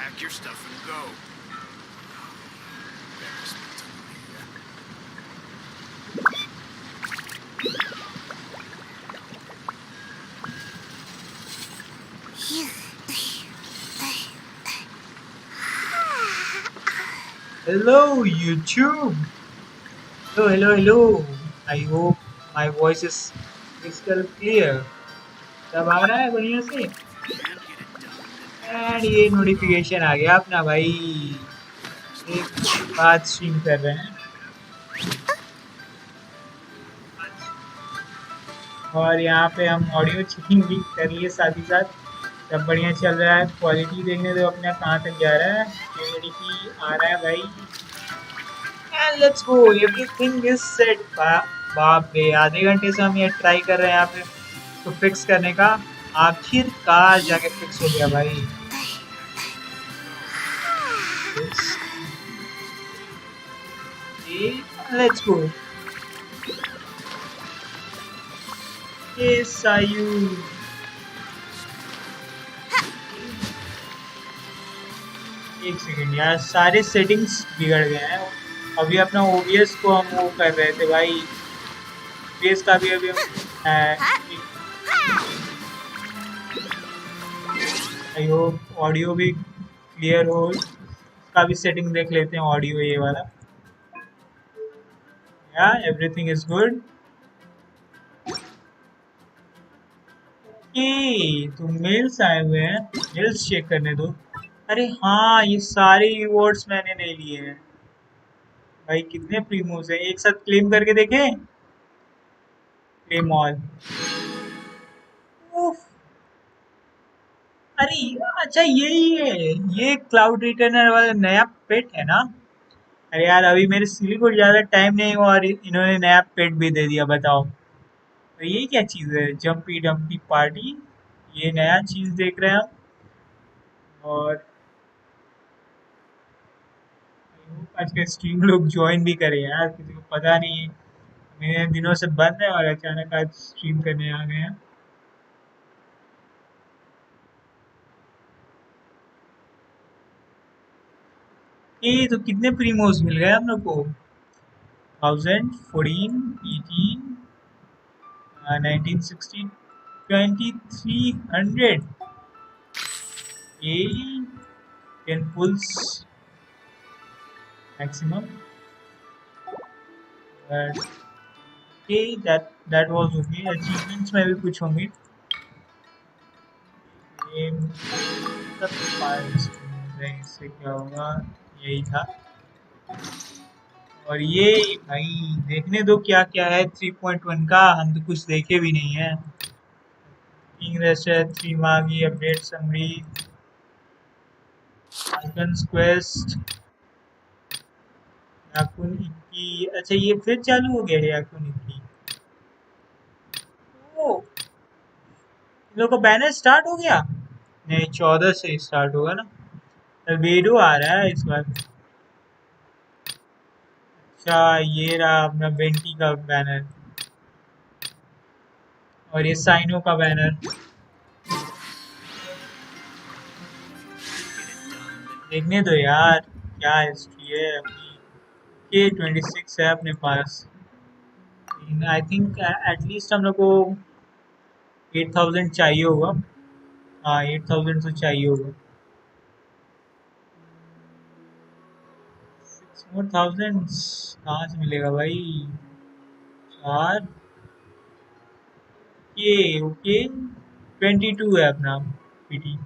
pack your stuff and go. Hello YouTube. Hello. I hope my voice is crystal clear. सब आ रहा है बढ़िया से। एंड ये नोटिफिकेशन आ गया अपना भाई, एक बात स्ट्रीम कर रहे हैं और यहाँ पे हम ऑडियो चेकिंग भी कर लिए साथ ही साथ। सब बढ़िया चल रहा है। क्वालिटी देखने दो अपना कहाँ तक जा रहा है। क्लियरिटी आ रहा है भाई। And let's go, everything is set. बाप रे, आधे घंटे से हम ये ट्राई कर रहे हैं यहाँ पे तो फिक्स करने का। आखिरकार जाके फिक्स हो गया भाई। Let's go. Yes, आयु। एक सेकंड यार, सारे सेटिंग्स बिगड़ गए हैं। अभी अपना OBS को हम वो कर रहे थे भाई। OBS का भी अभी आई होप ऑडियो भी क्लियर हो। इसका भी सेटिंग देख लेते हैं, ऑडियो ये वाला। या एवरीथिंग इज गुड। तो मेल्स आए हुए हैं, मेल्स चेक करने दो। अरे हाँ, ये सारे रिवॉर्ड्स मैंने नहीं लिए हैं भाई। कितने प्रीमोस हैं, एक साथ क्लेम करके देखें। Claim all. अरे अच्छा, यही है ये क्लाउड रिटर्नर वाला नया पेट है ना। अरे यार, अभी मेरे सिली को ज्यादा टाइम नहीं हुआ और इन्होंने नया पेट भी दे दिया। बताओ तो ये क्या चीज है। जम्पी डम्पी पार्टी, ये नया चीज देख रहे हैं हम। और आज का स्ट्रीम लोग ज्वाइन भी करे यार, किसी को पता नहीं है। मेरे दिनों से बंद है और अचानक आज स्ट्रीम करने आ गए हैं। ये तो कितने प्रीमोस मिल गए हम लोग को। 1014, 18, 1960, 2300। ये 10 pulls maximum. Okay, that was okay. Achievements में भी कुछ होंगे। इससे क्या होगा, यही था। और ये भाई देखने दो क्या क्या है 3.1 का। हम तो कुछ देखे भी नहीं है। किंग रेस्टर 3 मागी अपडेट समरी, आइकन्स क्वेस्ट, याकुन 21। अच्छा, ये फिर चालू हो गया याकुन 21। ओ, इन लोग का बैनर स्टार्ट हो गया। नहीं, 14 से स्टार्ट होगा ना। अल्बेडो आ रहा है इस बार। अच्छा, ये रहा अपना बेंटी का बैनर और ये साइनो का बैनर। देखने दो यार क्या हिस्ट्री है अपनी। के 26 है अपने पास। आई थिंक एटलीस्ट हम लोग को 8000 चाहिए होगा। हाँ, 8000 तो चाहिए होगा। 6000 कहाँ से मिलेगा भाई। चार ये ओके। 22 है अपना पीटी।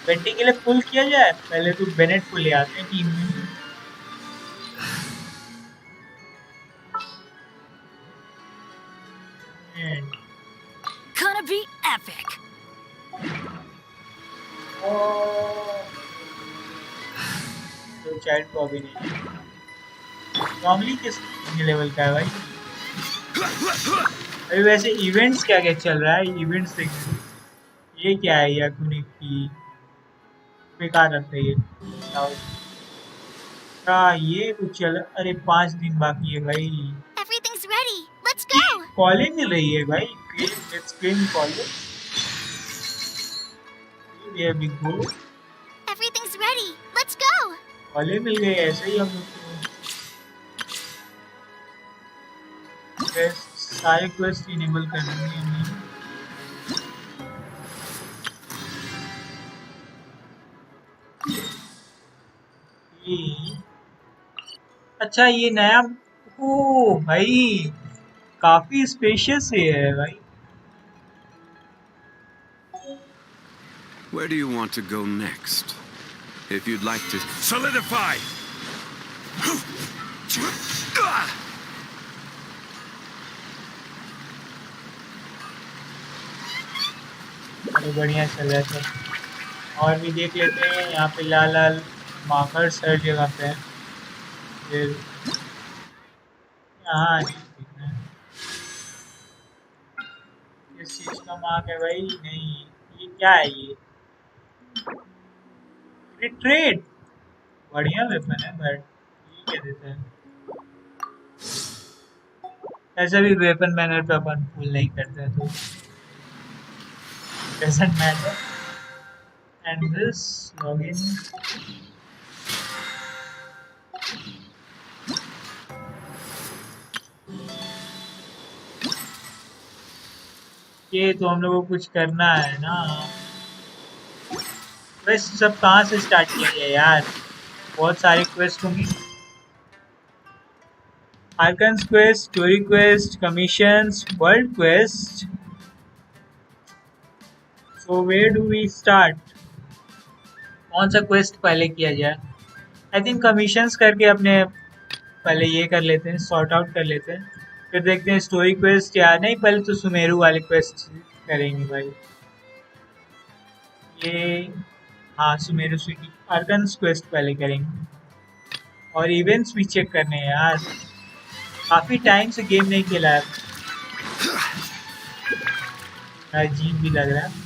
बेंटी के लिए पुल किया जाए, पहले तो बेनेट को ले आते हैं टीम में। Gonna be epic. तो चाइल्ड को अभी नहीं। नॉर्मली किस लेवल का है भाई। अभी वैसे इवेंट्स क्या क्या चल रहा है, इवेंट्स देखिए। ये क्या है, याकुनी की बेकार लगता है ये। ये कुछ चल। अरे 5 दिन बाकी है भाई। Everything's ready. Let's go. College मिल रही है भाई। Let's claim college. ये भी गो Everything's ready. Let's go. वाले मिल गए ऐसे ही हम लोग को क्वेस्ट सारे क्वेस्ट इनेबल कर देंगे हमें ये अच्छा ये नया ओ भाई काफी स्पेशियस है भाई Where do you want to go next? If you'd like to solidify. बड़े बढ़िया चल रहा था और भी देख लेते हैं यहाँ पे लाल लाल मार्कर्स हर जगह पे हैं फिर यहाँ नहीं दिखना है किस चीज का मार्क है भाई नहीं ये क्या है ये रिट्रेट बढ़िया वेपन है बट ये क्या देता है ऐसा भी वेपन बैनर पे अपन फुल नहीं करते तो doesn't matter and this login ये तो हम लोगों को कुछ करना है ना क्वेस्ट सब कहाँ से स्टार्ट किया है यार बहुत सारे क्वेस्ट होंगे archons quest story quest commissions world quest so where do we start कौन सा क्वेस्ट पहले किया जाए आई थिंक कमिशंस करके अपने पहले ये कर लेते हैं सॉर्ट आउट कर लेते हैं फिर देखते हैं स्टोरी क्वेस्ट या नहीं पहले तो सुमेरु वाले क्वेस्ट करेंगे भाई ये हाँ सुमेरु सिटी आर्कन्स क्वेस्ट पहले करेंगे और इवेंट्स भी चेक करने हैं यार काफी टाइम से गेम नहीं खेला है अजीब भी लग रहा है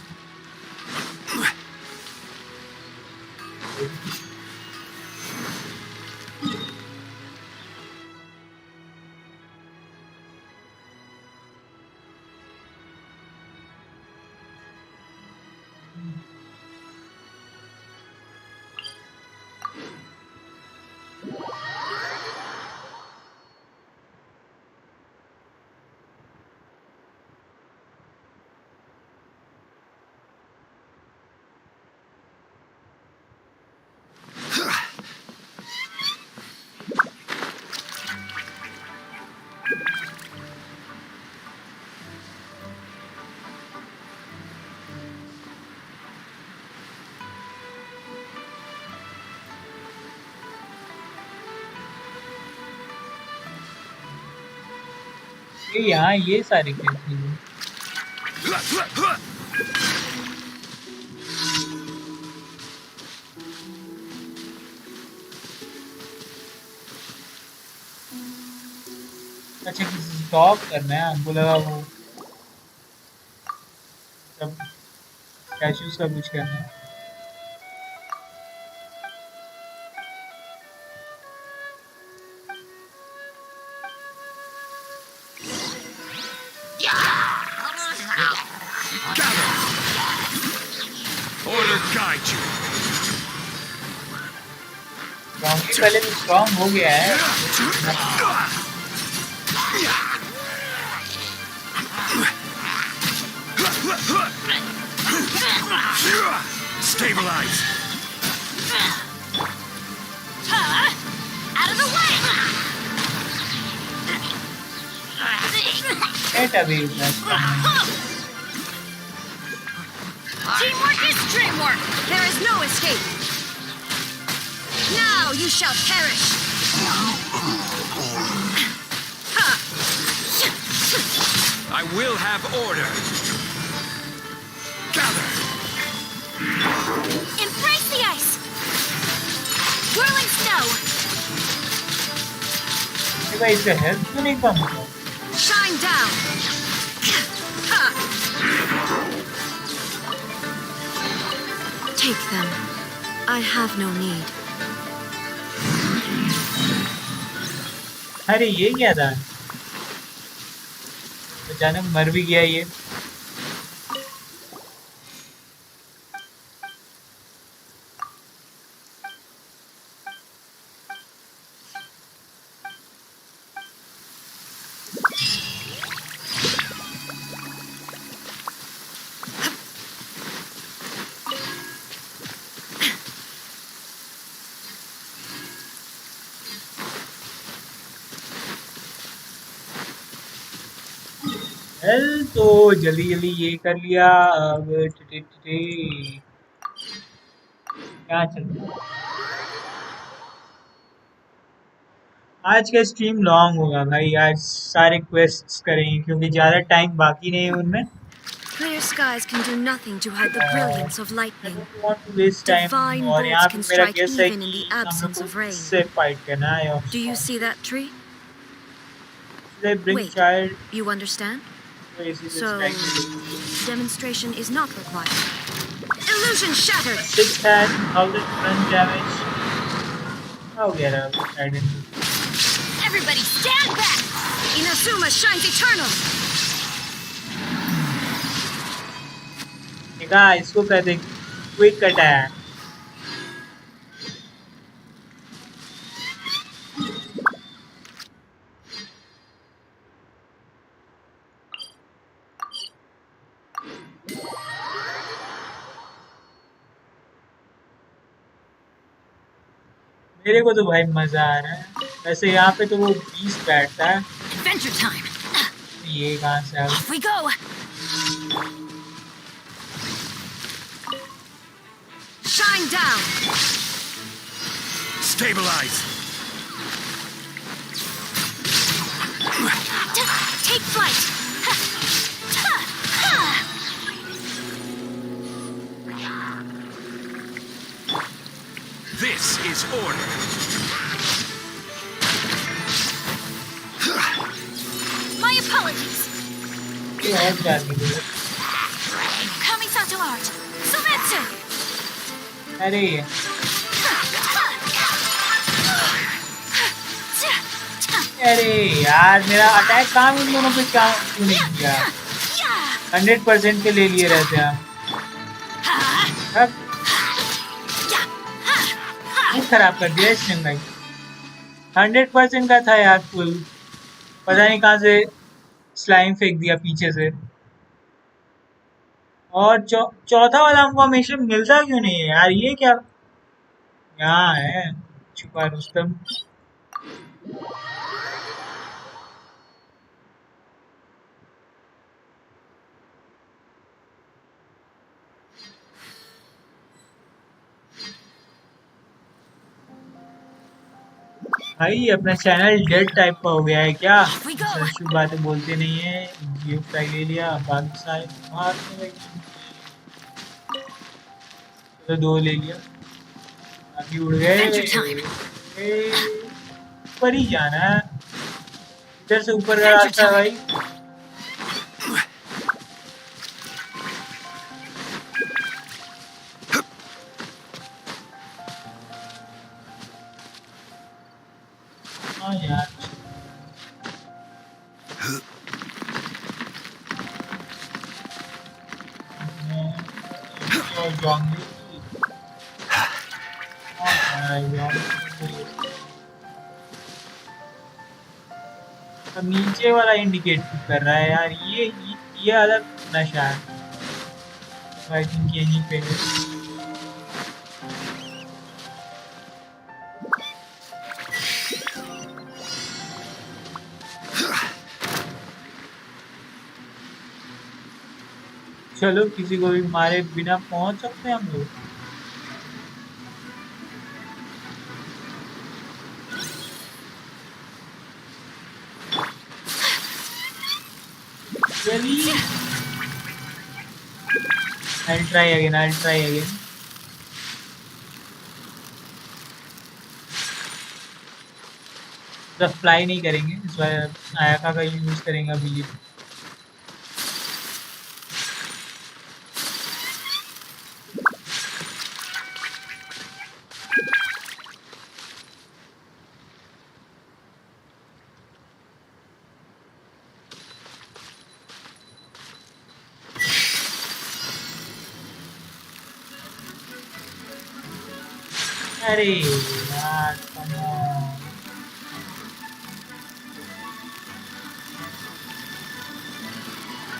ये यहाँ ये सारे कैसे हैं अच्छा किसी स्टॉप करना है हमको लगा वो सब कैशूज का कुछ करना है Order guide you. स्ट्रॉन्ग पहले तो स्ट्रॉन्ग हो गया है Stabilize. Out of the way. अभी Teamwork is dreamwork. There is no escape. Now you shall perish. I will have order. Gather. Embrace the ice. Whirling snow. भाई इसका health क्यों नहीं कम हुआ Shine down. Take them. I have no need. अरे ये क्या था अचानक मर भी गया ये तो जल्दी जल्दी ये कर लिया। अब क्या चल रहा है? आज का स्ट्रीम लॉन्ग होगा भाई, आज सारे क्वेस्ट्स करेंगे क्योंकि ज़्यादा टाइम बाकी नहीं है उनमें। Clear skies can do nothing to hide the brilliance of I lightning. don't want to waste time। Divine और यहाँ bolts पे can मेरा strike गेस है even in कि the हम लोग absence को of rain. इससे फाइट करना है। और Do you see that tree? should I bring Wait, child? you understand? तो इसी से So, strike they. demonstration is not required. Illusion shattered! 6,000 run damage। हो गया ना Raiden। Everybody stand back! Inazuma shines eternal! देखा, इसको कहते क्विक अटैक। मेरे को तो भाई मजा आ रहा है। वैसे यहाँ पे तो वो बीस्ट बैठता है। Adventure time! ये कहाँ से आ गया? Off we go! Shine down! Stabilize. Take flight! This is order. My apologies! ये और क्या किया? Kamisato art! Sumetsu! अरे अरे यार, मेरा अटैक काम इन दोनों पे काम क्यों नहीं किया? 100% पे ले लिए रहते हैं हम। बहुत खराब कर दिया इसने भाई। 100% का था यार फुल। पता नहीं कहाँ से स्लाइम फेंक दिया पीछे से। और चौथा वाला हमको हमेशा मिलता क्यों नहीं है यार? ये क्या यहाँ है छुपा रुस्तम? भाई अपना चैनल डेड टाइप का हो गया है क्या? शुभ बातें बोलते नहीं है। गिफ्ट ले लिया, बाकी सारे मारने लगे। तो 2 ले लिया, बाकी उड़ गए। ऊपर ही जाना है, इधर से ऊपर का रास्ता है भाई। हाँ यार, अब नीचे वाला इंडिकेट कर रहा है यार। ये अलग नशा है। आई थिंक यहीं पे है। चलो, किसी को भी मारे बिना पहुंच सकते हैं हम लोग। चलिए, I'll try again। तो फ्लाई नहीं करेंगे इस बार, आयाका का यूज करेंगे अभी। अरे यार,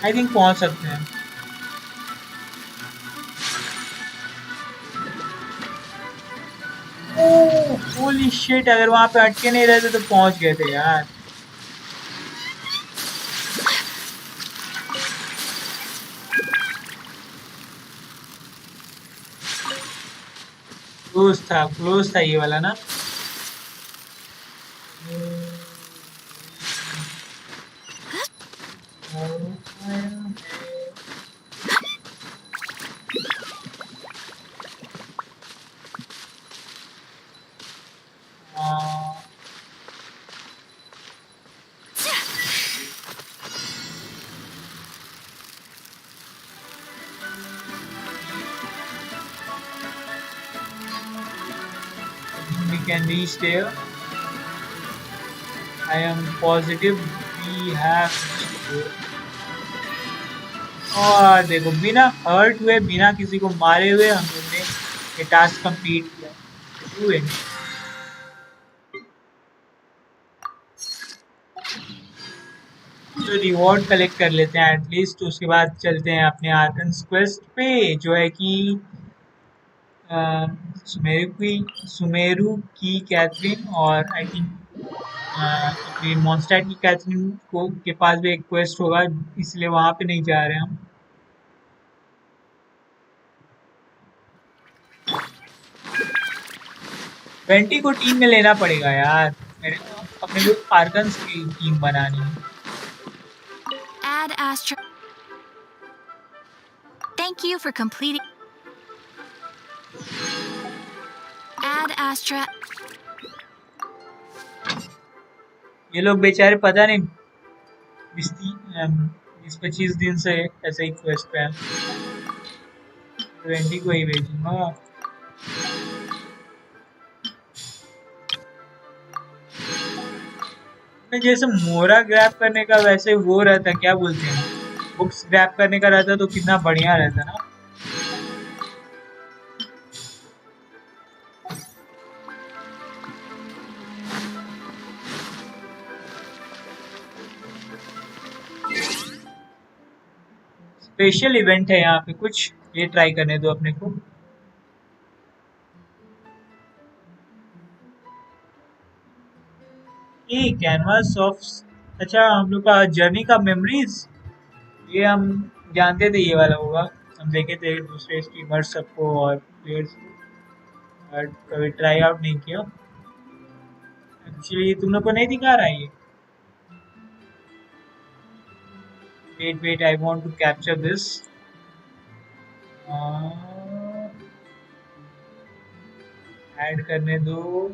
आई थिंक पहुंच सकते हैं। होली शिट, अगर वहां पे अटके नहीं रहते तो पहुंच गए थे यार। क्लोज था ये वाला ना। We can reach there. I am positive we have reached there. और देखो बिना हर्ट हुए, बिना किसी को मारे हुए हम लोग ने ये टास्क कंप्लीट किया। तो रिवॉर्ड कलेक्ट कर लेते हैं एटलीस्ट, उसके बाद चलते हैं अपने आर्कन्स क्वेस्ट पे, जो है कि सुमेरु की कैथरीन और आई थिंक अपनी मॉन्स्टर की कैथरीन को के पास भी एक क्वेस्ट होगा, इसलिए वहां पे नहीं जा रहे हम। वेंटी को टीम में लेना पड़ेगा यार, मेरे अपने को आर्कन्स की टीम बनानी है। Add Astra. Thank you for completing. Add Astra. ये लोग बेचारे पता नहीं 20-25 दिन से ऐसे ही क्वेस्ट पे हैं। वेंटी को ही भेजूंगा। जैसे मोरा ग्रैब करने का वैसे वो रहता, क्या बोलते हैं, बुक्स ग्रैब करने का रहता तो कितना बढ़िया रहता ना। स्पेशल इवेंट है यहाँ पे कुछ, ये ट्राई करने दो अपने को। ये कैनवास ऑफ, अच्छा हम लोग का जर्नी का मेमोरीज, ये हम जानते थे ये वाला होगा, हम देखे थे दूसरे स्ट्रीमर्स सबको और प्लेयर्स को, बट कभी ट्राई आउट नहीं किया। एक्चुअली तुम लोग को नहीं दिखा रहा है ये। Wait I want to capture this. Add करने दो।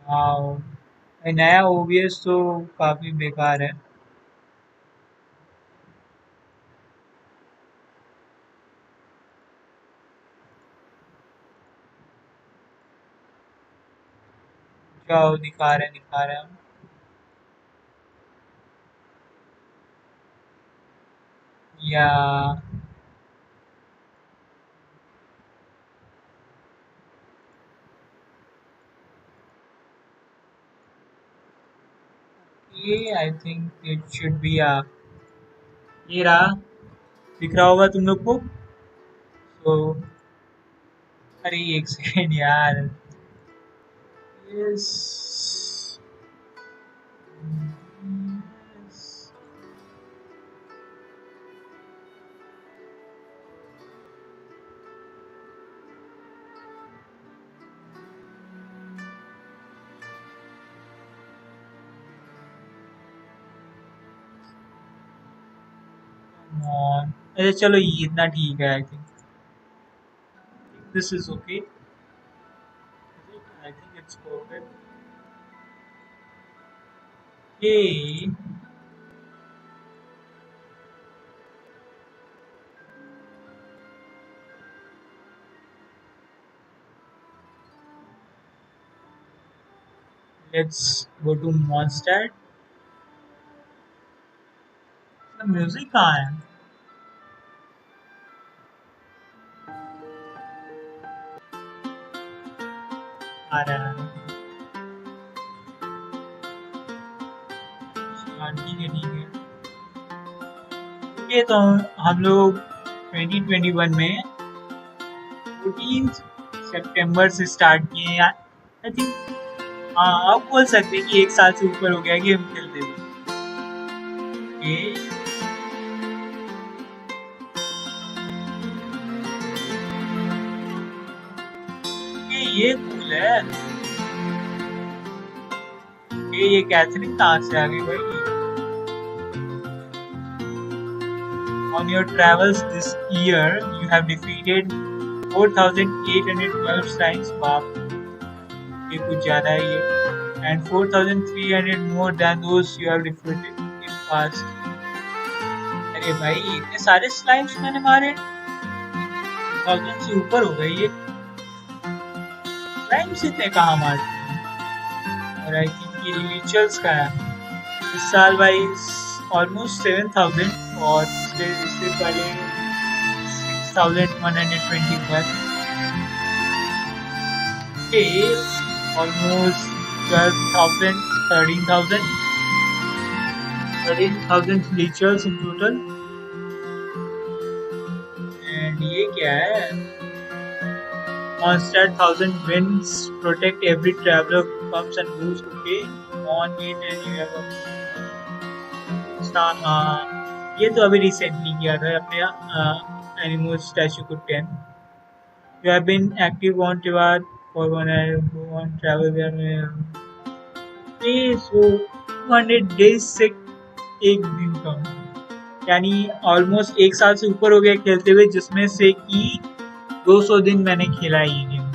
वाओ, नया ओबीएस तो काफी बेकार है। जाओ, दिखा रहे हैं हम। या ये I think it should be ये रहा, दिख रहा होगा तुम लोग को। तो अरे एक सेकेंड यार। यस, अच्छा चलो ये इतना ठीक है। I think this is okay, I think it's perfect. ये let's go to monster. Music कहाँ है? आ रहा है। हाँ ठीक है ठीक है। ये तो हम लोग 2021 में 14 सितंबर से स्टार्ट किए हैं। आई थिंक हाँ आप बोल सकते हैं कि 1 साल से ऊपर हो गया गेम खेलते हुए। ये कूल है। ये कैथरीन कहाँ से आ गई भाई? On your travels this year, you have defeated 4,812 shrines. बाप, ये कुछ ज़्यादा है ये। And 4,300 more than those you have defeated in past. अरे भाई इतने सारे shrines मैंने मारे, 1000 से ऊपर हो गए ये। shrines इतने कहाँ मारते हैं? और I think ये rituals का है। इस साल भाई almost 7,000 और इससे पहले 6,121। almost 12,000, 13,000 rituals in total। and ये क्या है? Constant 1,000 winds protect every traveler who comes and goes. Okay, on it and you have a ये तो अभी रिसेंटली किया था अपने एनिमल स्टैचू को 10। You have been active on Tivat for 1 hour, go on travel there में। so 200 days से एक दिन कम, यानी ऑलमोस्ट 1 साल से ऊपर हो गया खेलते हुए, जिसमें से कि 200 दिन मैंने खेला ये game.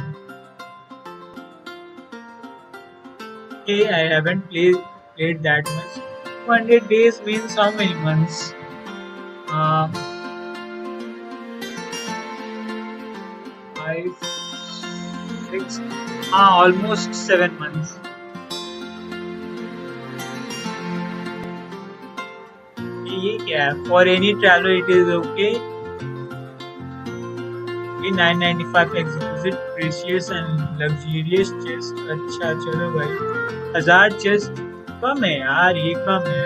I haven't played that much. 200 days means how many months? 5, 6, almost 7 months. ये क्या है? For any traveler it is okay. 995 exquisite, precious and luxurious chest। अच्छा चलो भाई, 1000 चेस्ट कम है यार, ये कम है।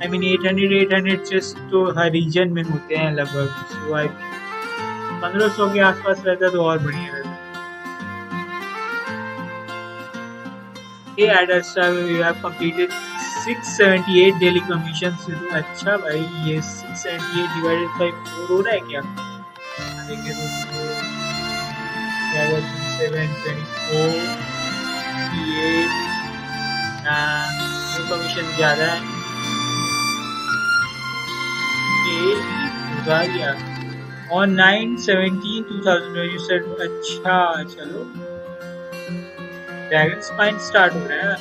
I mean 800 चेस्ट तो हर रीजन में होते हैं लगभग। so I think 1500 के आसपास रहता तो और बढ़िया रहता। you have completed 678 daily commissions। अच्छा भाई, ये 678 divided by 4 हो रहा है क्या? देखें तो 7, 24, 8 कमीशन ज्यादा है। और 9/17/2000 you said। अच्छा चलो, ड्रैगन स्पाइन स्टार्ट हो रहा है,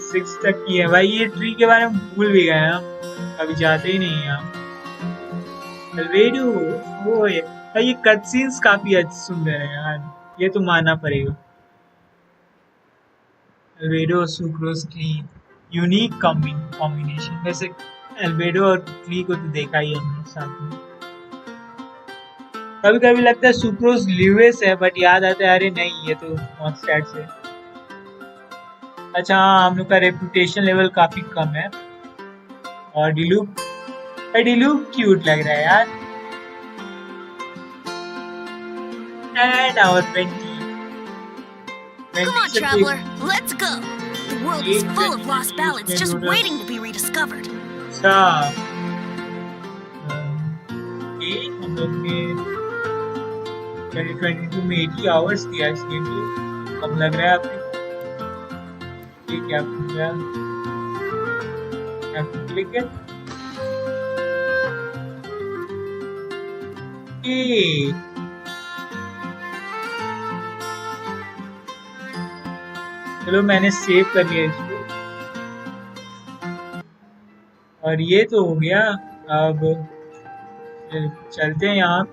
6 तक की है भाई। ये ट्री के बारे में भूल भी गए हम, कभी जाते ही नहीं हम। वो ये कट सीन्स काफी अच्छे सुंदर है यार, ये तो मानना पड़ेगा। अल्बेडो सुक्रोज क्ली, यूनिक कॉम्बिनेशन। वैसे अल्बेडो और क्ली को तो देखा ही हमने साथ में। कभी कभी लगता है सुक्रोज ल्यूइस है, बट याद आता है अरे नहीं, ये तो मॉन्स्टैट से। अच्छा हाँ, हम लोग का रेपुटेशन लेवल काफी कम है। और डिलूक क्यूट लग रहा है यार। And our 20. Come on, traveler, let's go. The world is full of lost ballads just waiting to be rediscovered. अच्छा, हम लोग ने 2022 में 80 आवर्स दिया इस गेम को। कब लग रहा है आपने? ये क्या पूछ रहा है? क्या क्लिक है? चलो मैंने सेव कर लिया इसको, और ये तो हो गया। अब चलते हैं यहाँ।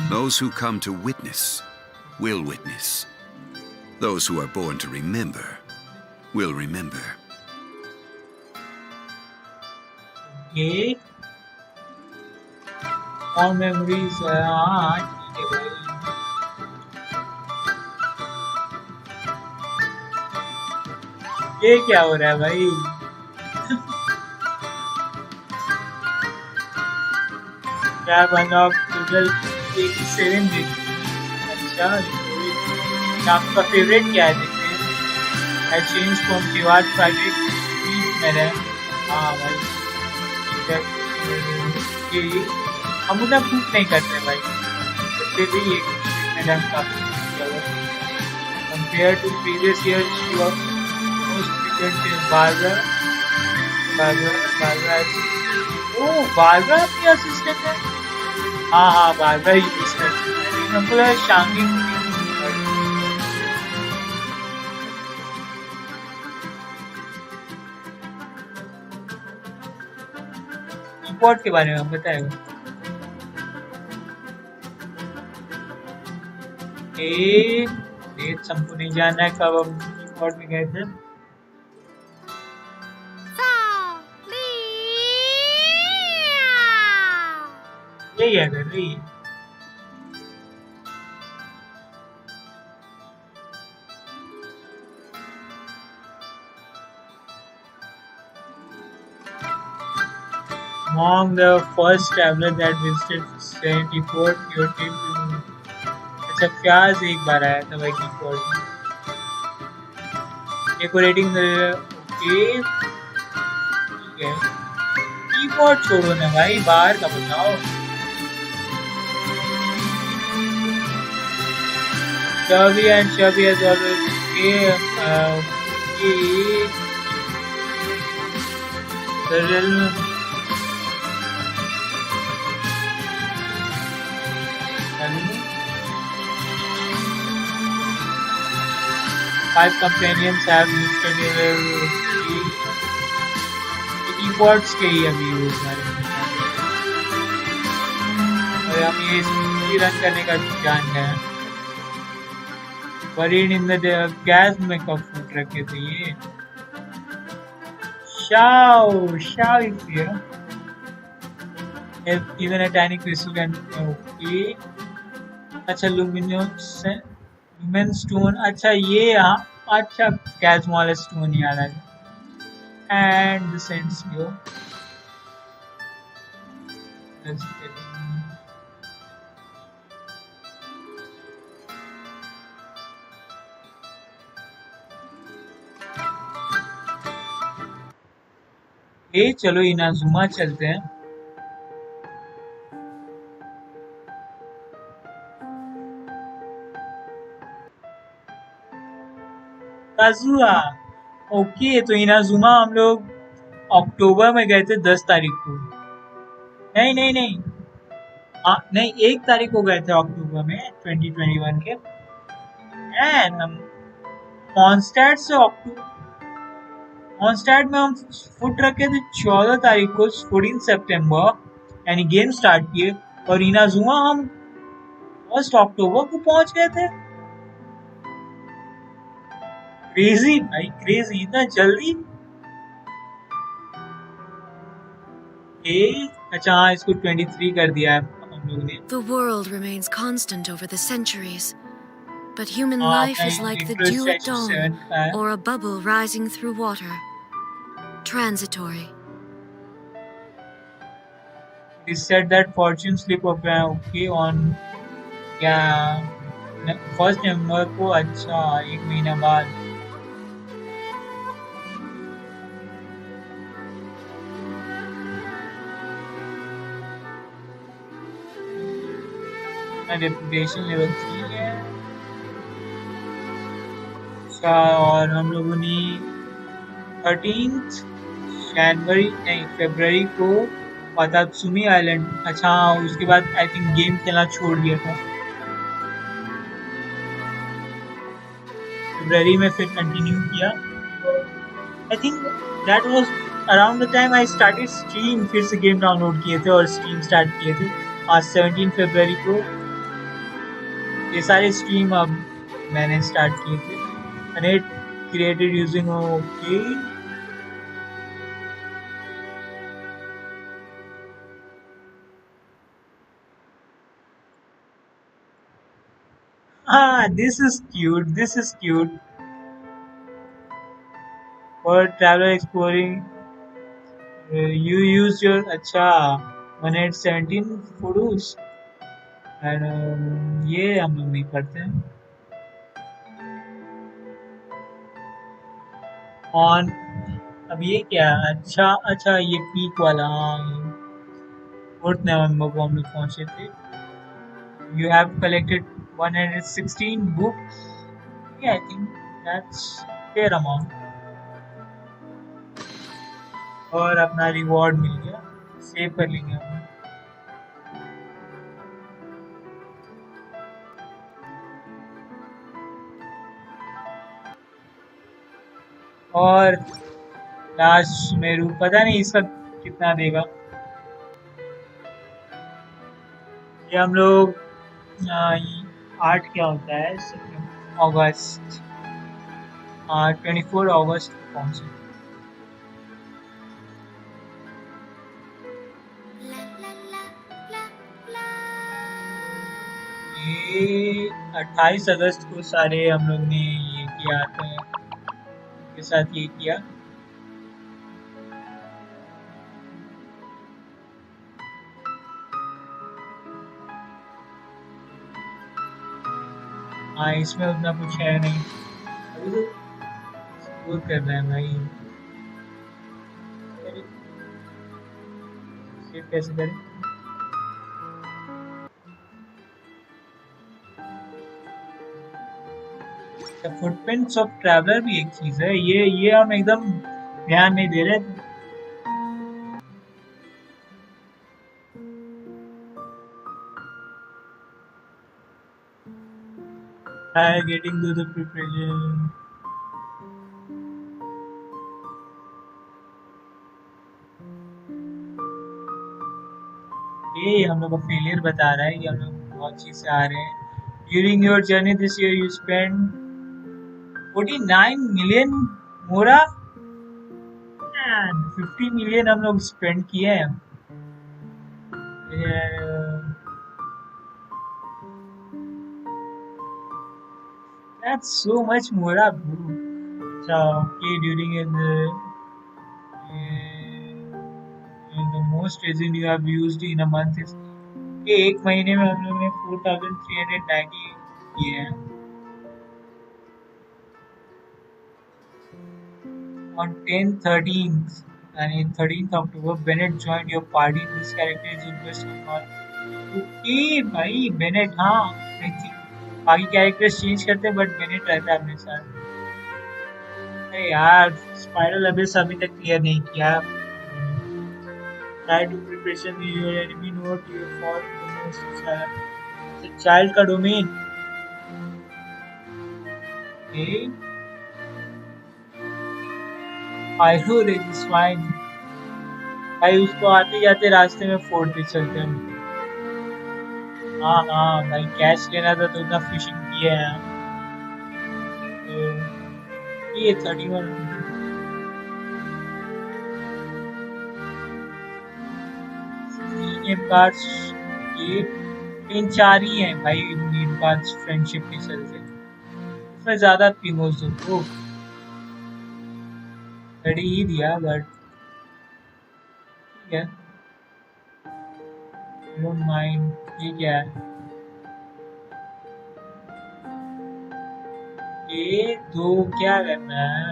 Those who come to witness will witness. Those who are born to remember will remember. और मेमोरीज, हाँ ठीक है भाई। ये क्या हो रहा है भाई? क्या बना टोटल 87 दिन? अच्छा, आपका फेवरेट क्या है देखते हैं? आई चेंज फ्रॉम त्योहार फ्राइडे मेरे। हाँ भाई, ये हम उतना प्रूफ नहीं करते भाई, फिर भी ये मैडम काफी compare to previous year most frequent barber barber barber. Oh barber आपकी असिस्टेंट है? हाँ हाँ, बारबर यूज करते हैं, हमको लगा शांति इंपोर्ट के बारे में हम बताएगा। डेट हमको नहीं जानना है कब हम इंपोर्ट में गए थे। यही है कर रही है। Among the first traveler that visited 74 your team to... अच्छा, फ्याज एक बार आया था भाई कीबोर्ड में। डेकोरेटिंग ओके, ठीक है। कीबोर्ड छोड़ो ना भाई, बाहर का बताओ। Chubby and Chubby as always. Okay, the realm. 5 companions have listed their keyboards के ही अभी यूज और हम ये रन करने का जान गए हैं। Buried in the gas में कब फूट रखे थे ये? Shao is here. Even a tiny crystal can okay. अच्छा lumen stone, अच्छा ये यहाँ, अच्छा कैस्मोल स्टोन याद आ गया। And the sense go. चलो इनाजुमा चलते हैं। काजुआ ओके, तो इनाजुमा हम लोग अक्टूबर में गए थे 10 तारीख को। नहीं नहीं नहीं, नहीं 1 तारीख को गए थे अक्टूबर में 2021 के। एंड हम मॉन्स्टैट से मॉन्स्टैट में हम फुट रखे थे 14 तारीख को, 14 सितंबर, यानी गेम स्टार्ट किए, और इनाजुमा हम 1 अक्टूबर को पहुंच गए थे। क्रेजी भाई, क्रेजी, इतना जल्दी। अच्छा हाँ, इसको 23 कर दिया है हम लोग ने। The world remains constant over the centuries, but human life is like the dew at dawn, or a bubble rising through water. Transitory. It said that fortune slip of okay on क्या 1 नवंबर को, अच्छा 1 महीना बाद। Reputation level 3 है। अच्छा, और हम लोगों ने 13 जनवरी नहीं फरवरी को वातात्सुमी आइलैंड, अच्छा उसके बाद आई थिंक गेम खेलना छोड़ दिया था। फरवरी में फिर कंटिन्यू किया। I think that was around the time I started stream, फिर से गेम डाउनलोड किए थे और स्ट्रीम स्टार्ट किए थे। आज 17 फरवरी को ये सारे स्ट्रीम अब मैंने स्टार्ट किए थे। Net created using okay. हाँ, this is cute, this is cute. For traveler exploring, you use your 117 photos and ये हम लोग नहीं करते हैं. On अब ये क्या है? अच्छा ये पीक वाला. हाँ, 4th नवंबर को हम लोग पहुंचे थे. You have collected 116 books. Yeah, I think that's fair amount. और अपना रिवॉर्ड मिल गया. सेव कर लेंगे हम. और लास्ट मेरू पता नहीं इसका कितना देगा. ये हम लोग 8 क्या होता है अगस्त 24 अगस्त पहुंचे. ये 28 अगस्त को सारे हम लोग ने ये किया था, के साथ ये किया. हाँ इसमें उतना कुछ है नहीं. अभी तो एक्सप्लोर करना है भाई. सेव कैसे करें? फुटप्रिंट्स ऑफ ट्रैवलर भी एक चीज है. ये हम एकदम ध्यान नहीं दे रहे. Getting to the preparation. ये हम लोग का फेलियर बता रहा है कि हम लोग बहुत चीज से आ रहे हैं. During your journey this year you spent 49 million मोरा and 50 million हम लोग स्पेंड किए हैं. That's so much मोरा bro. अच्छा okay during the most resin you have used in a month is एक महीने में हम लोग ने 4390 किए हैं. On 13th and 13th October, Bennet joined your party. This character is impressed on all. Okay, भाई Bennet हाँ. बाकी कैरेक्टर्स चेंज करते हैं बट Bennet रहता है अपने साथ. अरे यार स्पाइरल अबिस अभी तक क्लियर नहीं किया. Try to preparation your enemy note your for the most child का domain. Okay. I know it is fine. भाई उसको आते जाते रास्ते में फोर्ट पे चलते हैं. हाँ भाई कैश लेना था तो उतना फिशिंग किया है. तो ये 31 नेम कार्ड्स ये 3-4 ही हैं भाई. नेम कार्ड्स फ्रेंडशिप के चलते उसमें ज्यादा प्रीमोस दो घड़ी ही दिया बट ठीक है. Don't mind. ये क्या है? ये दो क्या करना है?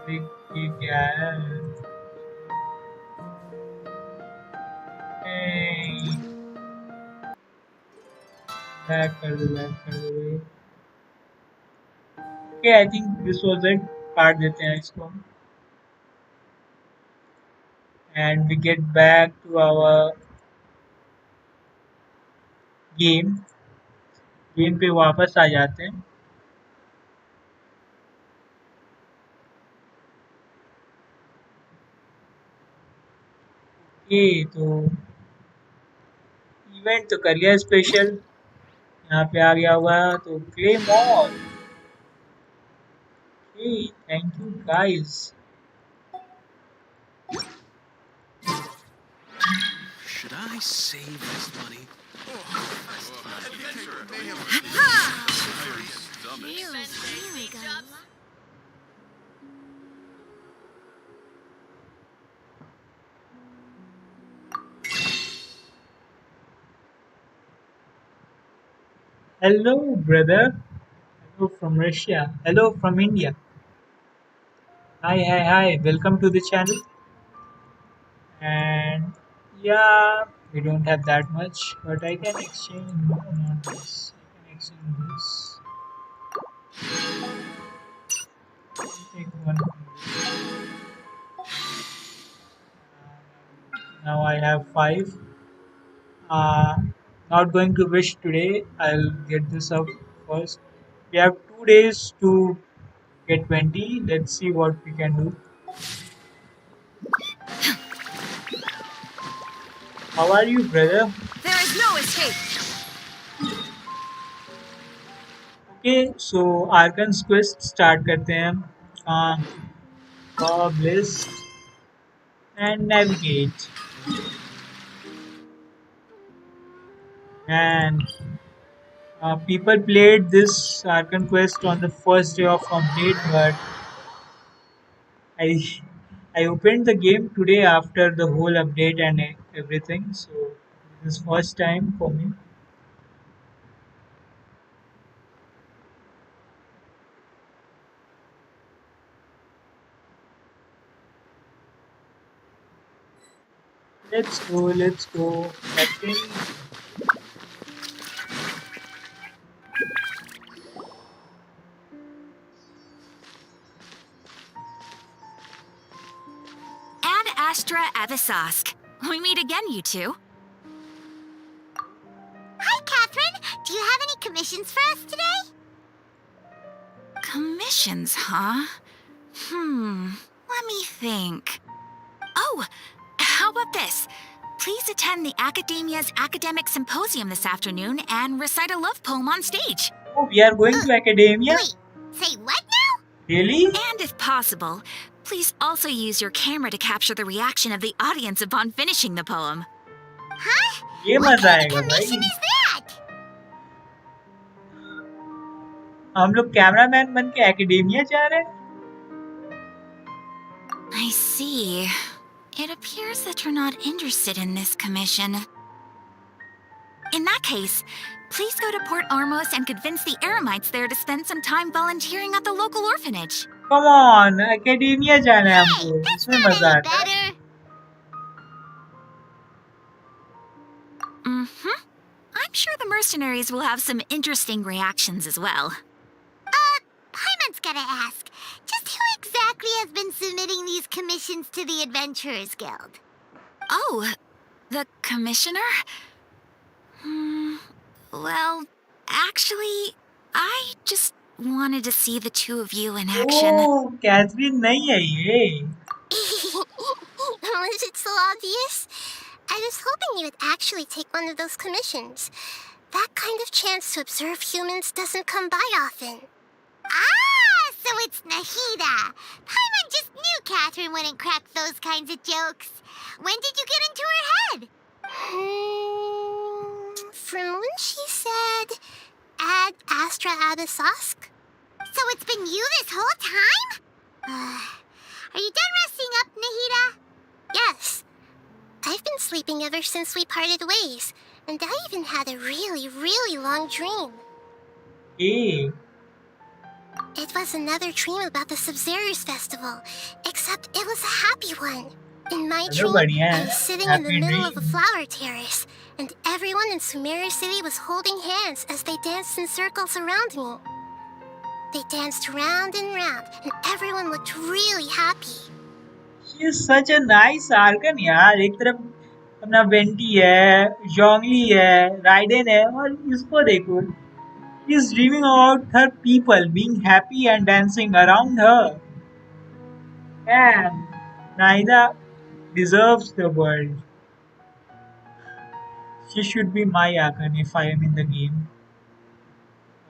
ये क्या है? बैक कर दो भाई. Okay, I think this was it. काट देते हैं इसको. And we get back to our game पे वापस आ जाते हैं. Okay, तो इवेंट तो कर लिया स्पेशल. यहाँ पे आ गया हुआ तो claim all. Okay, thank you guys. Should I save this money? Really good. Hello, brother. Hello from Russia. Hello from India. Hi, hi, hi. Welcome to the channel. And yeah, we don't have that much, but I can exchange not this. I can exchange this. Take one from this. Now I have five. Uh, Not going to wish today. I'll get this up first. We have 2 days to get 20. Let's see what we can do. How are you, brother? There is no escape. Okay, so Arkan's quest start करते हैं हम. Bob list and navigate. And people played this Arkan quest on the first day of update, but I I opened the game today after the whole update and everything. So this is first time for me. Let's go, let's go. Captain. Ad Astra Avisask. We meet again, you two. Hi, Catherine. Do you have any commissions for us today? Commissions, huh? Let me think. Oh, how about this? Please attend the Academia's Academic Symposium this afternoon and recite a love poem on stage. Oh, we are going to academia. Wait, say what now? Really? And if possible, please also use your camera to capture the reaction of the audience upon finishing the poem. Huh? ये What मजा kind आएगा of commission भाई. is that? हम लोग cameraman बन के academia जा रहे हैं. I see. It appears that you're not interested in this commission. In that case, please go to Port Armos and convince the Eremites there to spend some time volunteering at the local orphanage. Come on, academia जाना है Hey, हमको. that's इसमें not मजा any आता है. better. I'm sure the mercenaries will have some interesting reactions as well. Paimon's gotta ask. Just who exactly has been submitting these commissions to the Adventurers Guild? Oh, the commissioner? Well, actually, I just wanted to see the two of you in action. Oh, Catherine नहीं है ये. Was it so obvious? I was hoping you would actually take one of those commissions. That kind of chance to observe humans doesn't come by often. Ah, so it's Nahida. Paimon just knew Catherine wouldn't crack those kinds of jokes. When did you get into her head? From when she said, Ad Astra Abisask? So it's been you this whole time? Are you done resting up, Nahida? Yes. I've been sleeping ever since we parted ways, and I even had a really, really long dream. Hey, It was another dream about the Sub-Zerus festival, except it was a happy one. In my Hello, dream, बढ़िया I है. was sitting in the Happy middle of a dream. flower terrace, and everyone in Sumeru City was holding hands as they danced in circles around me. They danced round and round, and everyone looked really happy. She is such a nice Arkan यार. एक तरफ अपना vanity है, जोंगली है, Raiden है, और इसको देखो. She is dreaming about her people being happy and dancing around her. And Naida deserves the world. She should be my Arkan if I am in the game.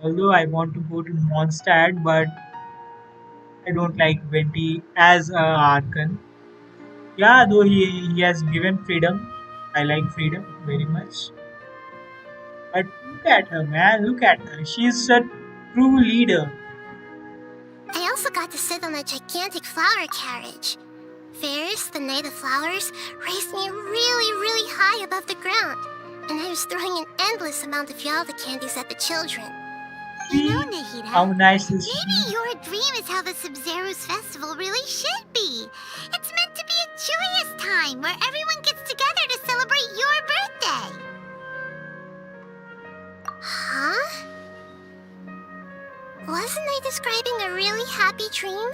Although I want to go to Mondstadt, but I don't like Venti as a Arkan. Yeah, though he has given freedom. I like freedom very much. But look at her, man. Look at her. She's true leader. I also got to sit on a gigantic flower carriage. First, the Night of Flowers raised me really, really high above the ground, and I was throwing an endless amount of Yalda candies at the children. You know, See Nahida, how nice is she? maybe your dream is how the Sub-Zero's festival really should be. It's meant to be a joyous time where everyone gets together to celebrate your birthday. Huh? Wasn't I describing a really happy dream?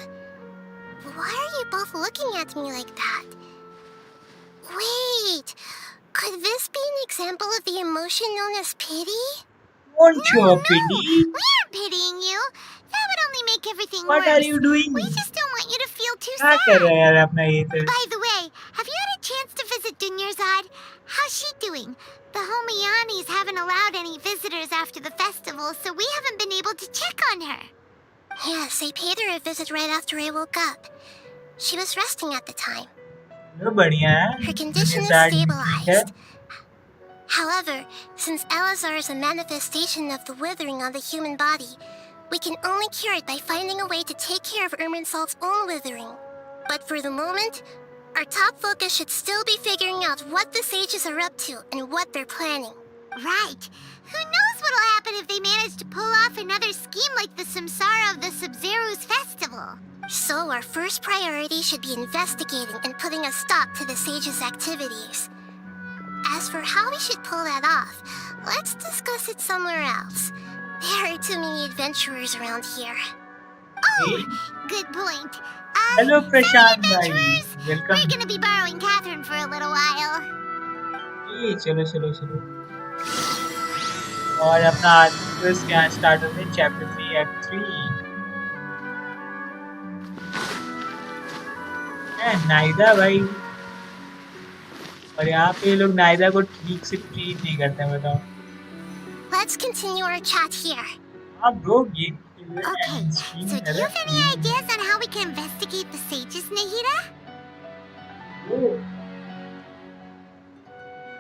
Why are you both looking at me like that? Wait, could this be an example of the emotion known as pity? Won't show No, a pity. we aren't pitying you. That would only make everything What worse. are you doing? We just don't want you to feel too क्या कर रहा sad. है यार अपना ये तो? By the way, have you had a chance to visit Dunyarzad? How's she doing? The Homiyanis haven't allowed any visitors after the festival, so we haven't been able to check on her. Yes, I paid her a visit right after I woke up. She was resting at the time. चलो बढ़िया है. Her condition is Sad ठीक है. stabilized. However, since Elazar is a manifestation of the withering on the human body, we can only cure it by finding a way to take care of Irminsol's own withering. But for the moment, our top focus should still be figuring out what the sages are up to and what they're planning. Right. Who knows what'll happen if they manage to pull off another scheme like the Samsara of the Sub-Zero's festival. So our first priority should be investigating and putting a stop to the sages' activities. As for how we should pull that off, let's discuss it somewhere else. There are too many adventurers around here. Oh, good point. Hello Sorry, प्रशांत भाई. adventurers. We're Welcome. gonna be borrowing Catherine for a little while. ये चलो चलो चलो. और अपना आज quiz क्या start होते हैं चैप्टर 3 एक्ट 3. नाइदा भाई. और यहाँ पे ये लोग नाइदा को ठीक से ट्रीट नहीं करते हैं बताओ. Let's continue our chat here. हाँ bro game Okay, so do you have any ideas on how we can investigate the sages, Nahida?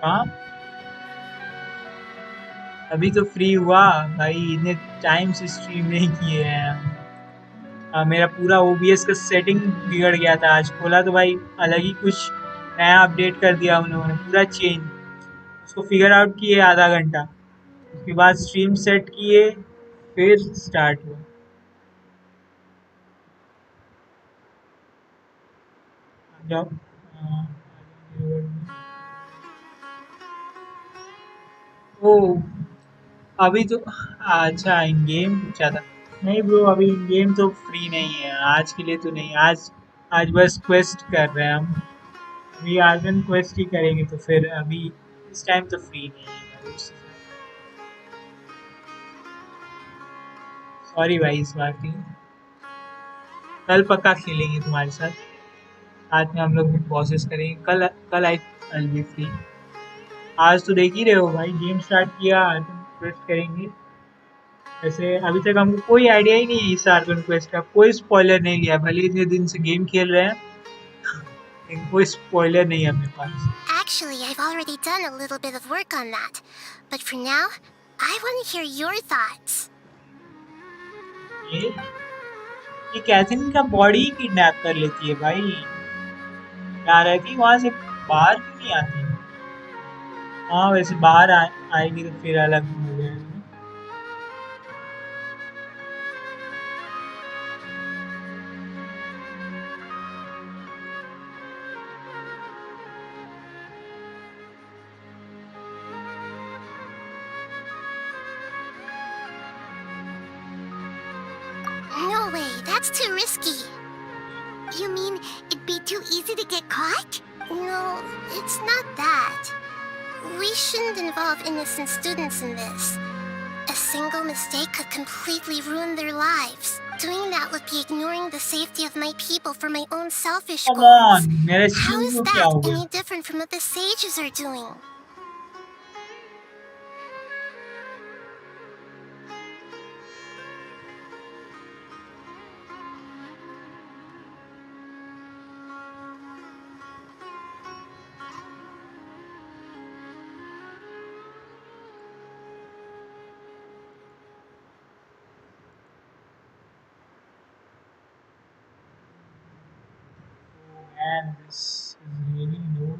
हाँ अभी तो फ्री हुआ भाई. इतने टाइम से स्ट्रीम नहीं किए हैं. मेरा पूरा OBS का सेटिंग बिगड़ गया था. आज खोला तो भाई अलग ही कुछ नया अपडेट कर दिया उन्होंने. पूरा चेंज. उसको फिगर आउट किए आधा घंटा. उसके बाद स्ट्रीम सेट किए फिर स्टार्ट हुआ. जाओ. ओ अभी तो अच्छा इन गेम पूछा था. नहीं ब्रो अभी इन गेम तो फ्री नहीं है आज के लिए तो नहीं. आज बस क्वेस्ट कर रहे हैं हम. अभी आज हम क्वेस्ट ही करेंगे तो फिर अभी इस टाइम तो फ्री नहीं है. सॉरी भाई इस बार की. कल पक्का खेलेंगे तुम्हारे साथ. आज में हम लोग बिग बॉसेस करेंगे. कल आई बी फ्री. आज तो देख ही रहे हो भाई गेम स्टार्ट किया. क्वेस्ट करेंगे. वैसे अभी तक हमको कोई आइडिया ही नहीं है इस आर्गन क्वेस्ट का. कोई स्पॉइलर नहीं लिया. भले इतने दिन से गेम खेल रहे हैं लेकिन कोई स्पॉइलर नहीं है अपने पास. Actually, I've already done a little bit of work on that. But for now, I want to hear your thoughts. ये कैथरीन का बॉडी किडनैप कर लेती है भाई. क्या रहती वहां से बाहर क्यों नहीं आती. हाँ वैसे बाहर आएगी तो फिर अलग हो गया. No way, that's too risky. You mean it'd be too easy to get caught? No, it's not that. We shouldn't involve innocent students in this. A single mistake could completely ruin their lives. Doing that would be ignoring the safety of my people for my own selfish Come goals. on, मेरे How stream is को क्या हो that गया. any different from what the sages are doing? Man, this is really low.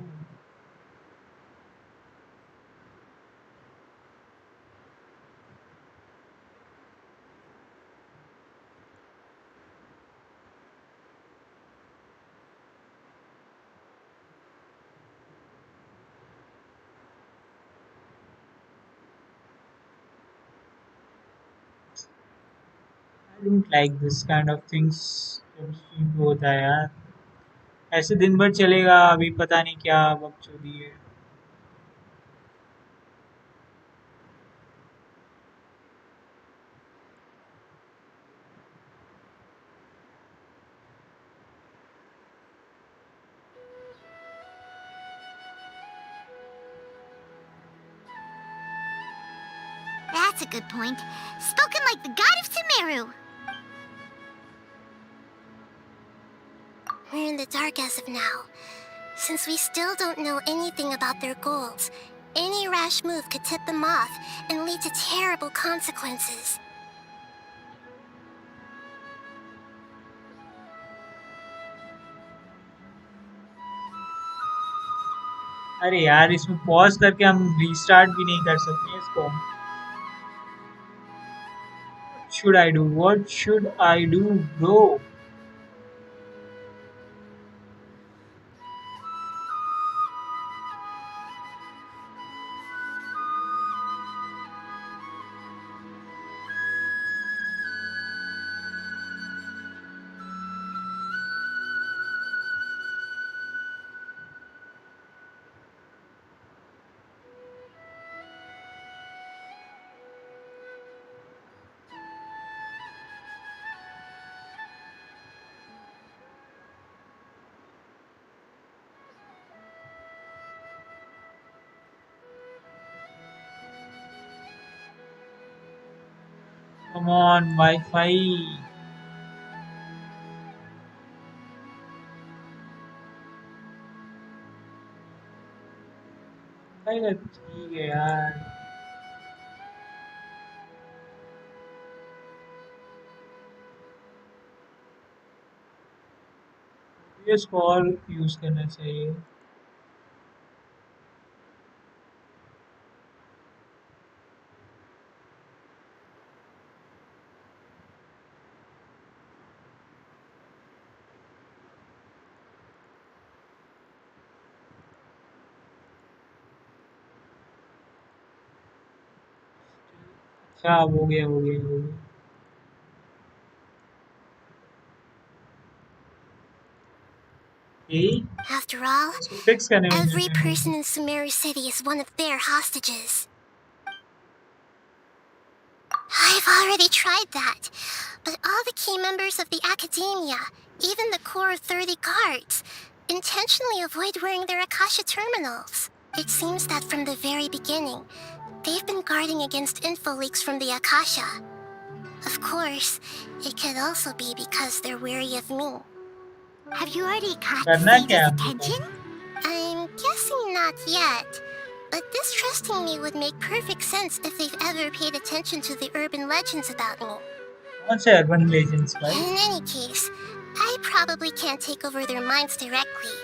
I don't like this kind of things जब stream पे होता है यार. ऐसे दिन भर चलेगा, अभी पता नहीं क्या बकचोदी है. That's a good point. Spoken like the god of Sumeru. We're in the dark as of now. Since we still don't know anything about their goals, any rash move could tip them off and lead to terrible consequences. अरे यार, इसमें pause करके हम restart भी नहीं कर सकते इसको. Should I do? What should I do, bro? Come on, Wi-Fi. अरे ठीक है यार. ये स्कॉल यूज करना चाहिए. अच्छा, हो गया हो गया हो गया. यही After all, इसको फिक्स करने में every मुझे person in Sumeru City is one of their hostages. I've already tried that, but all the key members of the Academia, even the core 30 guards, intentionally avoid wearing their Akasha terminals. It seems that from the very beginning, they've been guarding against info leaks from the Akasha. Of course, it could also be because they're wary of me. Have you already caught करना Sage's क्या है attention? I'm guessing not yet, but distrusting me would make perfect sense if they've ever paid attention to the urban legends about me. कौन से urban legends भाई? In any case, I probably can't take over their minds directly.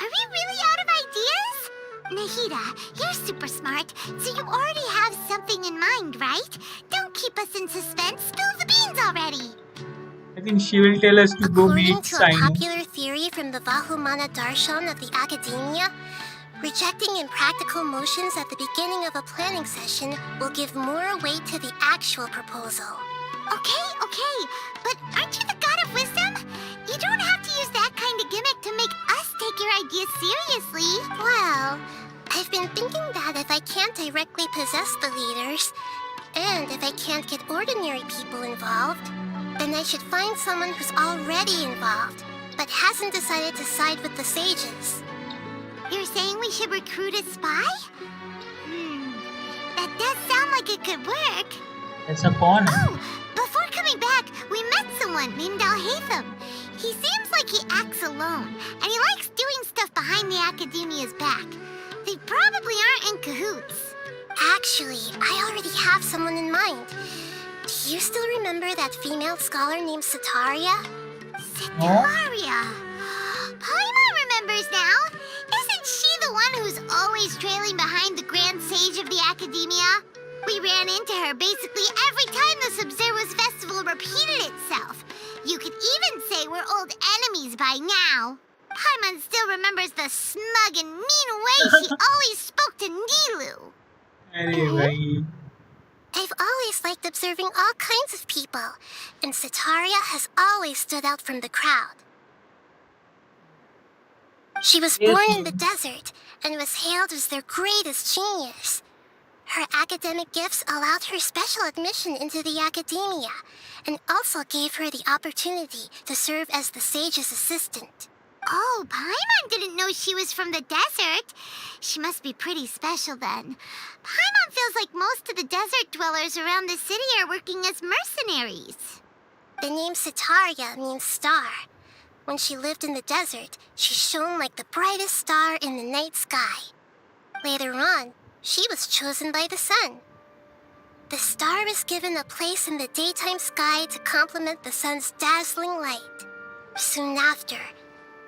Are we really out of ideas? Nahida, you're super smart, so you already have something in mind, right? Don't keep us in suspense. Spill the beans already. I think she will tell us to go According meet to a Simon. popular theory from the Vahumana Darshan of the Academia, rejecting impractical motions at the beginning of a planning session will give more weight to the actual proposal. Okay, but aren't you the god of wisdom? You don't have to use that kind of gimmick to make us take your ideas seriously. Well, I've been thinking that if I can't directly possess the leaders, and if I can't get ordinary people involved, then I should find someone who's already involved, but hasn't decided to side with the sages. You're saying we should recruit a spy? That does sound like it could work. ऐसा कौन है? Oh, before coming back, we met someone named Alhaitham. He seems like he acts alone, and he likes doing stuff behind the Academia's back. They probably aren't in cahoots. Actually, I already have someone in mind. Do you still remember that female scholar named Sataria? No? Sataria! Paimon remembers now! Isn't she the one who's always trailing behind the Grand Sage of the Academia? We ran into her basically every time the Sub-Zero's festival repeated itself. You could even say we're old enemies by now. Paimon still remembers the smug and mean way she always spoke to Nilu. अरे भाई I've always liked observing all kinds of people, and Sataria has always stood out from the crowd. She was born in the desert and was hailed as their greatest genius. Her academic gifts allowed her special admission into the academia, and also gave her the opportunity to serve as the sage's assistant. Oh, Paimon didn't know she was from the desert. She must be pretty special then. Paimon feels like most of the desert dwellers around the city are working as mercenaries. The name Sataria means star. When she lived in the desert, she shone like the brightest star in the night sky. Later on, she was chosen by the sun. The star was given a place in the daytime sky to complement the sun's dazzling light. Soon after,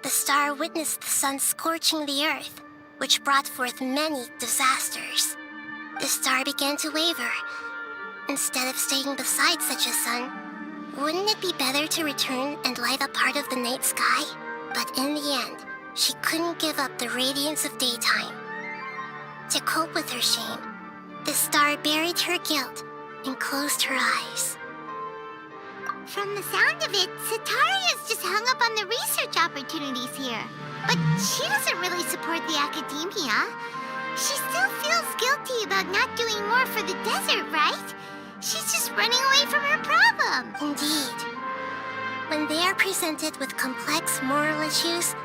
the star witnessed the sun scorching the earth, which brought forth many disasters. The star began to waver. Instead of staying beside such a sun, wouldn't it be better to return and light up part of the night sky? But in the end, she couldn't give up the radiance of daytime. To cope with her shame, the star buried her guilt and closed her eyes. From the sound of it, Sataria's just hung up on the research opportunities here. But she doesn't really support the academia. She still feels guilty about not doing more for the desert, right? She's just running away from her problem. Indeed. When they are presented with complex moral issues,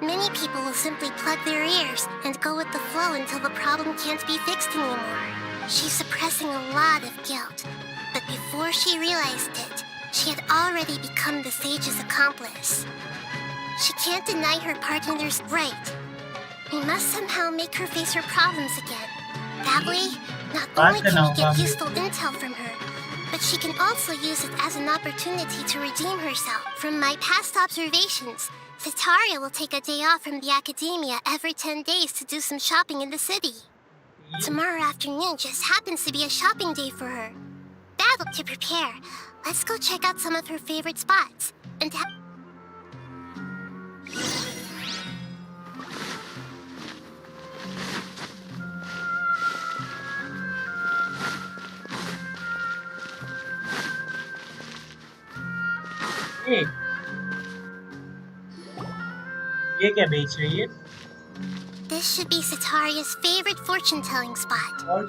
many people will simply plug their ears and go with the flow until the problem can't be fixed anymore. She's suppressing a lot of guilt, but before she realized it, she had already become the sage's accomplice. She can't deny her partner's right. We must somehow make her face her problems again. That way, not only can we get useful intel from her, but she can also use it as an opportunity to redeem herself. From my past observations, Sataria will take a day off from the academia every 10 days to do some shopping in the city. Tomorrow afternoon just happens to be a shopping day for her. Battle to prepare. Let's go check out some of her favorite spots. And ए, ये क्या बेच रही है? this should be Sataria's favorite fortune-telling spot. और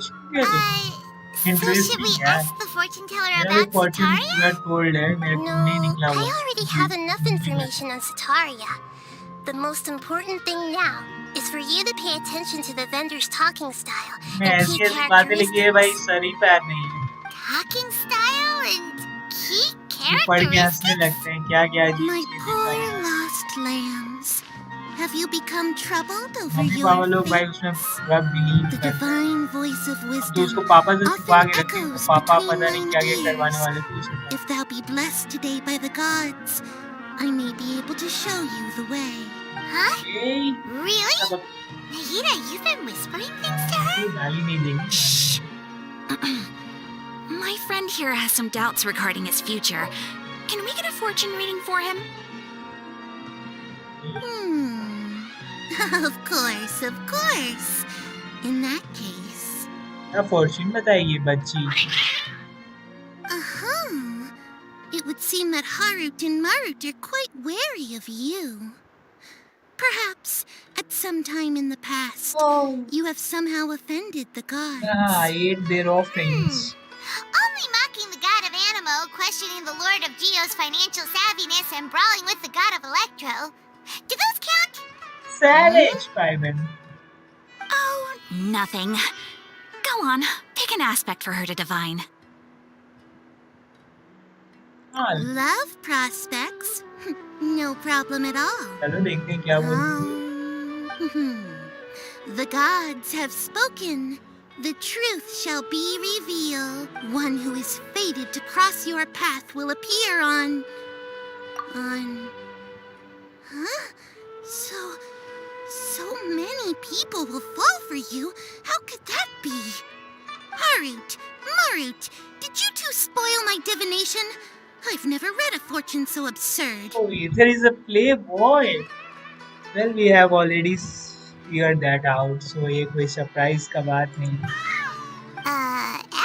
So should we ask the fortune teller about Sataria? told है मेरे को नहीं No, निकला I वो. already have enough information on Sataria. The most important thing now is for you to pay attention to the vendor's talking style मैं and ऐसी key ऐसी बातें लिखी है भाई characteristics. सर ही पैर नहीं है. Talking style and key पढ़ के हंसने characteristics? लगते हैं क्या क्या अजीब My चीजें poor लिखी हैं. lost lambs. Have you become troubled over mummy papa your लोग भाई fate? उसमें पूरा बिलीव The करते हैं. divine voice of जो wisdom उसको पापा से छुपा often के रखते हैं, तो echoes पापा between पता नहीं mine क्या क्या करवाने वाले थे ears. उसके साथ. If thou be blessed today by the gods, I may be able to show you the way. Huh? A, Really? सब Nahida, you've been whispering things to her? ये गाली नहीं देंगे. Shh. My friend here has some doubts regarding his future. Can we get a fortune reading for him? Of course, of course. In that case. क्या Fortune बताएगी बच्ची? Uh-huh. It would seem that Harut and Marut are quite wary of you. Perhaps, at some time in the past, you have somehow offended the gods. I ate their offerings. Only mocking the god of Animo, questioning the lord of Geo's financial savviness, and brawling with the god of Electro. Do those count? Savage, Paimon. Oh, nothing. Go on, pick an aspect for her to divine. हाँ, Love prospects? No problem at all. चलो देखते हैं क्या बोलती है. The gods have spoken. The truth shall be revealed. One who is fated to cross your path will appear on... Huh? So many people will fall for you. How could that be? Harut, Marut, did you two spoil my divination? I've never read a fortune so absurd. Oh, there is a playboy. Well, we have already figured that out, so ये कोई surprise का बात नहीं.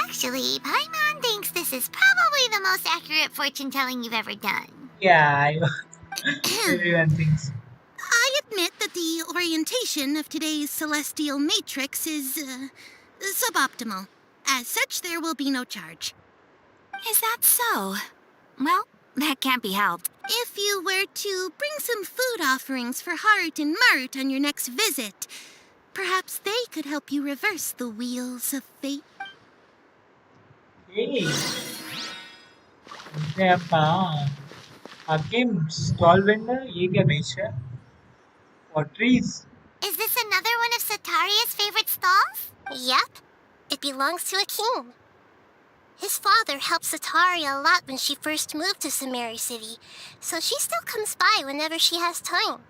Actually, Paimon thinks this is probably the most accurate fortune telling you've ever done. Yeah, everyone thinks. I admit that the orientation of today's celestial matrix is suboptimal. As such, there will be no charge. Is that so? Well, that can't be helped. If you were to bring some food offerings for Harut and Marut on your next visit, perhaps they could help you reverse the wheels of fate. Hey, Hakim, stall vendor, ये क्या बेच रहा है? Potteries. Is this another one of Sataria's favorite stalls? Yep. It belongs to a king. His father helped Sataria a lot when she first moved to Samari City, so she still comes by whenever she has time.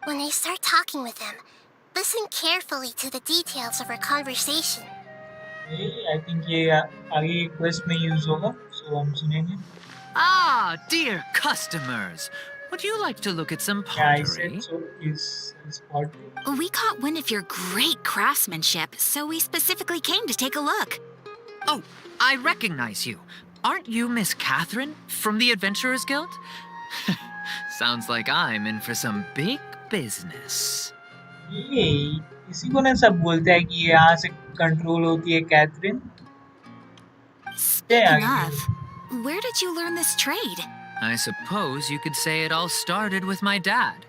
When I start talking with him, listen carefully to the details of our conversation. Hey, I think ये आगे quest में use होगा, so हम सुनेंगे. Ah, dear customers, would you like to look at some Yeah, I pottery? said so. Is pottery. We caught wind of your great craftsmanship, so we specifically came to take a look. Oh, I recognize you. Aren't you Miss Catherine from the Adventurers Guild? Sounds like I'm in for some big business. Hey, इसी को ना सब बोलते हैं कि यहाँ से control होती है Catherine. Speaking of, where did you learn this trade? I suppose you could say it all started with my dad.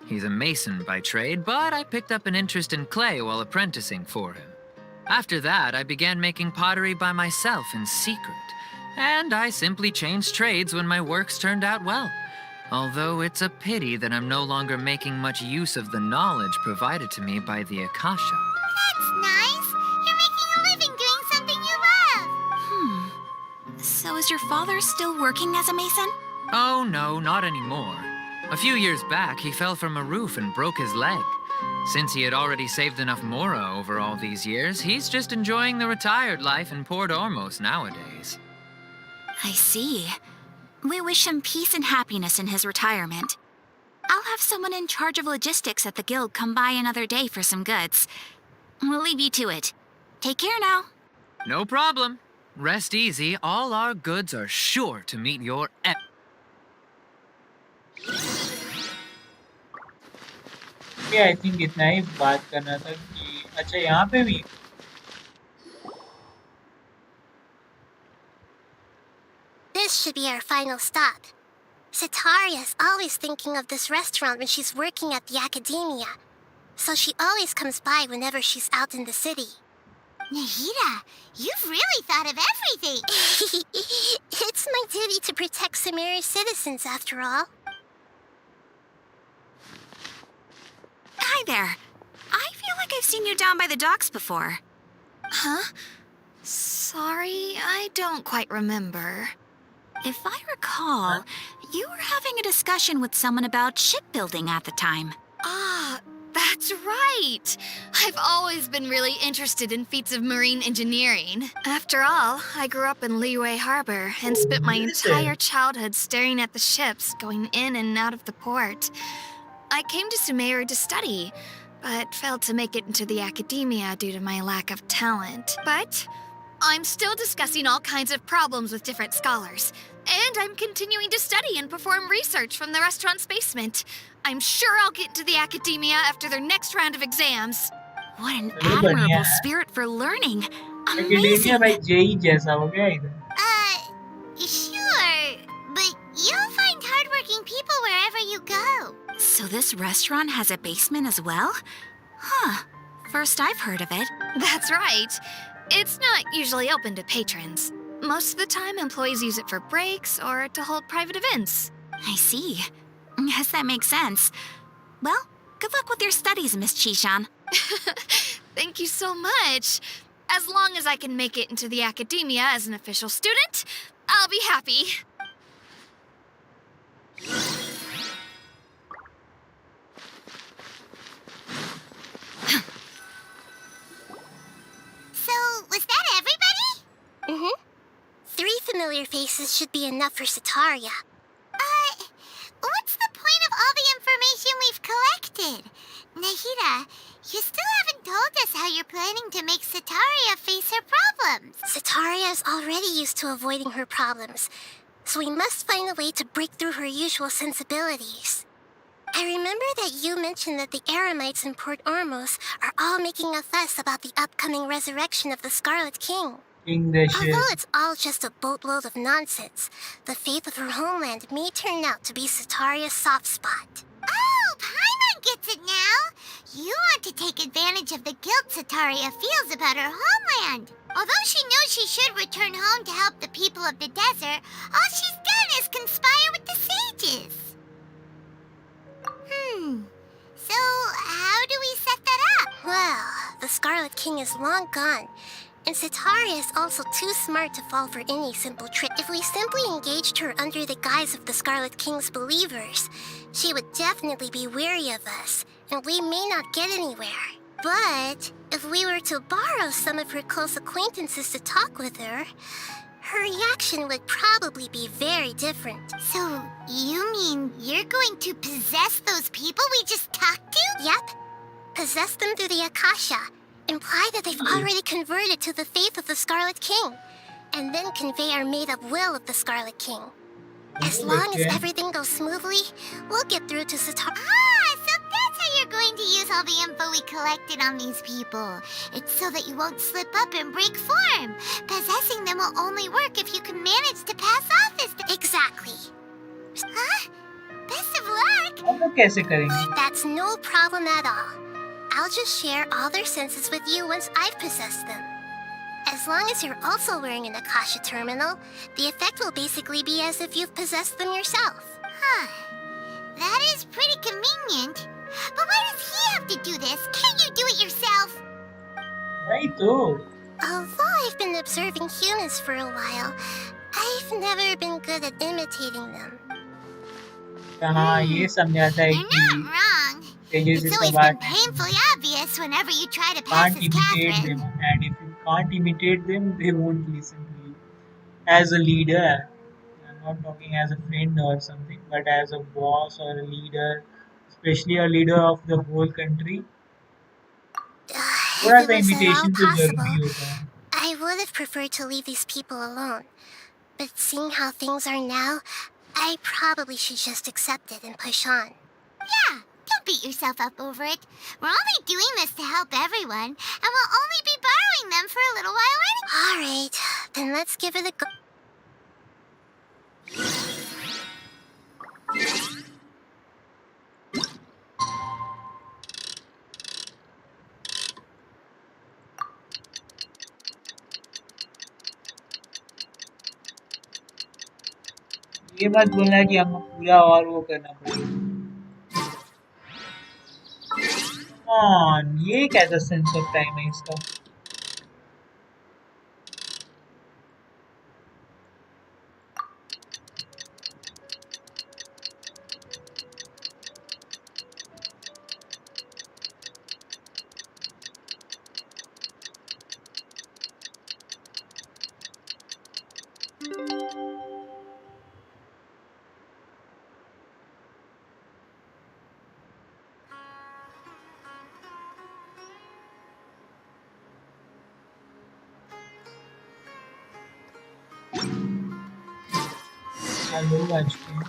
He's a mason by trade, but I picked up an interest in clay while apprenticing for him. After that, I began making pottery by myself in secret, and I simply changed trades when my works turned out well. Although it's a pity that I'm no longer making much use of the knowledge provided to me by the Akasha. That's nice. You're making a living doing something you love. So is your father still working as a mason? Oh no, not anymore. A few years back, he fell from a roof and broke his leg. Since he had already saved enough mora over all these years, he's just enjoying the retired life in Port Ormos nowadays. I see. We wish him peace and happiness in his retirement. I'll have someone in charge of logistics at the guild come by another day for some goods. We'll leave you to it. Take care now. No problem. Rest easy, all our goods are sure to meet your Yeah, I think इतना ही बात करना था कि अच्छा यहाँ पे भी This should be our final stop. Sataria's always thinking of this restaurant when she's working at the academia, so she always comes by whenever she's out in the city. Nahida, you've really thought of everything! It's my duty to protect Samari's citizens, after all. Hi there. I feel like I've seen you down by the docks before. Huh? Sorry, I don't quite remember. If I recall, you were having a discussion with someone about shipbuilding at the time. Ah, that's right! I've always been really interested in feats of marine engineering. After all, I grew up in Liyue Harbor and spent my entire childhood staring at the ships going in and out of the port. I came to Sumeru to study, but failed to make it into the academia due to my lack of talent. But I'm still discussing all kinds of problems with different scholars, and I'm continuing to study and perform research from the restaurant's basement. I'm sure I'll get into the academia after their next round of exams. What an Very admirable बढ़िया. spirit for learning. Academia Amazing. भाई JEE जैसा हो गया इधर. Sure, but you'll find hardworking people wherever you go. So this restaurant has a basement as well? Huh. First I've heard of it. That's right. It's not usually open to patrons. Most of the time, employees use it for breaks or to hold private events. I see. Yes, that makes sense. Well, good luck with your studies, Miss Chishan. Thank you so much. As long as I can make it into the academia as an official student, I'll be happy. So, was that everybody? Mm-hmm. 3 familiar faces should be enough for Sataria. What's the point of all the information we've collected? Nahida, you still haven't told us how you're planning to make Sataria face her problems. Sataria is already used to avoiding her problems, so we must find a way to break through her usual sensibilities. I remember that you mentioned that the Eremites in Port Ormos are all making a fuss about the upcoming resurrection of the Scarlet King. Although it's all just a boatload of nonsense, the faith of her homeland may turn out to be Sataria's soft spot. Oh, Paimon gets it now! You want to take advantage of the guilt Sataria feels about her homeland. Although she knows she should return home to help the people of the desert, all she's done is conspire with the sages. So how do we set that up? Well, the Scarlet King is long gone, and Sataria is also too smart to fall for any simple trick. If we simply engaged her under the guise of the Scarlet King's believers, she would definitely be wary of us, and we may not get anywhere. But if we were to borrow some of her close acquaintances to talk with her, her reaction would probably be very different. So, you mean you're going to possess those people we just talked to? Yep. Possess them through the Akasha. Imply that they've already converted to the faith of the Scarlet King, and then convey our made-up will of the Scarlet King. As long as everything goes smoothly, we'll get through to Sataria. So that's how you're going to use all the info we collected on these people. It's so that you won't slip up and break form. Possessing them will only work if you can manage to pass off as Exactly. Huh? Best of luck! That's no problem at all. I'll just share all their senses with you once I've possessed them. As long as you're also wearing an Akasha terminal, the effect will basically be as if you've possessed them yourself. Huh. That is pretty convenient. But why does he have to do this? Can't you do it yourself? Although I've been observing humans for a while, I've never been good at imitating them. You're not wrong. It's always been painfully obvious whenever you try to pass as Catherine. And if you can't imitate them, they won't listen to you. As a leader, I'm not talking as a friend or something, but as a boss or a leader, especially a leader of the whole country, If it was at all possible, I would have preferred to leave these people alone. But seeing how things are now, I probably should just accept it and push on. Yeah, don't beat yourself up over it. We're only doing this to help everyone, and we'll only be borrowing them for a little while anyway. Alright, then let's give it a go. ये मत बोलना कि हमको पूरा और वो करना पड़ेगा। ये कैसा सेंस ऑफ टाइम है इसका? लोग आ चुके हैं।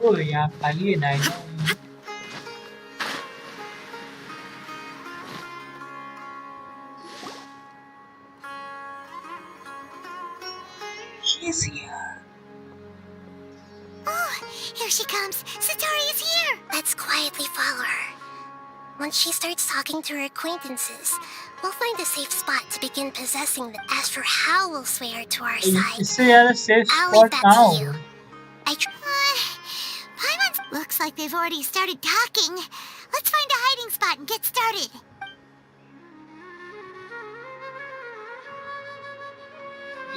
ओ यहाँ खाली है Naina. She's here. Oh, here she comes. Satori is here. Let's quietly follow her. Once she starts talking to her acquaintances, we'll find a safe spot to begin possessing them. As for how we'll sway her to our side, I'll leave that to you. Paimon, looks like they've already started talking. Let's find a hiding spot and get started.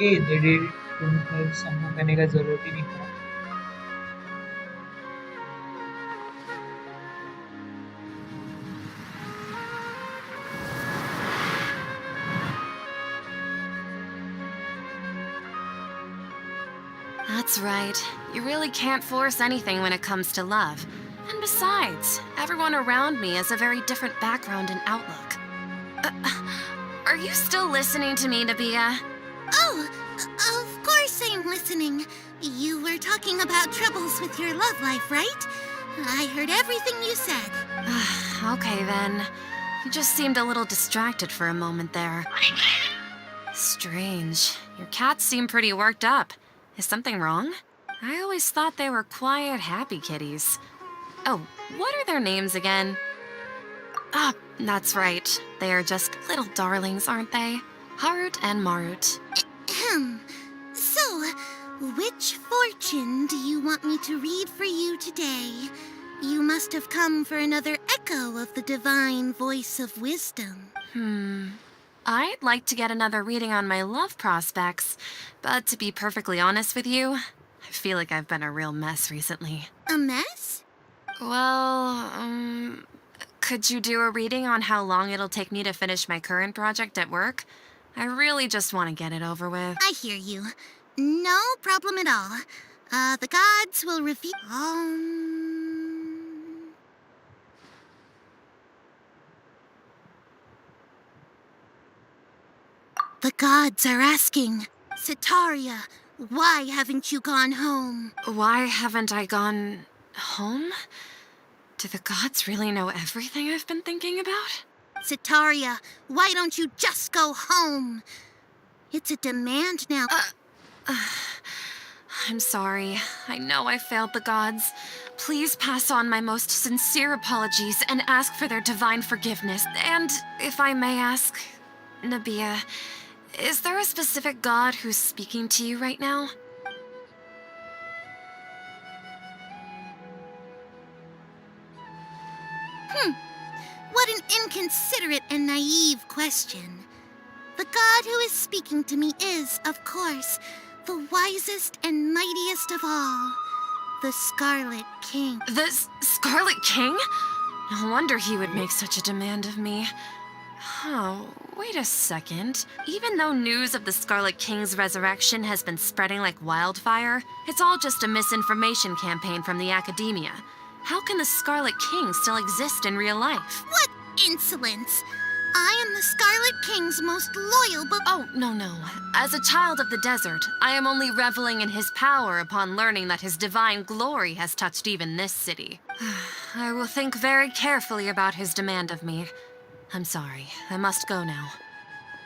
ये दे दे तुमको संभव करने का जरूरत ही नहीं था. That's right. You really can't force anything when it comes to love. And besides, everyone around me has a very different background and outlook. Are you still listening to me, Nabia? Oh, of course I'm listening. You were talking about troubles with your love life, right? I heard everything you said. Okay then. You just seemed a little distracted for a moment there. Strange. Your cats seem pretty worked up. Is something wrong? I always thought they were quiet, happy kitties. Oh, what are their names again? Ah, that's right. They are just little darlings, aren't they? Harut and Marut. So, which fortune do you want me to read for you today? You must have come for another echo of the divine voice of wisdom. I'd like to get another reading on my love prospects, but to be perfectly honest with you, I feel like I've been a real mess recently. A mess? Well, could you do a reading on how long it'll take me to finish my current project at work? I really just want to get it over with. I hear you. No problem at all. The gods will reveal... The gods are asking, Sitaria, why haven't you gone home? Why haven't I gone home? Do the gods really know everything I've been thinking about? Sitaria, why don't you just go home? It's a demand now. I'm sorry. I know I failed the gods. Please pass on my most sincere apologies and ask for their divine forgiveness. And if I may ask, Nabia, is there a specific god who's speaking to you right now? What an inconsiderate and naive question. The god who is speaking to me is, of course, the wisest and mightiest of all, the Scarlet King. The Scarlet King? No wonder he would make such a demand of me. Oh, wait a second. Even though news of the Scarlet King's resurrection has been spreading like wildfire, it's all just a misinformation campaign from the academia. How can the Scarlet King still exist in real life? What insolence! I am the Scarlet King's most loyal but... Oh, no. As a child of the desert, I am only reveling in his power upon learning that his divine glory has touched even this city. I will think very carefully about his demand of me. I'm sorry. I must go now.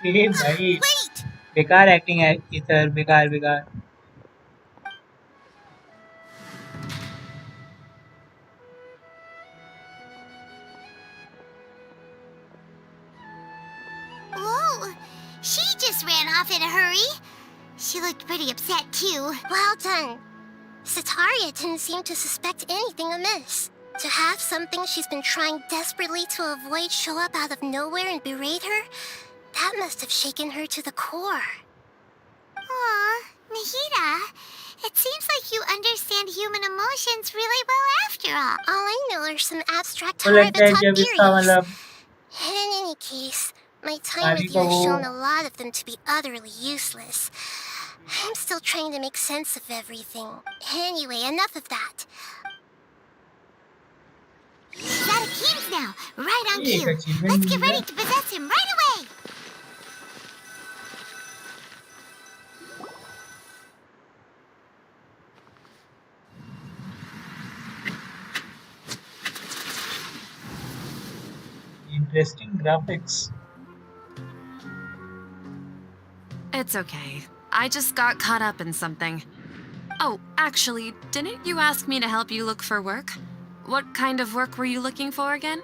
ए भाई Wait! बेकार acting है इधर बेकार. Whoa! She just ran off in a hurry. She looked pretty upset, too. Well done. Sitaria didn't seem to suspect anything amiss. To have something she's been trying desperately to avoid show up out of nowhere and berate her, that must have shaken her to the core. Aw, Nahida, it seems like you understand human emotions really well after all. All I know are some abstract तो लगता है Harvard जब इसका theories. मतलब In any case, my time with you has shown a lot of them to be utterly useless. I'm still trying to make sense of everything. Anyway, enough of that. He's out of King's now, right on ये एक cue. achievement Let's get mill ready गया. to possess him right away. Interesting graphics. It's okay. I just got caught up in something. Oh, actually, didn't you ask me to help you look for work? What kind of work were you looking for again?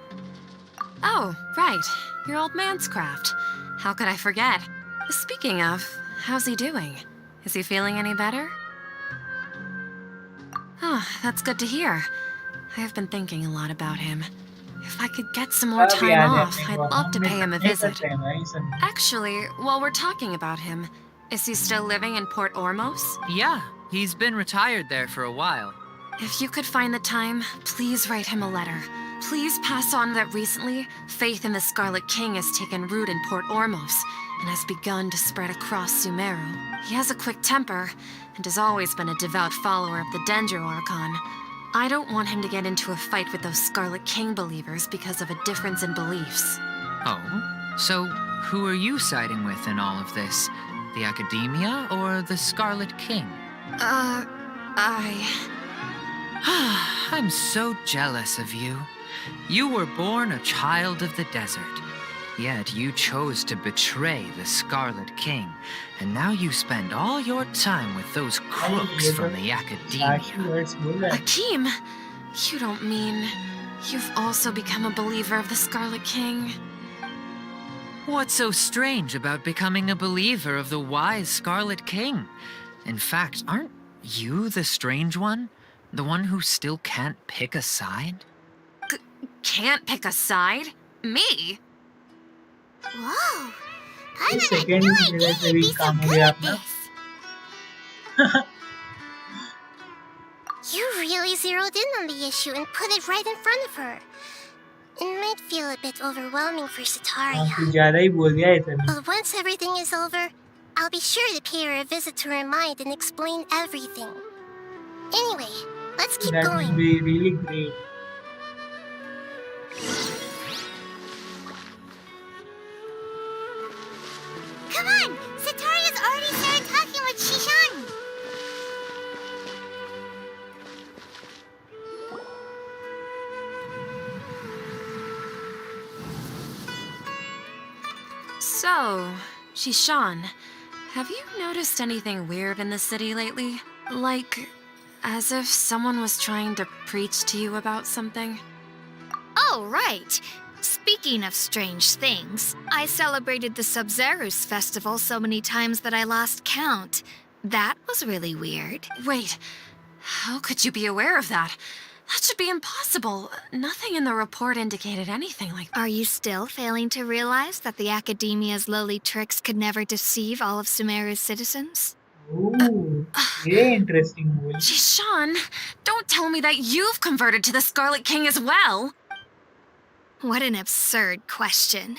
Oh, right. Your old man's craft. How could I forget? Speaking of, how's he doing? Is he feeling any better? Oh, that's good to hear. I have been thinking a lot about him. If I could get some more अब time याद है off, अपने I'd को, love हम to miss pay him a नहीं visit. करते हैं भाई सब। Actually, while we're talking about him, is he still living in Port Ormos? Yeah, he's been retired there for a while. If you could find the time, please write him a letter. Please pass on that recently, faith in the Scarlet King has taken root in Port Ormos and has begun to spread across Sumeru. He has a quick temper and has always been a devout follower of the Dendro Archon. I don't want him to get into a fight with those Scarlet King believers because of a difference in beliefs. Oh? So, who are you siding with in all of this? The Academia or the Scarlet King? I'm so jealous of you. You were born a child of the desert. Yet you chose to betray the Scarlet King, and now you spend all your time with those crooks from the Academia. Akeem, you don't mean you've also become a believer of the Scarlet King? What's so strange about becoming a believer of the wise Scarlet King? In fact, aren't you the strange one? The one who still can't pick a side? Can't pick a side? Me? Whoa! I इस had second no की idea वजह से you'd भी be so काम हो good गया at अपना। this. You really zeroed in on the issue and put it right in front of her. It might feel a bit overwhelming for हाँ, Sataria. कुछ ज़्यादा ही बोल दिया है तभी। But once everything is over, I'll be sure to pay her a visit to her mind and explain everything. Anyway, let's keep That going. would be really great. Come on! Sataria's already started talking with Shishan! So, Shishan, have you noticed anything weird in the city lately? Like, as if someone was trying to preach to you about something? Oh, right. Speaking of strange things, I celebrated the Sub-Zerus festival so many times that I lost count. That was really weird. Wait, how could you be aware of that? That should be impossible. Nothing in the report indicated anything like that. Are you still failing to realize that the Academia's lowly tricks could never deceive all of Sumeru's citizens? Ooh, ये interesting बोली। Shishan, don't tell me that you've converted to the Scarlet King as well. What an absurd question.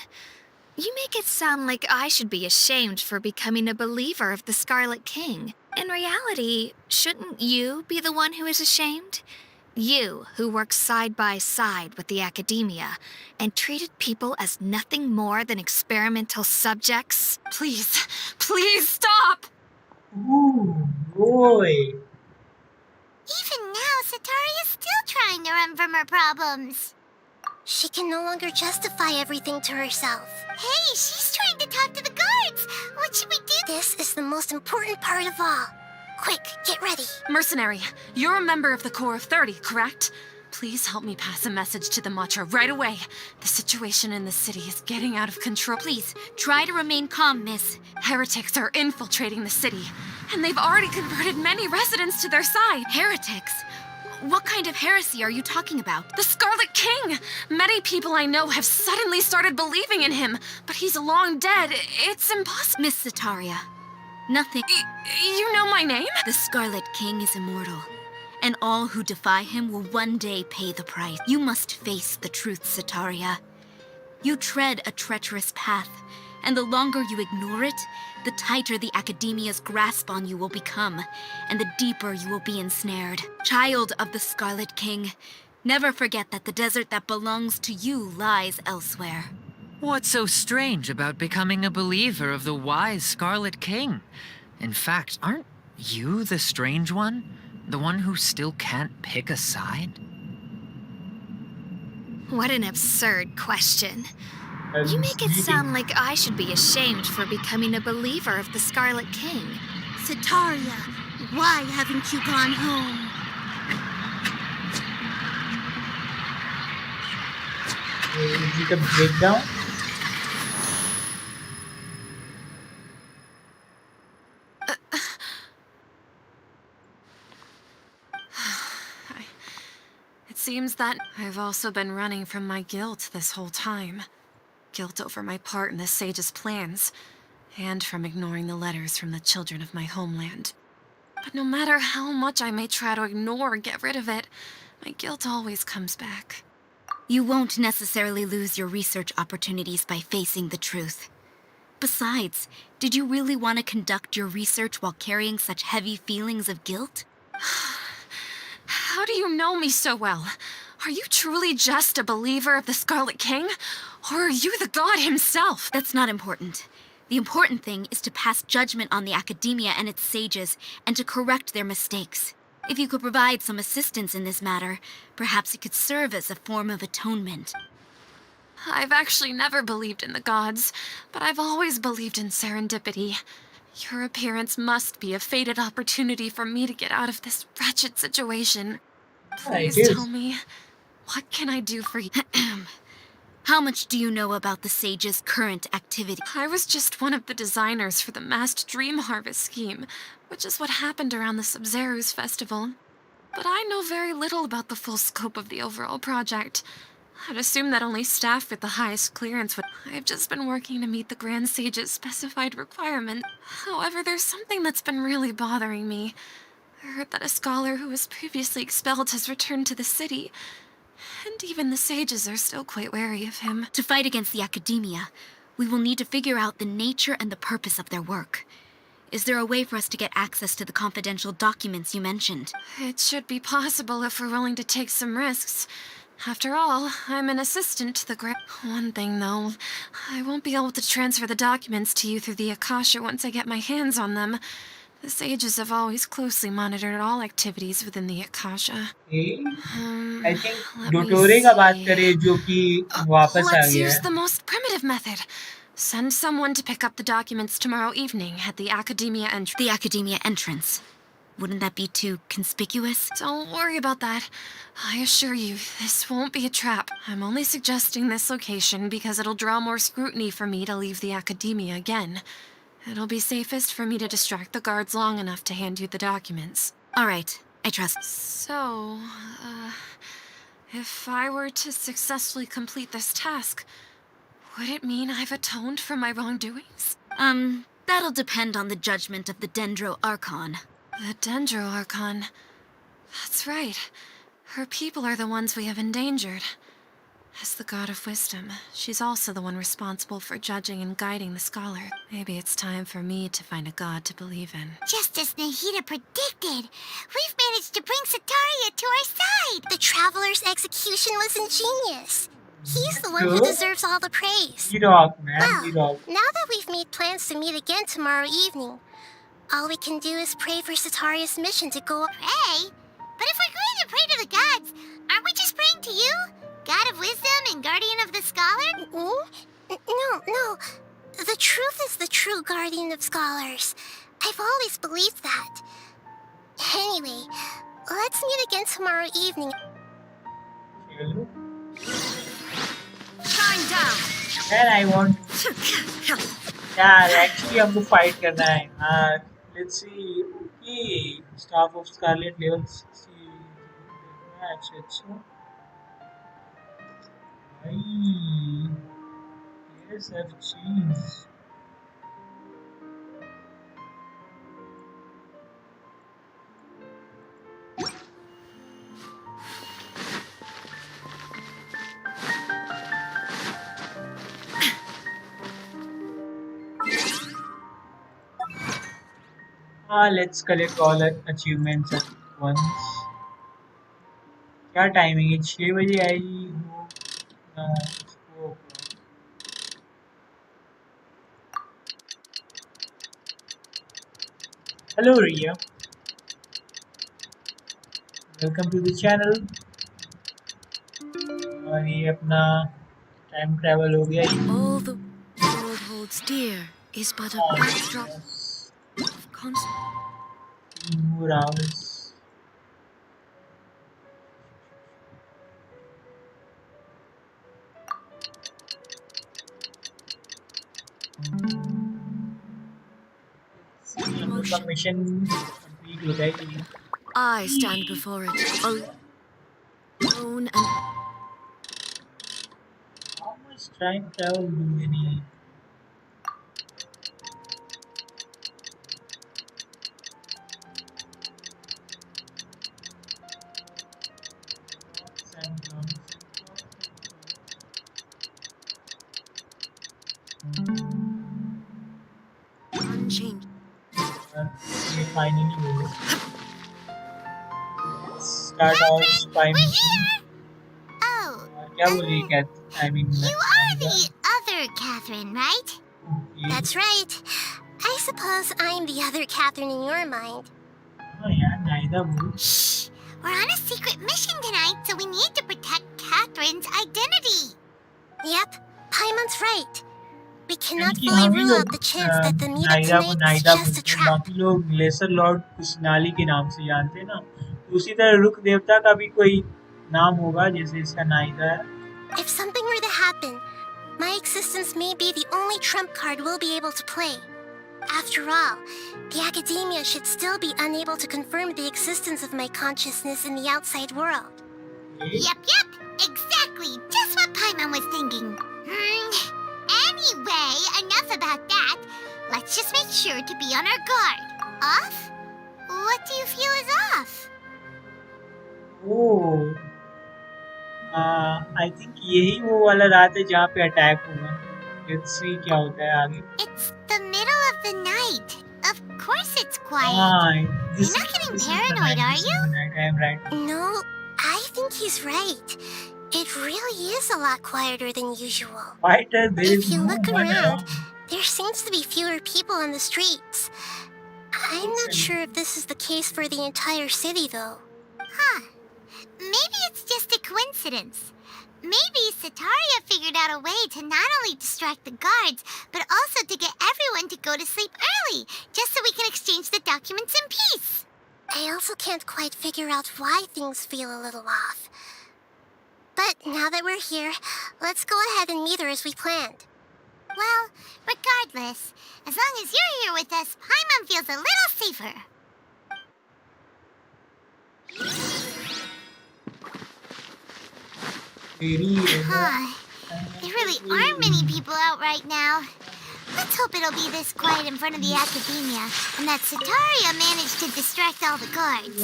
You make it sound like I should be ashamed for becoming a believer of the Scarlet King. In reality, shouldn't you be the one who is ashamed? You, who works side by side with the Academia and treated people as nothing more than experimental subjects. Please, please stop! Ooh, boy. Even now, Sataria's still trying to run from her problems. She can no longer justify everything to herself. Hey, she's trying to talk to the guards! What should we do? This is the most important part of all. Quick, get ready. Mercenary, you're a member of the Corps of 30, correct? Please help me pass a message to the Matcha right away. The situation in the city is getting out of control. Please, try to remain calm, miss. Heretics are infiltrating the city, and they've already converted many residents to their side. Heretics? What kind of heresy are you talking about? The Scarlet King! Many people I know have suddenly started believing in him, but he's long dead. It's impossible. Miss Zataria, nothing. You know my name? The Scarlet King is immortal, and all who defy him will one day pay the price. You must face the truth, Zataria. You tread a treacherous path, and the longer you ignore it, the tighter the Academia's grasp on you will become, and the deeper you will be ensnared. Child of the Scarlet King, never forget that the desert that belongs to you lies elsewhere. What's so strange about becoming a believer of the wise Scarlet King? In fact, aren't you the strange one? The one who still can't pick a side? What an absurd question. You make it sound like I should be ashamed for becoming a believer of the Scarlet King. Sataria, why haven't you gone home? Is it a breakdown? It's seems that I've also been running from my guilt this whole time. Guilt over my part in the sage's plans, and from ignoring the letters from the children of my homeland. But no matter how much I may try to ignore or get rid of it, my guilt always comes back. You won't necessarily lose your research opportunities by facing the truth. Besides, did you really want to conduct your research while carrying such heavy feelings of guilt? How do you know me so well? Are you truly just a believer of the Scarlet King? Or are you the god himself? That's not important. The important thing is to pass judgment on the academia and its sages, and to correct their mistakes. If you could provide some assistance in this matter, perhaps it could serve as a form of atonement. I've actually never believed in the gods, but I've always believed in serendipity. Your appearance must be a fated opportunity for me to get out of this wretched situation. Please tell me, what can I do for you? How much do you know about the sage's current activity? I was just one of the designers for the masked dream harvest scheme, which is what happened around the Sub-Zero's festival. But I know very little about the full scope of the overall project. I'd assume that only staff with the highest clearance would. I've just been working to meet the Grand Sage's specified requirement. However, there's something that's been really bothering me. I heard that a scholar who was previously expelled has returned to the city, and even the sages are still quite wary of him. To fight against the academia, we will need to figure out the nature and the purpose of their work. Is there a way for us to get access to the confidential documents you mentioned? It should be possible if we're willing to take some risks. After all, I'm an assistant to the One thing, though, I won't be able to transfer the documents to you through the Akasha once I get my hands on them. The sages have always closely monitored all activities within the Akasha. I think Dottore का बात करें जो कि वापस आ Let's गया use है. the most primitive method. Send someone to pick up the documents tomorrow evening at the Academia entrance. The academia entrance. Wouldn't that be too conspicuous? Don't worry about that. I assure you, this won't be a trap. I'm only suggesting this location because it'll draw more scrutiny for me to leave the Academia again. It'll be safest for me to distract the guards long enough to hand you the documents. All right, I trust. So, if I were to successfully complete this task, would it mean I've atoned for my wrongdoings? That'll depend on the judgment of the Dendro Archon. The Dendro Archon. That's right. Her people are the ones we have endangered. As the god of wisdom, she's also the one responsible for judging and guiding the scholar. Maybe it's time for me to find a god to believe in. Just as Nahida predicted, we've managed to bring Tartaglia to our side. The Traveler's execution was ingenious. He's the one who deserves all the praise. Well, now that we've made plans to meet again tomorrow evening, all we can do is pray for Sataria's mission to go up. Pray? But if we're going to pray to the gods, aren't we just praying to you? God of wisdom and guardian of the scholar? No. The truth is the true guardian of scholars. I've always believed that. Anyway, let's meet again tomorrow evening. Shine down! And I want... Yeah, actually हमको fight करना है. Let's see. Okay, Staff of Scarlet level 60. अच्छा. Yes, I've changed. Let's collect all achievements at once. क्या timing है? 6 बजे आएगी वो. Hello Ria. Welcome to the channel. और ये अपना टाइम ट्रैवल हो गया. All the world holds dear is but a backdrop of constant. 3 more hours. Mission complete हो जाएगी. I stand before it. alone and How much time travel do we need? unchanged. We finally will start our spy We're mission. here! Oh, क्या बोल रही है cath? I mean, you are the other Catherine, right? Okay. That's right. I suppose I'm the other Catherine in your mind. हाँ यार नाइदा बोल. Shh! We're on a secret mission tonight, so we need to protect Catherine's identity. Yep, Paimon's right. We cannot यानी कि fully हम ही rule लोग out the chance that the meetup नाइदा को tonight is नाइदा just a बोलते हैं. trap. बाकी लोग laser Lord कुशनाली के नाम से जानते हैं ना. तो उसी तरह रुक देवता का भी कोई नाम होगा जैसे इसका नाइदा है. If something were to happen, my existence may be the only trump card we'll be able to play. After all, the academia should still be unable to confirm the existence of my consciousness in the outside world. Yep, exactly. Just what Paimon was thinking. Anyway, enough about that. Let's just make sure to be on our guard. Off? What do you feel is off? Oh, I think यही वो वाला रात है जहाँ पे attack होगा. Let's see क्या होता है आगे. It's the middle of the night. Of course it's quiet. This You're not getting this is the paranoid, night, are this is you? the night. I am right. No, I think he's right. It really is a lot quieter than usual. Fighter, there If is you no look one around, there seems to be fewer people on the streets. I'm not sure if this is the case for the entire city, though. Huh. Maybe it's just a coincidence. Maybe Sataria figured out a way to not only distract the guards, but also to get everyone to go to sleep early, just so we can exchange the documents in peace. I also can't quite figure out why things feel a little off. But now that we're here, let's go ahead and meet her as we planned. Well, regardless, as long as you're here with us, Paimon feels a little safer. There really aren't many people out right now. Let's hope it'll be this quiet in front of the academia, and that Sataria managed to distract all the guards.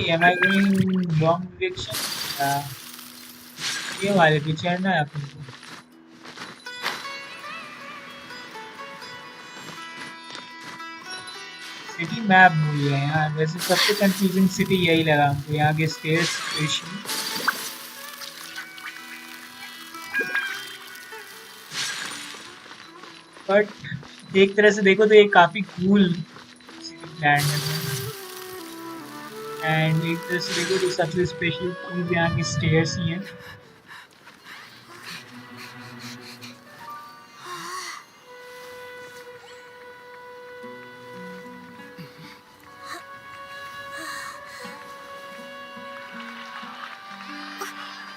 Am I going wrong direction? ये वाले पे चढ़ना है अपन को. City map भूल गए यार. वैसे सबसे कंफ्यूजिंग सिटी यही लगा हमको. यहाँ के स्टेयर्स स्टेशन. बट एक तरह से देखो तो ये काफी कूल सिटी प्लान है. एंड एक तरह से देखो तो सबसे स्पेशल चीज यहाँ की स्टेयर्स ही हैं.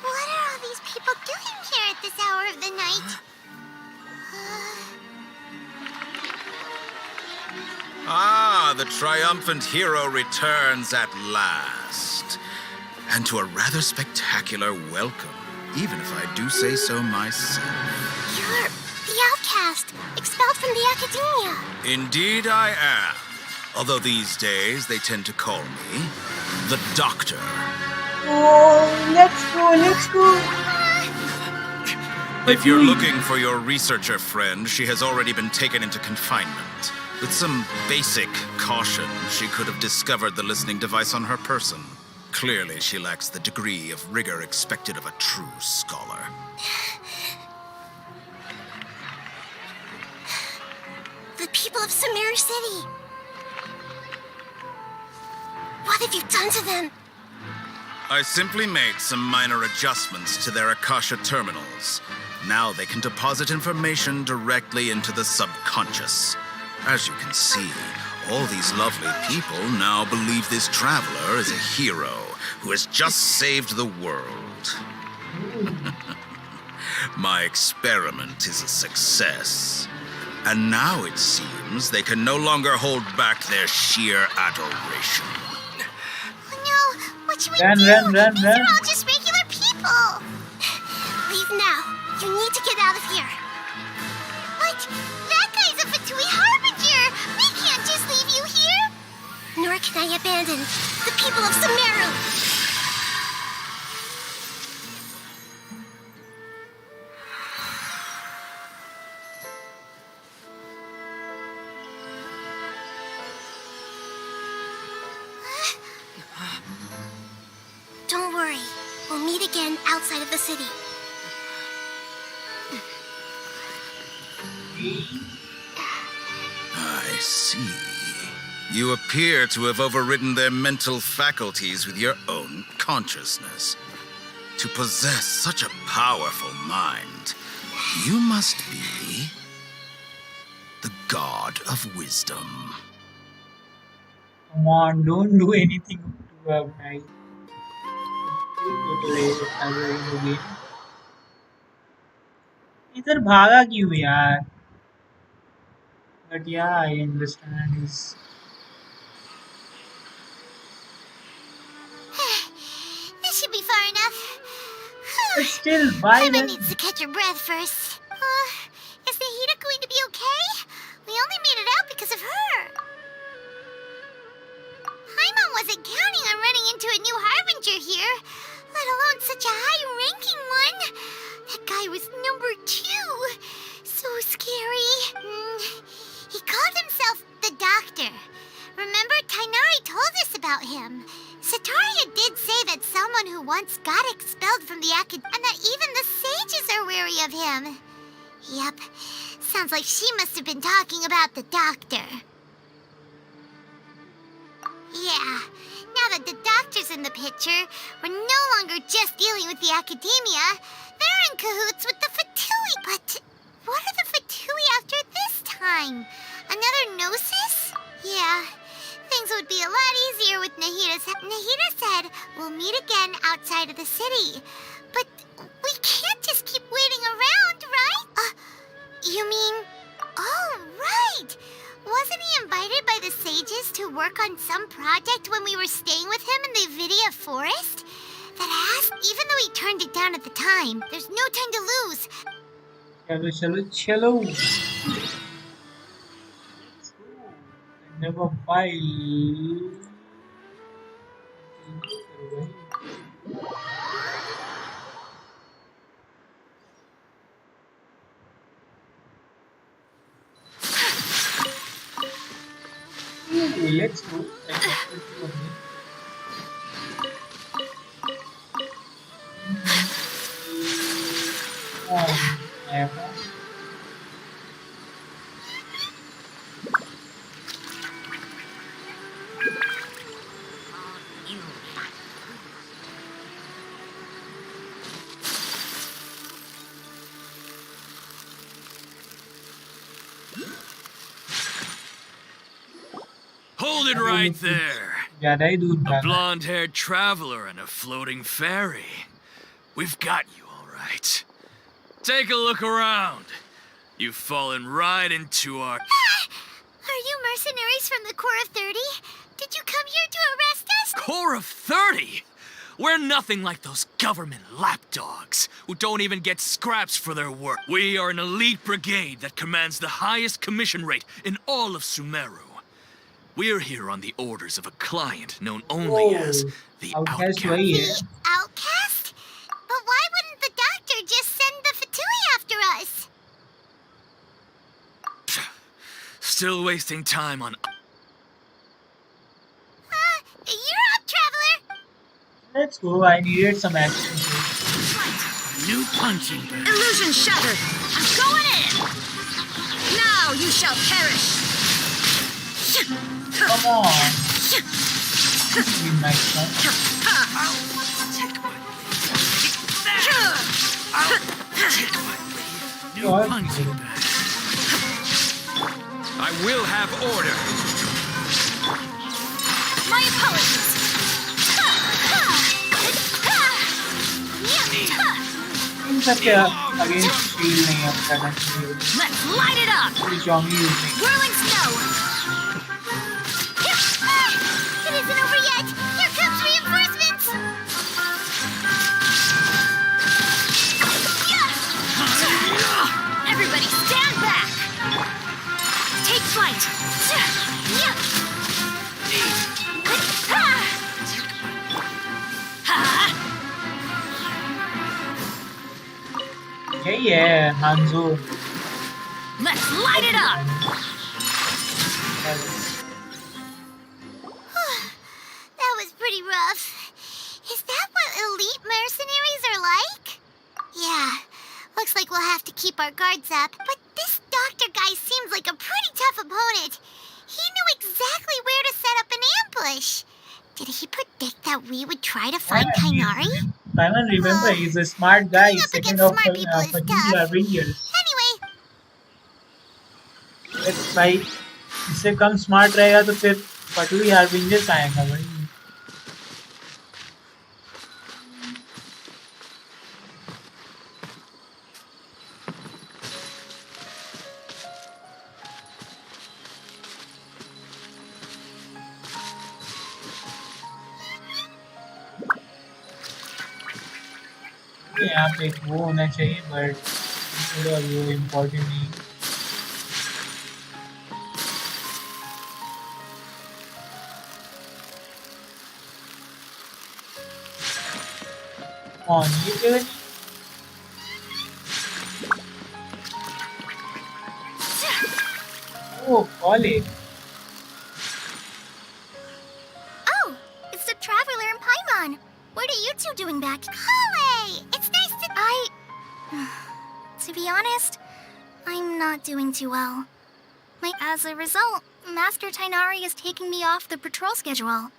What are all these people doing here at this hour of the night? Ah, the triumphant hero returns at last. And to a rather spectacular welcome, even if I do say so myself. You're the outcast, expelled from the academia. Indeed I am. Although these days they tend to call me the Doctor. Oh, let's go. If you're looking for your researcher friend, she has already been taken into confinement. With some basic caution, she could have discovered the listening device on her person. Clearly, she lacks the degree of rigor expected of a true scholar. The people of Samir City. What have you done to them? I simply made some minor adjustments to their Akasha terminals. Now they can deposit information directly into the subconscious. As you can see, all these lovely people now believe this traveler is a hero who has just saved the world. My experiment is a success. And now it seems they can no longer hold back their sheer adoration. No, what should we Run, do? run, run, These run. are all just regular people. Leave now. You need to get out of here. But that guy's a Fatui Harbinger. We can't just leave you here. Nor can I abandon the people of Sumeru. Don't worry. We'll meet again outside of the city. I see. You appear to have overridden their mental faculties with your own consciousness. To possess such a powerful mind, you must be the god of wisdom. Come on, don't do anything to her, guys. इधर भागा क्यों यार? But yeah, I understand his. This should be far enough. But still, why Paimon then? needs to catch her breath first. Is Nahida going to be okay? We only made it out because of her. Paimon wasn't counting on running into a new Harbinger here, let alone such a high-ranking one. That guy was number 2. So scary. He called himself the Doctor. Remember, Tainari told us about him. Sataria did say that someone who once got expelled from the Academy, and that even the sages are wary of him. Yep, sounds like she must have been talking about the Doctor. Yeah, now that the Doctor's in the picture, we're no longer just dealing with the Academia. They're in cahoots with the Fatui. But what are the Fatui after this time? Another Gnosis? Yeah, things would be a lot easier with Nahida's. Nahida said we'll meet again outside of the city. But we can't just keep waiting around, right? You mean... Oh, right! Wasn't he invited by the sages to work on some project when we were staying with him in the Avidia forest? That ass, even though he turned it down at the time, there's no time to lose. Chalo. Never file. Let's go. Ayka. Hold it right there. A blonde-haired traveler and a floating fairy. We've got you all right. Take a look around. You've fallen right into our... Are you mercenaries from the Corps of 30? Did you come here to arrest us? Corps of 30? We're nothing like those government lapdogs who don't even get scraps for their work. We are an elite brigade that commands the highest commission rate in all of Sumeru. We're here on the orders of a client known only as the Outcast. The Outcast? But why wouldn't the Doctor just send the Fatui after us? Still wasting time on... You're up, Traveler! Let's go. I needed some action. New punching bag. Illusion shattered! I'm going in! Now you shall perish! Come on. You might not. New punching bag. I will have order. My apologies. नहीं सकते against shield नहीं अब करना चाहिए। Let's light it up! चौंगी use नहीं। Whirling snow! It isn't over yet! Here comes reinforcements! Everybody stand back! Take flight! यही है हांजो। Let's light it up! That was pretty rough. Is that what elite mercenaries are like? Yeah, looks like we'll have to keep our guards up. But this doctor guy seems like a pretty tough opponent. He knew exactly where to set up an ambush. Did he predict that we would try to find Kainari? Simon, remember, he's a smart guy. Going up Second against of smart people is Tartaglia tough. Avengers. Anyway, भाई इससे कम smart रहेगा तो फिर पटुई हार्बिंजर्स आएगा भाई। यहाँ पे एक वो होना चाहिए बट थोड़ा वो इम्पोर्टेंट नहीं। On ये केवल ओ college. oh, it's the traveler and Paimon. What are you two doing back? Kale, it's nice to... To be honest, I'm not doing too well. As a result, Master Tainari is taking me off the patrol schedule.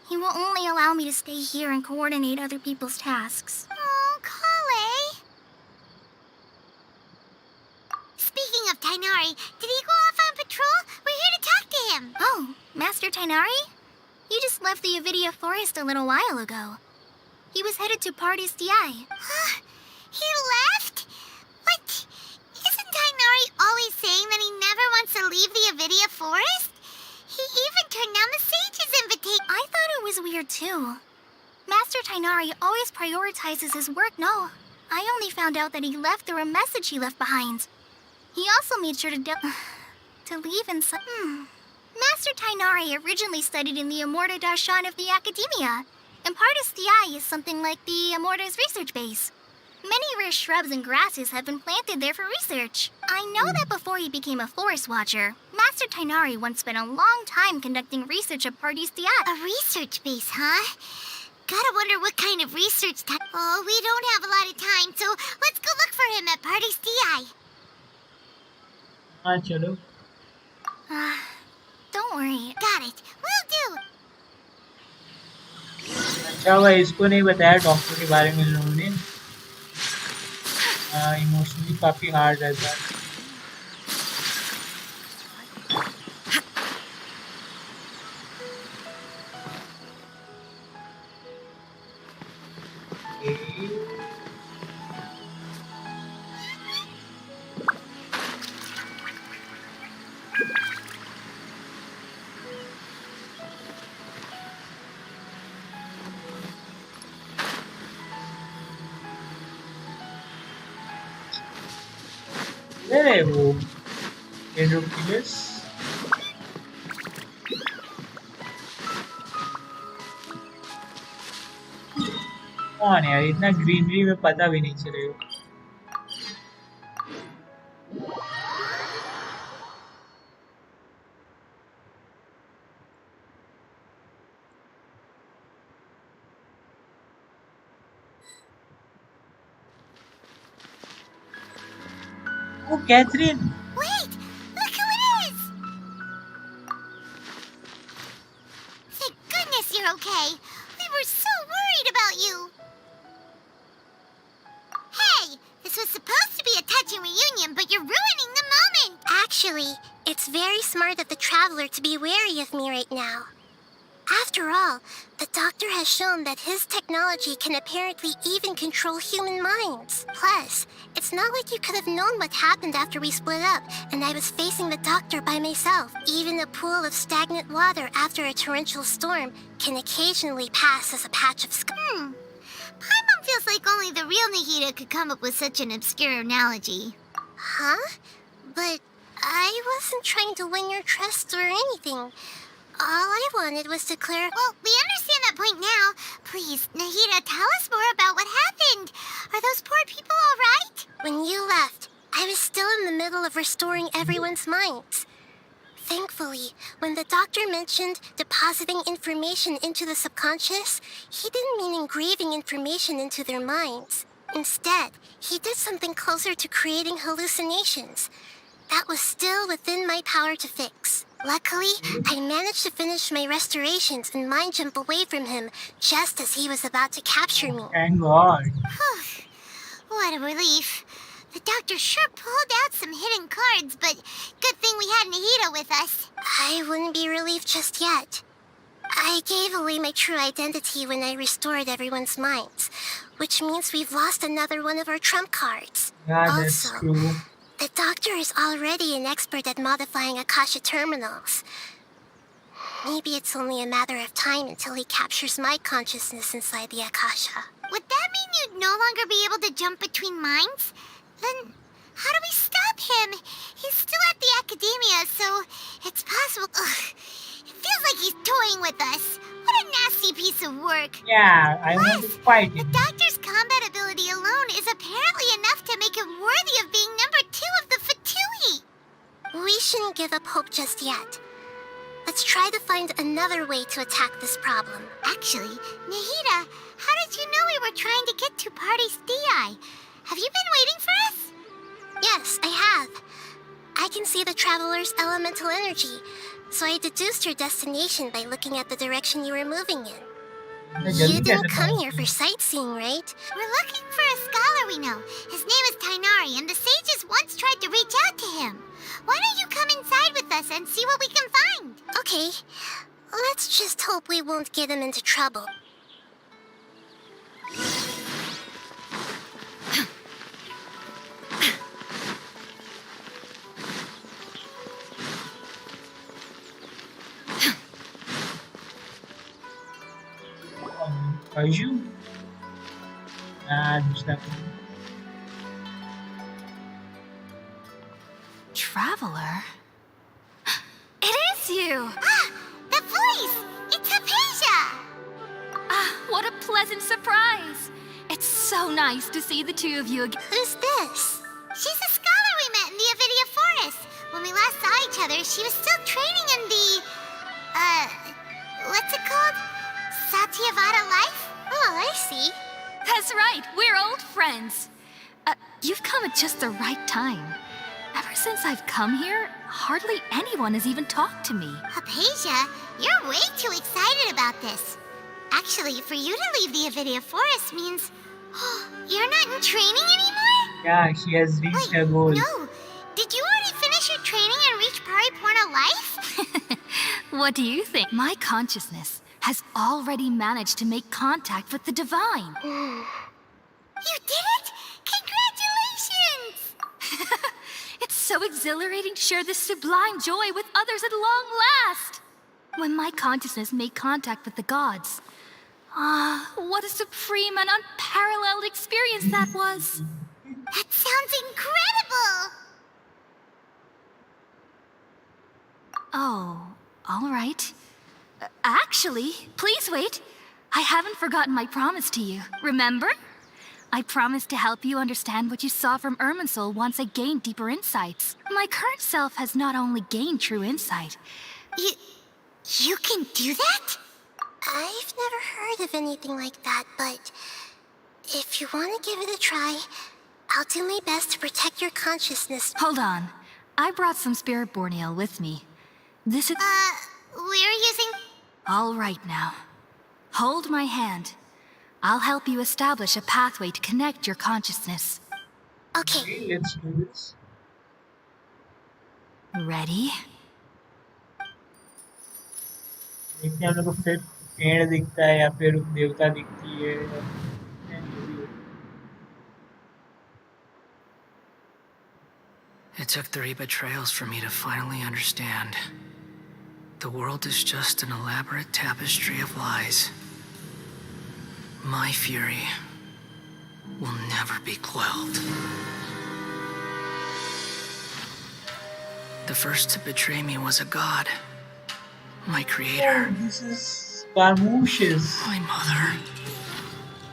He will only allow me to stay here and coordinate other people's tasks. Oh, Kale. Speaking of Tainari, did he go off on patrol? We're here to talk to him. Oh, Master Tainari? You just left the Avidia Forest a little while ago. He was headed to Party's DI. He left? What? Isn't Tainari always saying that he never wants to leave the Avidia Forest? He even turned down the Sage's invitation. I thought it was weird too. Master Tainari always prioritizes his work. No, I only found out that he left through a message he left behind. He also made sure to leave in some... Master Tainari originally studied in the Amorta Darshan of the Academia, and Partis DI is something like the Amorta's research base. Many rare shrubs and grasses have been planted there for research. I know that before he became a forest watcher, Master Tainari once spent a long time conducting research at Partis DI. A research base, huh? Gotta wonder what kind of research Oh, we don't have a lot of time, so let's go look for him at Partis DI. हाँ चलो। Don't worry. Got it. Will do. अच्छा हुआ इसको नहीं बताया doctor के बारे में लोगों ने। इमोशनली काफी हार्ड रहता है। है वो एंड्रोकिलस कौन है यार इतना ग्रीनरी में पता भी नहीं चलेगा Oh, Catherine! Wait! Look who it is! Thank goodness you're okay. We were so worried about you. Hey! This was supposed to be a touching reunion, but you're ruining the moment! Actually, it's very smart of the traveler to be wary of me right now. After all, the doctor has shown that his technology can apparently even control human minds. Plus, it's not like you could have known what happened after we split up and I was facing the doctor by myself. Even a pool of stagnant water after a torrential storm can occasionally pass as a patch of sky. Paimon feels like only the real Nahida could come up with such an obscure analogy. Huh? But I wasn't trying to win your trust or anything. All I wanted was to clarify. Well, we understand that point now. Please, Nahida, tell us more about what happened. Are those poor people all right? When you left, I was still in the middle of restoring everyone's minds. Thankfully, when the doctor mentioned depositing information into the subconscious, he didn't mean engraving information into their minds. Instead, he did something closer to creating hallucinations. That was still within my power to fix. Luckily, I managed to finish my restorations and mind jump away from him just as he was about to capture me. Thank God. What a relief. The doctor sure pulled out some hidden cards, but good thing we had Nahida with us. I wouldn't be relieved just yet. I gave away my true identity when I restored everyone's minds, which means we've lost another one of our trump cards. Yeah, that's Also, true. the doctor is already an expert at modifying Akasha terminals. Maybe it's only a matter of time until he captures my consciousness inside the Akasha. Would that mean you'd no longer be able to jump between minds? Then how do we stop him? He's still at the academia, so it's possible. Ugh, it feels like he's toying with us. What a nasty piece of work. Yeah, I want to fight The him. doctor's combat ability alone is apparently enough to make him worthy of being number 2 of the Fatui. We shouldn't give up hope just yet. Let's try to find another way to attack this problem. Actually, Nahida, how did you know we were trying to get to Party's DI? Have you been waiting for us? Yes, I have. I can see the traveler's elemental energy, so I deduced your destination by looking at the direction you were moving in. You didn't come here for sightseeing, right? We're looking for a scholar we know. His name is Tainari, and the sages once tried to reach out to him. Why don't you come inside with us and see what we can find? Okay, let's just hope we won't get him into trouble. Kaiju? दूसरा Traveler? It is you! The voice! It's Hypatia! What a pleasant surprise! It's so nice to see the two of you again. Who's this? She's a scholar we met in the Avidia Forest. When we last saw each other, she was still training in the... what's it called? Satyavada life? Oh, I see. That's right, we're old friends. You've come at just the right time. Ever since I've come here, hardly anyone has even talked to me. Hypatia, you're way too excited about this. Actually, for you to leave the Avidia Forest means... you're not in training anymore? Yeah, she has reached her goal. No. Did you already finish your training and reach Pariporna life? What do you think? My consciousness has already managed to make contact with the divine. You did it? Congratulations! It's so exhilarating to share this sublime joy with others at long last. When my consciousness made contact with the gods. What a supreme and unparalleled experience that was. That sounds incredible! Oh, all right. Actually, please wait. I haven't forgotten my promise to you. Remember? I promised to help you understand what you saw from Irminsul once I gained deeper insights. My current self has not only gained true insight. You can do that? I've never heard of anything like that, but if you want to give it a try, I'll do my best to protect your consciousness. Hold on. I brought some spirit borneal with me. This is... We're using... All right now. Hold my hand. I'll help you establish a pathway to connect your consciousness. Okay. Okay, let's do this. Ready? देखते हैं हम लोग को फिर पेड़ दिखता है या फिर देवता दिखती है या जो भी हो। It took 3 betrayals for me to finally understand. The world is just an elaborate tapestry of lies. My fury will never be quelled. The first to betray me was a god. My creator. Oh, this is Carmouches. My mother.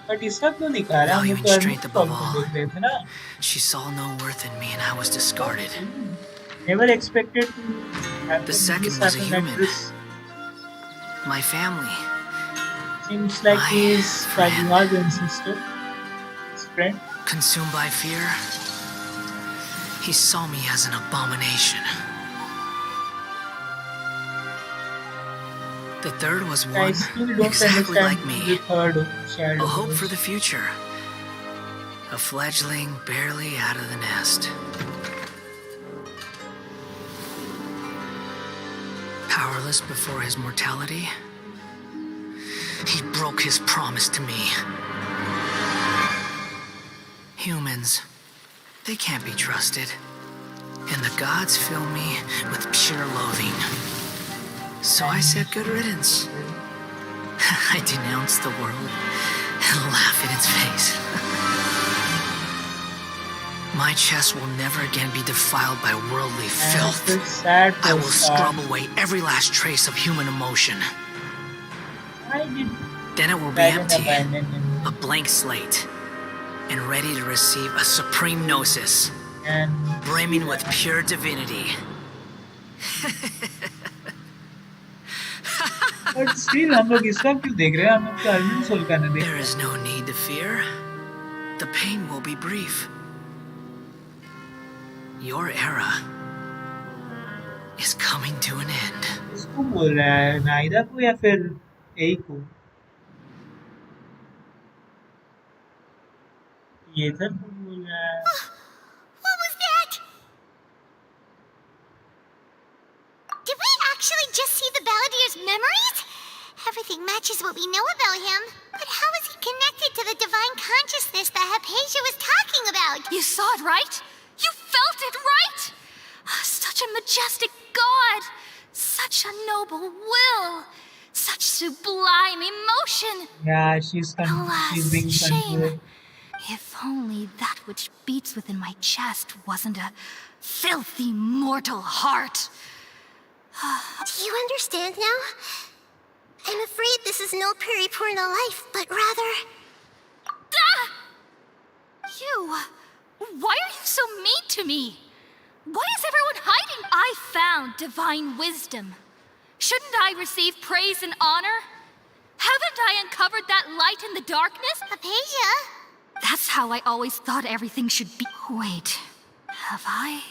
But इसका क्यों दिखा रहा है? हम Valuing तो strength Carmouche above Falcon all. देख रहे थे ना? She saw no worth in me and I was discarded. Never expected to happen. The second this was a happen like human. this. My family. Seems like My he is friend. Fabia's ancestor. His friend. Consumed by fear, he saw me as an abomination. The third was I one still don't exactly understand like the me. third child. A hope for the future. A fledgling barely out of the nest. Powerless before his mortality, he broke his promise to me. Humans, they can't be trusted. And the gods fill me with pure loathing. So I said good riddance. I denounced the world and laugh in its face. My chest will never again be defiled by worldly filth. Sad I will scrub away every last trace of human emotion. Why did Then it will be Dragon empty, abandon him? a blank slate, and ready to receive a supreme gnosis, And brimming with pure divinity. but still हम लोग इसका क्यों देख रहे हैं? हम लोग तो अर्जुन सोल का ना देख There रहे is no need to fear. The pain will be brief. Your era is coming to an end. हैं। इसको बोल रहा है नाइदा को या फिर एई को? ये सर को बोल रहा है। What was that? Did we actually just see the Balladeer's memories? Everything matches what we know about him. But how is he connected to the divine consciousness that Hypatia was talking about? You saw it, right? You felt it, right? Such a majestic god! Such a noble will! Such sublime emotion! Yeah, she's Alas, being shame. controlled. If only that which beats within my chest wasn't a filthy mortal heart. Do you understand now? I'm afraid this is no Purna life, but rather... Ah! You! Why are you so mean to me? Why is everyone hiding? I found divine wisdom. Shouldn't I receive praise and honor? Haven't I uncovered that light in the darkness? Hypatia? That's how I always thought everything should be. Wait, have I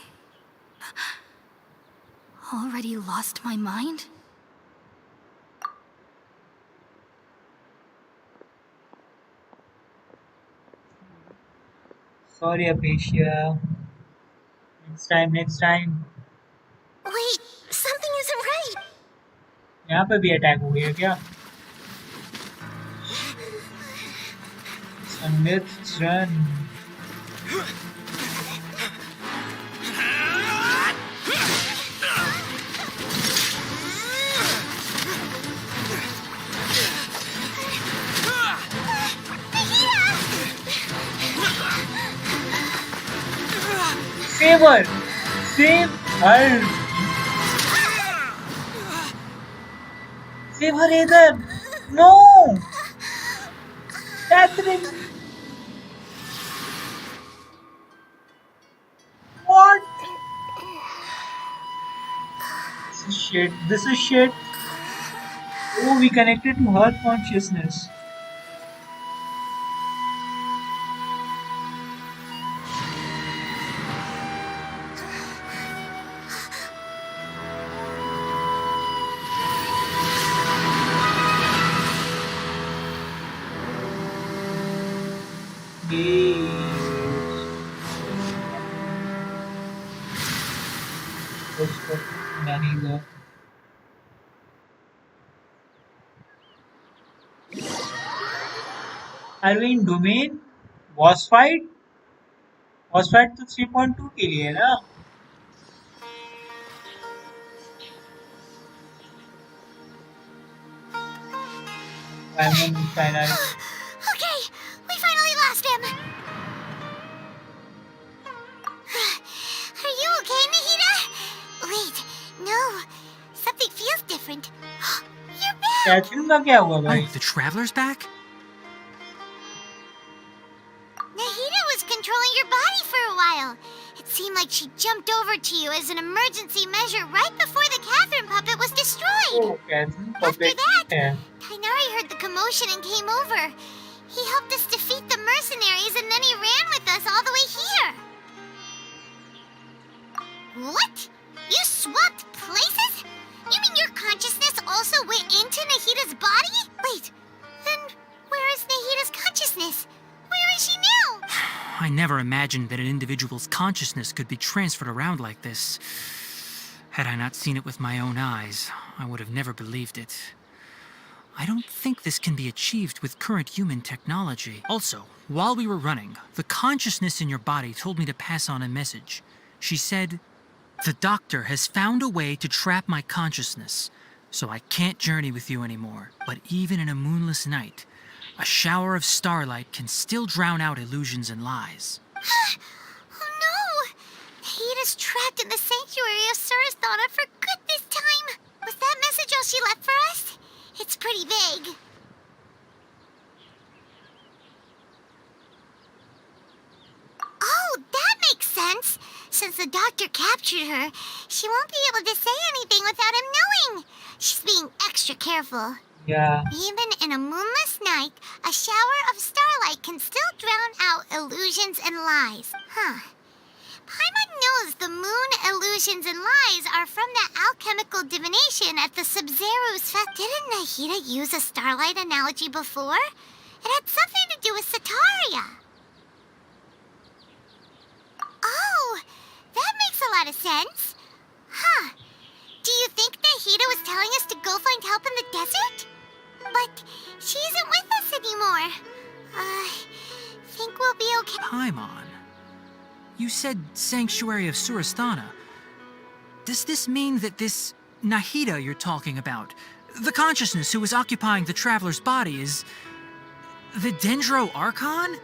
already lost my mind? Sorry, Apatia. Next time. Wait, something isn't right. यहाँ पे भी attack हो गया क्या? Let's run. Save her! Save her! Save her, Ethan! No! Catherine! What? This is shit. This is shit. Oh, we connected to her consciousness. Are we in domain? Boss fight? Boss fight तो 3.2 के लिए है ना? Diamond China. Okay, we finally lost him. Are you okay, Nahida? Wait, no. Something feels different. You're back! Catherine का क्या हुआ भाई? Oh, the traveler's back? Nahida was controlling your body for a while. It seemed like she jumped over to you as an emergency measure right before the Catherine puppet was destroyed. Oh, Catherine After puppet that, है. Tainari heard the commotion and came over. He helped us defeat the mercenaries and then he ran with us all the way here. What? You swapped places? You mean your consciousness also went into Nahida's body? Wait, then where is Nahida's consciousness? Where is she now? I never imagined that an individual's consciousness could be transferred around like this. Had I not seen it with my own eyes, I would have never believed it. I don't think this can be achieved with current human technology. Also, while we were running, the consciousness in your body told me to pass on a message. She said, "The doctor has found a way to trap my consciousness, so I can't journey with you anymore. But even in a moonless night, a shower of starlight can still drown out illusions and lies." Oh no! Nahida's trapped in the sanctuary of Surasthana for good this time. Was that message all she left for us? It's pretty vague. Oh, that makes sense. Since the doctor captured her, she won't be able to say anything without him knowing. She's being extra careful. Yeah. Even in a moonless night, a shower of starlight can still drown out illusions and lies. Huh. Paimon knows the moon illusions and lies are from that alchemical divination at the Sub-Zero's fest. Didn't Nahida use a starlight analogy before? It had something to do with Sataria. Oh, that makes a lot of sense. Huh. Do you think Nahida was telling us to go find help in the desert? But she isn't with us anymore. Think we'll be okay. Paimon, you said Sanctuary of Surasthana. Does this mean that this Nahida you're talking about, the consciousness who is occupying the traveler's body, is the Dendro Archon?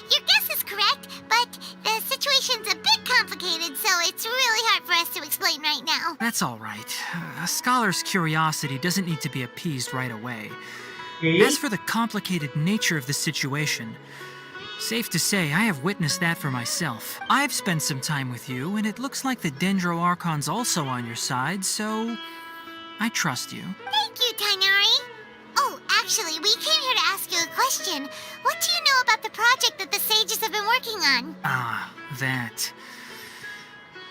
Your guess is correct, but the situation's a bit complicated, so it's really hard for us to explain right now. That's all right. A scholar's curiosity doesn't need to be appeased right away. Okay. As for the complicated nature of the situation, safe to say I have witnessed that for myself. I've spent some time with you, and it looks like the Dendro Archon's also on your side, so I trust you. Thank you, Tainari. Oh, actually, we came here to ask you a question. What do you know about the project that the sages have been working on? Ah, that.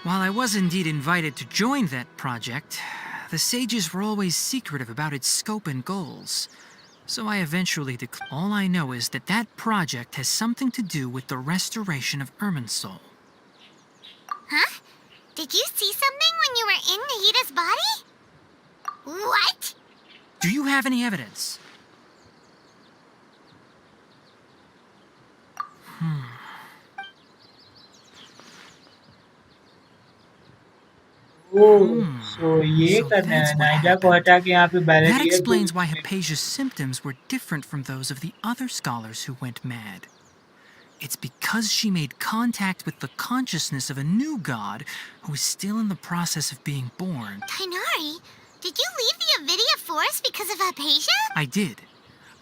While I was indeed invited to join that project, the sages were always secretive about its scope and goals. So I eventually declared. All I know is that that project has something to do with the restoration of Irminsul. Huh? Did you see something when you were in Nahida's body? What? Do you have any evidence? So ये So करना है that's what नाइजा को हटा के यहाँ पे ballot That explains why Hypatia's symptoms were different from those of the other scholars who went mad. It's because she made contact with the consciousness of a new god who is still in the process of being born. Tainari, did you leave the Avidia Forest because of Hypatia? I did.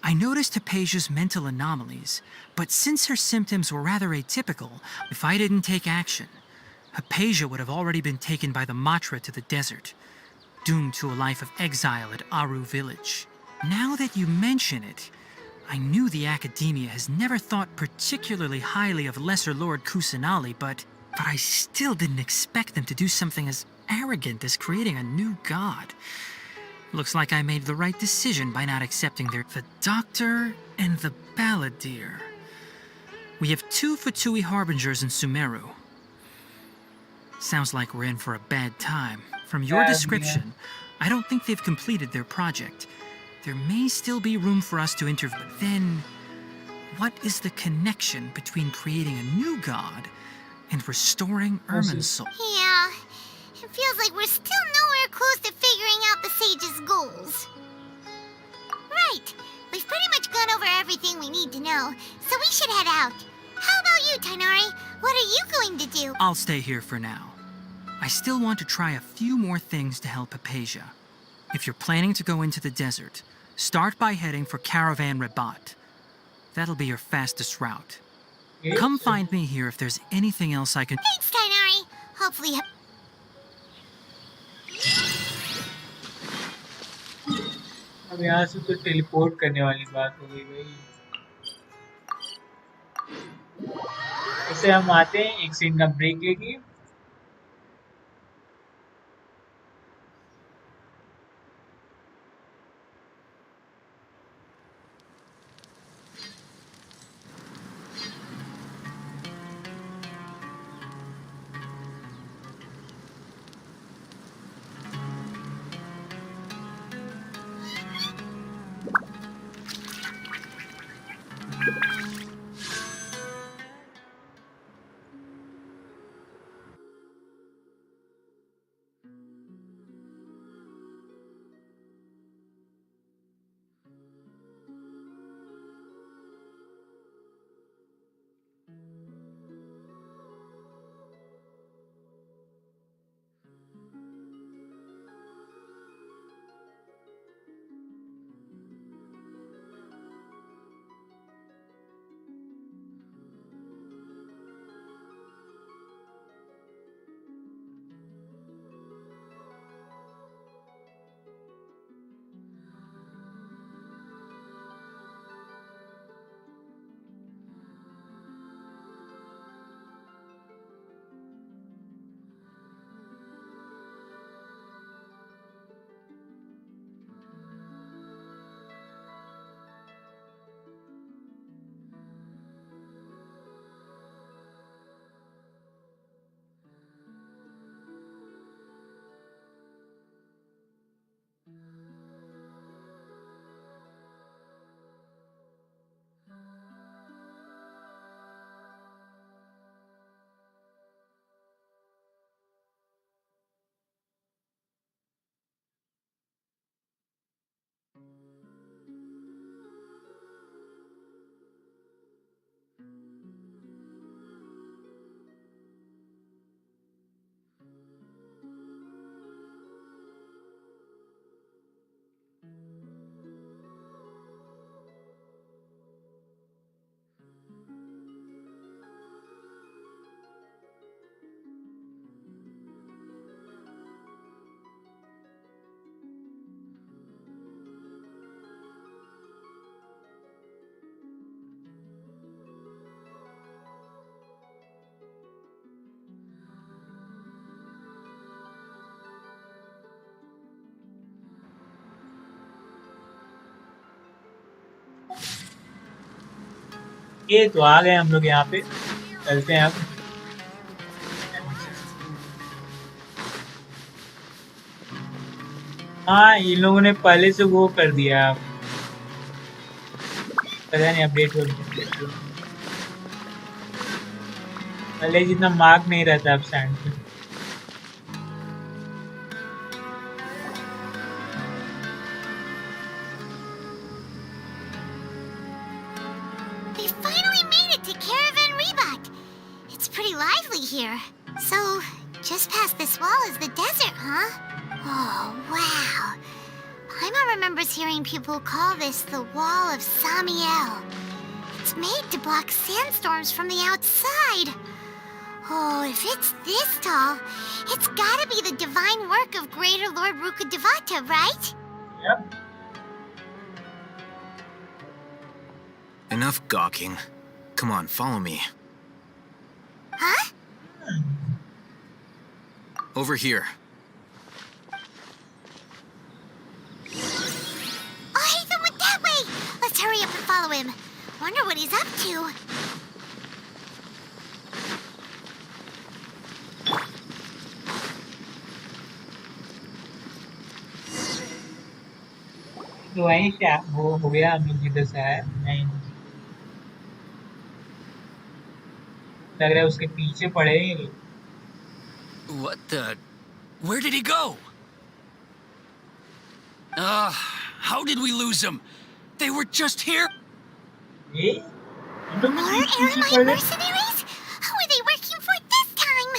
I noticed Hypatia's mental anomalies, but since her symptoms were rather atypical, if I didn't take action, Hypatia would have already been taken by the Matra to the desert, doomed to a life of exile at Aru village. Now that you mention it, I knew the Academia has never thought particularly highly of Lesser Lord Kusanali, but I still didn't expect them to do something as arrogant as creating a new god. Looks like I made the right decision by not accepting the Doctor and the Balladeer. We have 2 Fatui Harbingers in Sumeru. Sounds like we're in for a bad time. From your description, I don't think they've completed their project. There may still be room for us to intervene, but then what is the connection between creating a new god and restoring Irminsul? Yeah, it feels like we're still nowhere close to figuring out the sage's goals. Right, we've pretty much gone over everything we need to know, so we should head out. How about you, Tighnari? What are you going to do? I'll stay here for now. I still want to try a few more things to help Hypatia. If you're planning to go into the desert, start by heading for Caravan Rabat. That'll be your fastest route. Come find me here if there's anything else I can... Thanks, Tighnari. Hopefully... अब यहाँ से तो teleport करने वाली बात हो गई भाई। ऐसे हम आते हैं, एक सीन का ब्रेक लेके। ये तो आ गए हम लोग यहाँ पे, चलते हैं अब। हाँ, इन लोगों ने पहले से वो कर दिया, पता नहीं अपडेट हो गया। पहले जितना मार्क नहीं रहता अब सैंड पे। Here. So, just past this wall is the desert, huh? Oh, wow. Paimon remembers hearing people call this the Wall of Samiel. It's made to block sandstorms from the outside. Oh, if it's this tall, it's gotta be the divine work of Greater Lord Rukkhadevata, right? Yep. Enough gawking. Come on, follow me. Huh? Over here. Oh, Hatham went that way! Let's hurry up and follow him. Wonder what he's up to. तो वहीं से वो हो गया, हम लोग जिधर से आए। नहीं, लग रहा है उसके पीछे पड़े हैं ये। What the? Where did he go? How did we lose him? They were just here. ये तो More पीछे Aramite पड़े। mercenaries? Who are they working for this time?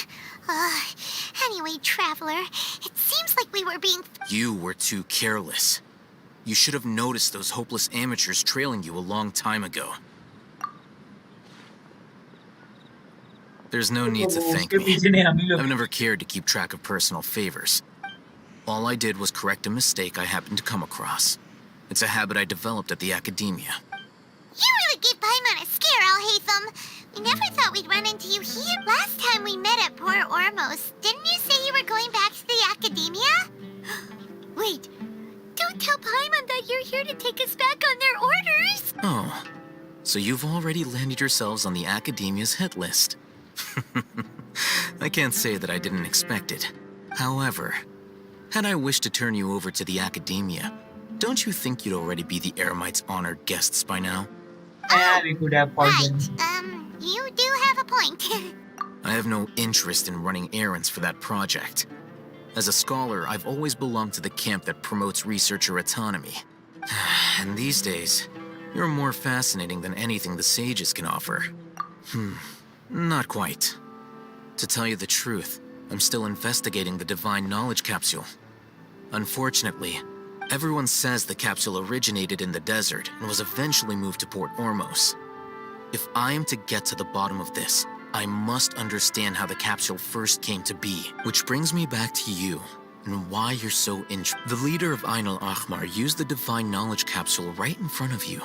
Anyway, Traveler, it seems like we were being... You were too careless. You should have noticed those hopeless amateurs trailing you a long time ago. There's no need to thank उसके me. पीछे नहीं हम ही लोग। I've never cared to keep track of personal favors. All I did was correct a mistake I happened to come across. It's a habit I developed at the academia. You really gave Paimon a scare, Alhaitham. We never thought we'd run into you here. Last time we met at Port Ormos, didn't you say you were going back to the academia? Wait, don't tell Paimon that you're here to take us back on their orders. Oh, so you've already landed yourselves on the academia's hit list. I can't say that I didn't expect it. However, had I wished to turn you over to the academia, don't you think you'd already be the Eremites' honored guests by now? Yeah, we could have called them. Right, you do have a point. I have no interest in running errands for that project. As a scholar, I've always belonged to the camp that promotes researcher autonomy. And these days, you're more fascinating than anything the sages can offer. Not quite. To tell you the truth, I'm still investigating the Divine Knowledge Capsule. Unfortunately, everyone says the capsule originated in the desert and was eventually moved to Port Ormos. If I am to get to the bottom of this, I must understand how the capsule first came to be. Which brings me back to you, and why you're so interested. The leader of Ain al-Ahmar used the Divine Knowledge Capsule right in front of you.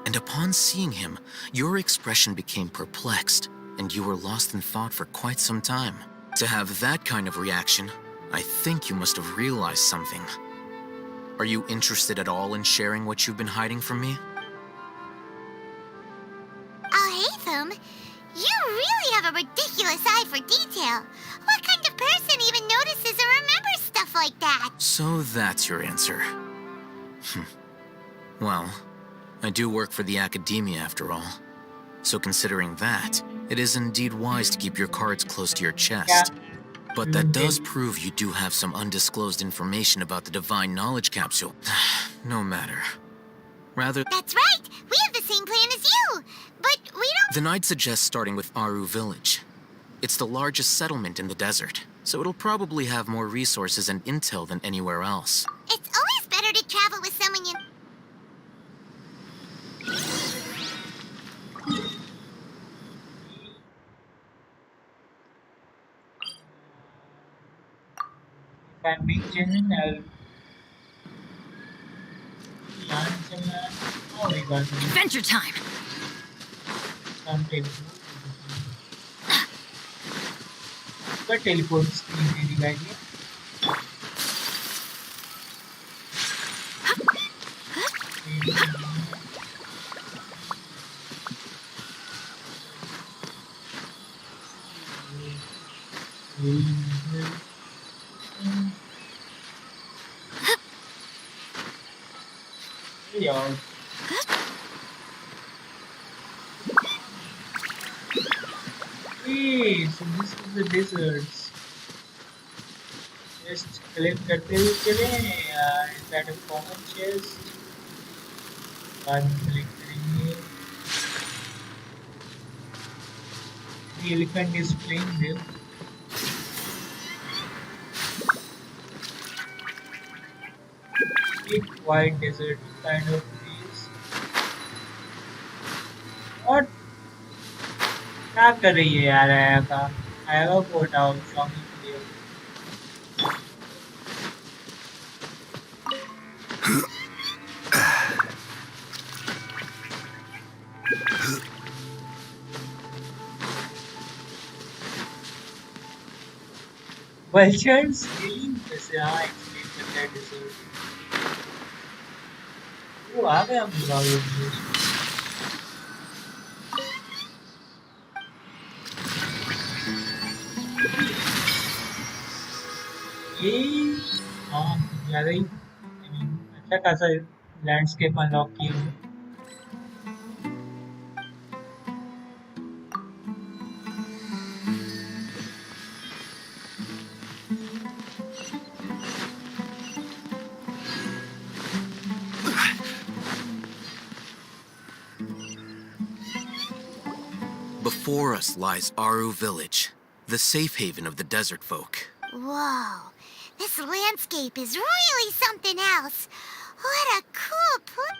And upon seeing him, your expression became perplexed, and you were lost in thought for quite some time. To have that kind of reaction, I think you must have realized something. Are you interested at all in sharing what you've been hiding from me? Alhaitham, you really have a ridiculous eye for detail. What kind of person even notices or remembers stuff like that? So that's your answer. Well, I do work for the academia after all. So considering that, it is indeed wise to keep your cards close to your chest. But that does prove you do have some undisclosed information about the Divine Knowledge Capsule. No matter. Rather... That's right! We have the same plan as you! But we don't... Then I'd suggest starting with Aru Village. It's the largest settlement in the desert, so it'll probably have more resources and intel than anywhere else. It's always better to travel with someone you... If I'm being genuine, I'll launch him. Oh, we got him. Adventure time! Some teleport. But teleport screen they the guys ये. Yeah. Hey, so this is the deserts. Just collect करते हुए चले. Is that a common chest? बाद में collect करेंगे. The elephant is playing there. Big white desert kind of place. What? क्या कर रही है यार आयका? आयका को हटाओ शॉपिंग के लिए. Vultures really वैसे हाँ एक्सप्लेन करता है डिजर्ट. वो आ गया हम लोग. ये हाँ ज़्यादा ही अच्छा खासा लैंडस्केप अनलॉक किया है. Before us lies Aru Village, the safe haven of the desert folk. Whoa, this landscape is really something else. What a cool place.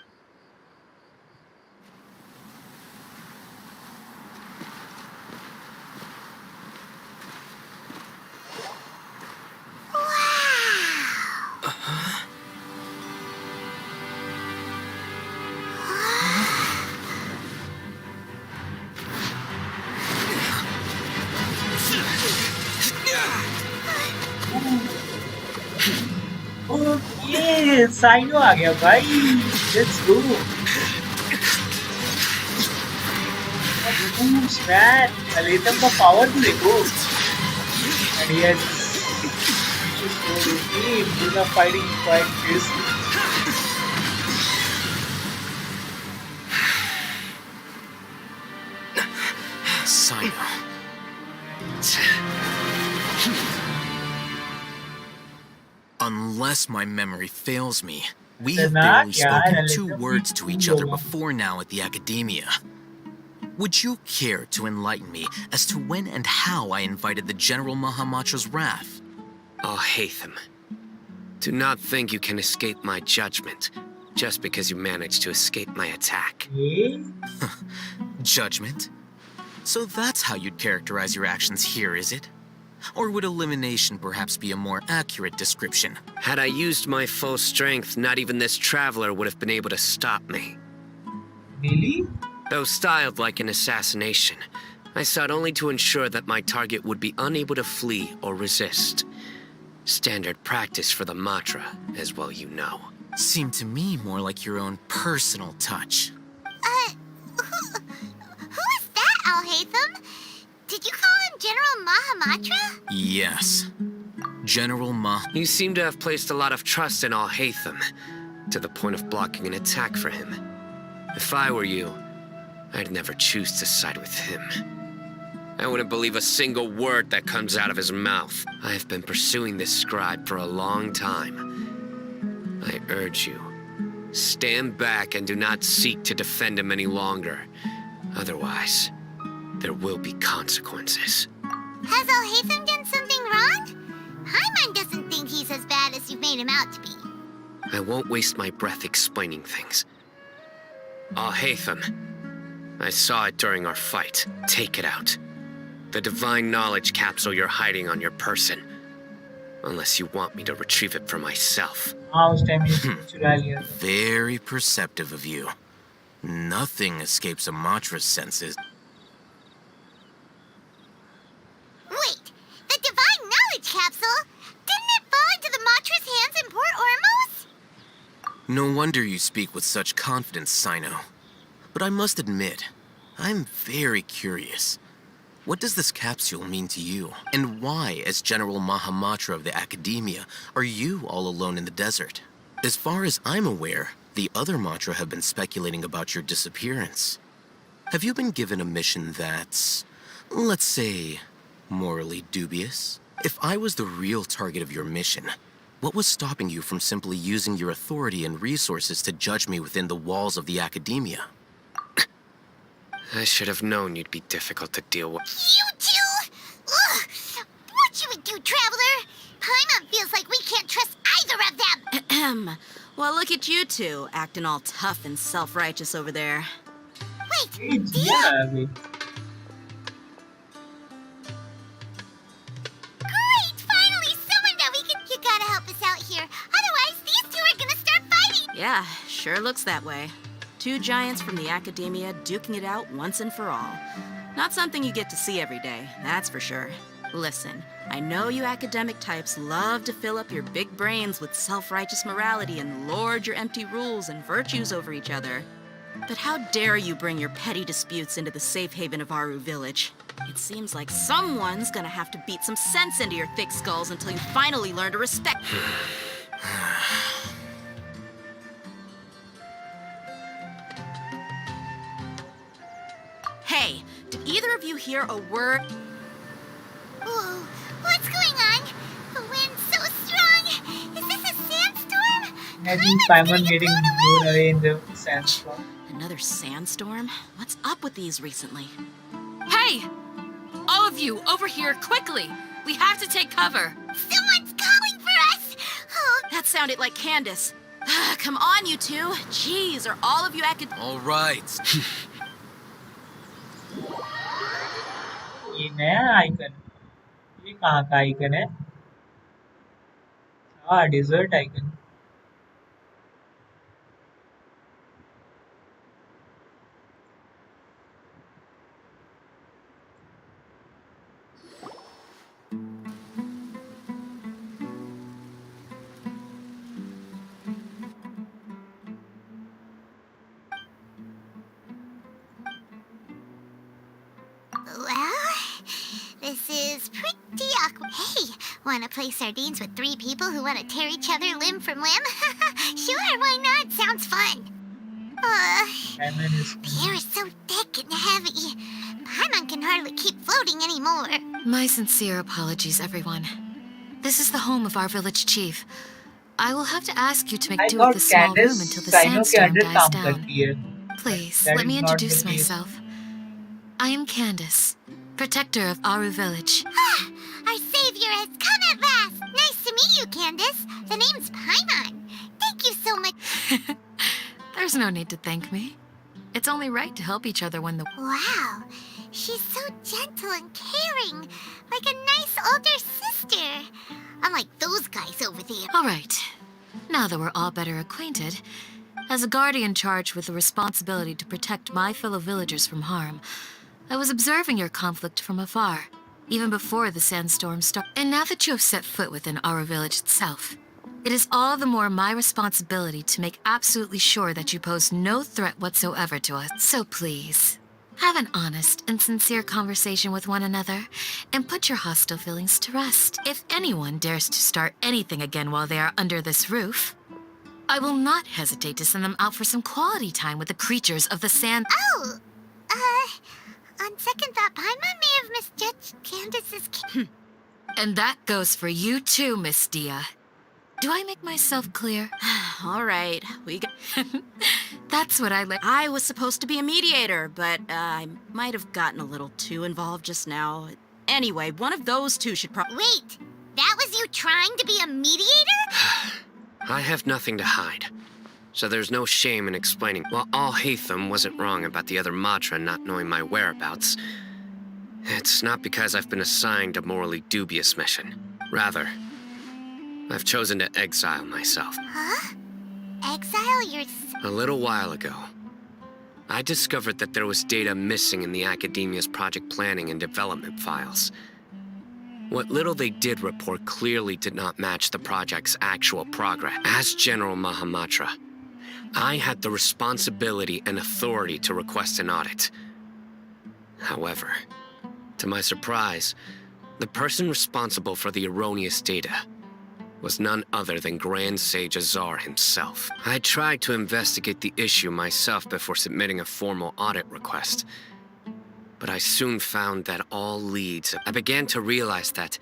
ये साइनो आ गया भाई, लेट्स गो। मैन अलेतम का पावर भी देखो। And yes, these are fighting quite fiercely. Saino. Unless my memory fails me, we have barely spoken 2 words to each other before now at the Academia. Would you care to enlighten me as to when and how I invited the General Mahamatra's wrath? Oh, Haytham. Do not think you can escape my judgment, just because you managed to escape my attack. Judgment? So that's how you'd characterize your actions here, is it? Or would elimination perhaps be a more accurate description? Had I used my full strength, not even this traveler would have been able to stop me. Really? Though styled like an assassination, I sought only to ensure that my target would be unable to flee or resist. Standard practice for the Matra, as well you know. Seemed to me more like your own personal touch. Who is that, Al-Haytham? Did you call him General Mahamatra? Yes. General You seem to have placed a lot of trust in Al-Haytham, to the point of blocking an attack for him. If I were you, I'd never choose to side with him. I wouldn't believe a single word that comes out of his mouth. I have been pursuing this scribe for a long time. I urge you, stand back and do not seek to defend him any longer. Otherwise, there will be consequences. Has Al-Haytham done something wrong? Paimon doesn't think he's as bad as you've made him out to be. I won't waste my breath explaining things. Al-Haytham, I saw it during our fight. Take it out. The divine knowledge capsule you're hiding on your person. Unless you want me to retrieve it for myself. Very perceptive of you. Nothing escapes a Matra's senses. Wait, the divine knowledge capsule? Didn't it fall into the Matra's hands in Port Ormos? No wonder you speak with such confidence, Saino. But I must admit, I'm very curious. What does this capsule mean to you? And why, as General Mahamatra of the Academia, are you all alone in the desert? As far as I'm aware, the other Matra have been speculating about your disappearance. Have you been given a mission that's, let's say, morally dubious? If I was the real target of your mission, what was stopping you from simply using your authority and resources to judge me within the walls of the Academia? I should have known you'd be difficult to deal with. You two? Ugh! What you would do, Traveler? Paimon feels like we can't trust either of them! Well, look at you two, acting all tough and self-righteous over there. Wait, Great! Finally, someone that we can... You gotta help us out here. Otherwise, these two are gonna start fighting! Yeah, sure looks that way. 2 giants from the Academia duking it out once and for all. Not something you get to see every day, that's for sure. Listen, I know you academic types love to fill up your big brains with self-righteous morality and lord your empty rules and virtues over each other. But how dare you bring your petty disputes into the safe haven of Aru Village? It seems like someone's gonna have to beat some sense into your thick skulls until you finally learn to respect... Hey, did either of you hear a word? Whoa, what's going on? The wind's so strong! Is this a sandstorm? I think Paimon getting blown away in the sandstorm. Another sandstorm? What's up with these recently? Hey! Hey! All of you, over here, quickly! We have to take cover. Someone's calling for us! Oh, That sounded like Candace. Come on, you two. Jeez, are all of you All right. ये नया icon, ये कहाँ का icon है? हाँ, desert icon. well, this is pretty awkward. Hey, wanna play sardines with 3 people who wanna tear each other limb from limb? Sure, why not? Sounds fun. The air is so thick and heavy. Paimon can hardly keep floating anymore. My sincere apologies, everyone. This is the home of our village chief. I will have to ask you to I make do thought with this small room Candace until the साइनो के sandstorm under dies calm down. करती है. Please, That let me is not the introduce case. myself. I am Candace, protector of Aru Village. Our savior has come at last. Nice to meet you, Candace. The name's Paimon. Thank you so much. There's no need to thank me. It's only right to help each other when the... Wow, she's so gentle and caring, like a nice older sister. Unlike those guys over there. All right. Now that we're all better acquainted, as a guardian charged with the responsibility to protect my fellow villagers from harm, I was observing your conflict from afar, even before the sandstorm started. And now that you have set foot within our village itself, it is all the more my responsibility to make absolutely sure that you pose no threat whatsoever to us. So please, have an honest and sincere conversation with one another, and put your hostile feelings to rest. If anyone dares to start anything again while they are under this roof, I will not hesitate to send them out for some quality time with the creatures of the sand. Oh, on second thought, Paimon may have misjudged Candace's... And that goes for you too, Miss Dia. Do I make myself clear? All right, we got... That's what I like. I was supposed to be a mediator, but I might have gotten a little too involved just now. Anyway, one of those two should probably... Wait, that was you trying to be a mediator? I have nothing to hide, so there's no shame in explaining. While Al-Haytham wasn't wrong about the other Matra not knowing my whereabouts, it's not because I've been assigned a morally dubious mission. Rather, I've chosen to exile myself. Huh? Exile your... A little while ago, I discovered that there was data missing in the Academia's project planning and development files. What little they did report clearly did not match the project's actual progress. As General Mahamatra, I had the responsibility and authority to request an audit. However, to my surprise, the person responsible for the erroneous data was none other than Grand Sage Azar himself. I tried to investigate the issue myself before submitting a formal audit request, but I soon found that all leads... I began to realize that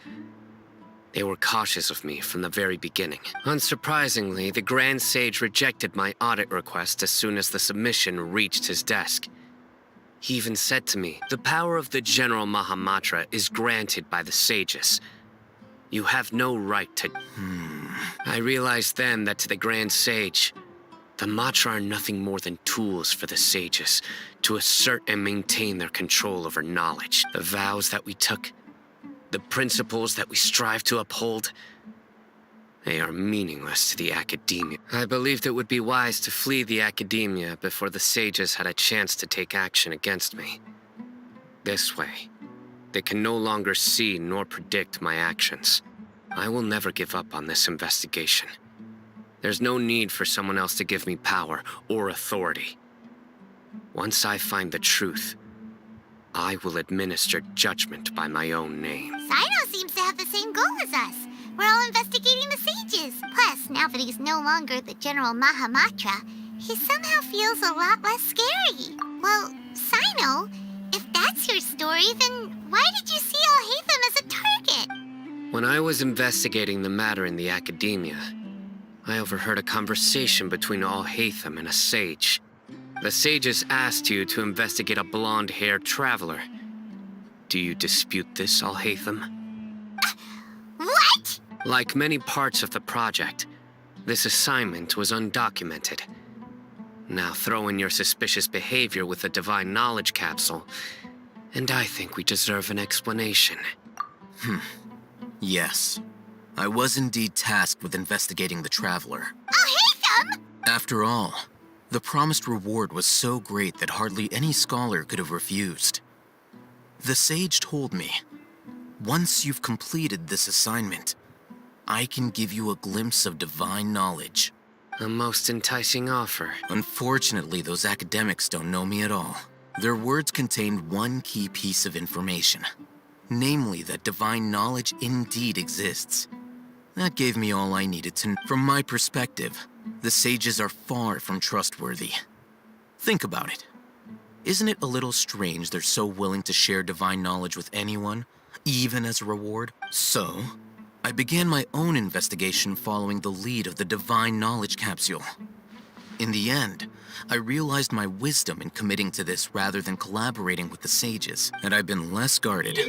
they were cautious of me from the very beginning. Unsurprisingly, the Grand Sage rejected my audit request as soon as the submission reached his desk. He even said to me, "The power of the General Mahamatra is granted by the sages. You have no right to..." I realized then that to the Grand Sage, the Matra are nothing more than tools for the sages to assert and maintain their control over knowledge. The vows that we took, the principles that we strive to uphold, they are meaningless to the Academia. I believed it would be wise to flee the Academia before the sages had a chance to take action against me. This way, they can no longer see nor predict my actions. I will never give up on this investigation. There's no need for someone else to give me power or authority. Once I find the truth, I will administer judgment by my own name. Sino seems to have the same goal as us. We're all investigating the sages. Plus, now that he's no longer the General Mahamatra, he somehow feels a lot less scary. Well, Sino, if that's your story, then why did you see Al-Haytham as a target? When I was investigating the matter in the Academia, I overheard a conversation between Al-Haytham and a sage. The sages asked you to investigate a blonde-haired traveler. Do you dispute this, Alhaitham? What? Like many parts of the project, this assignment was undocumented. Now throw in your suspicious behavior with the Divine Knowledge Capsule, and I think we deserve an explanation. Yes. I was indeed tasked with investigating the Traveler. Alhaitham! After all, the promised reward was so great that hardly any scholar could have refused. The sage told me, once you've completed this assignment, I can give you a glimpse of divine knowledge. A most enticing offer. Unfortunately, those academics don't know me at all. Their words contained one key piece of information, namely that divine knowledge indeed exists. That gave me all I needed to know. From my perspective, the sages are far from trustworthy. Think about it. Isn't it a little strange they're so willing to share divine knowledge with anyone, even as a reward? So, I began my own investigation following the lead of the Divine Knowledge Capsule. In the end, I realized my wisdom in committing to this rather than collaborating with the sages. Had I been less guarded,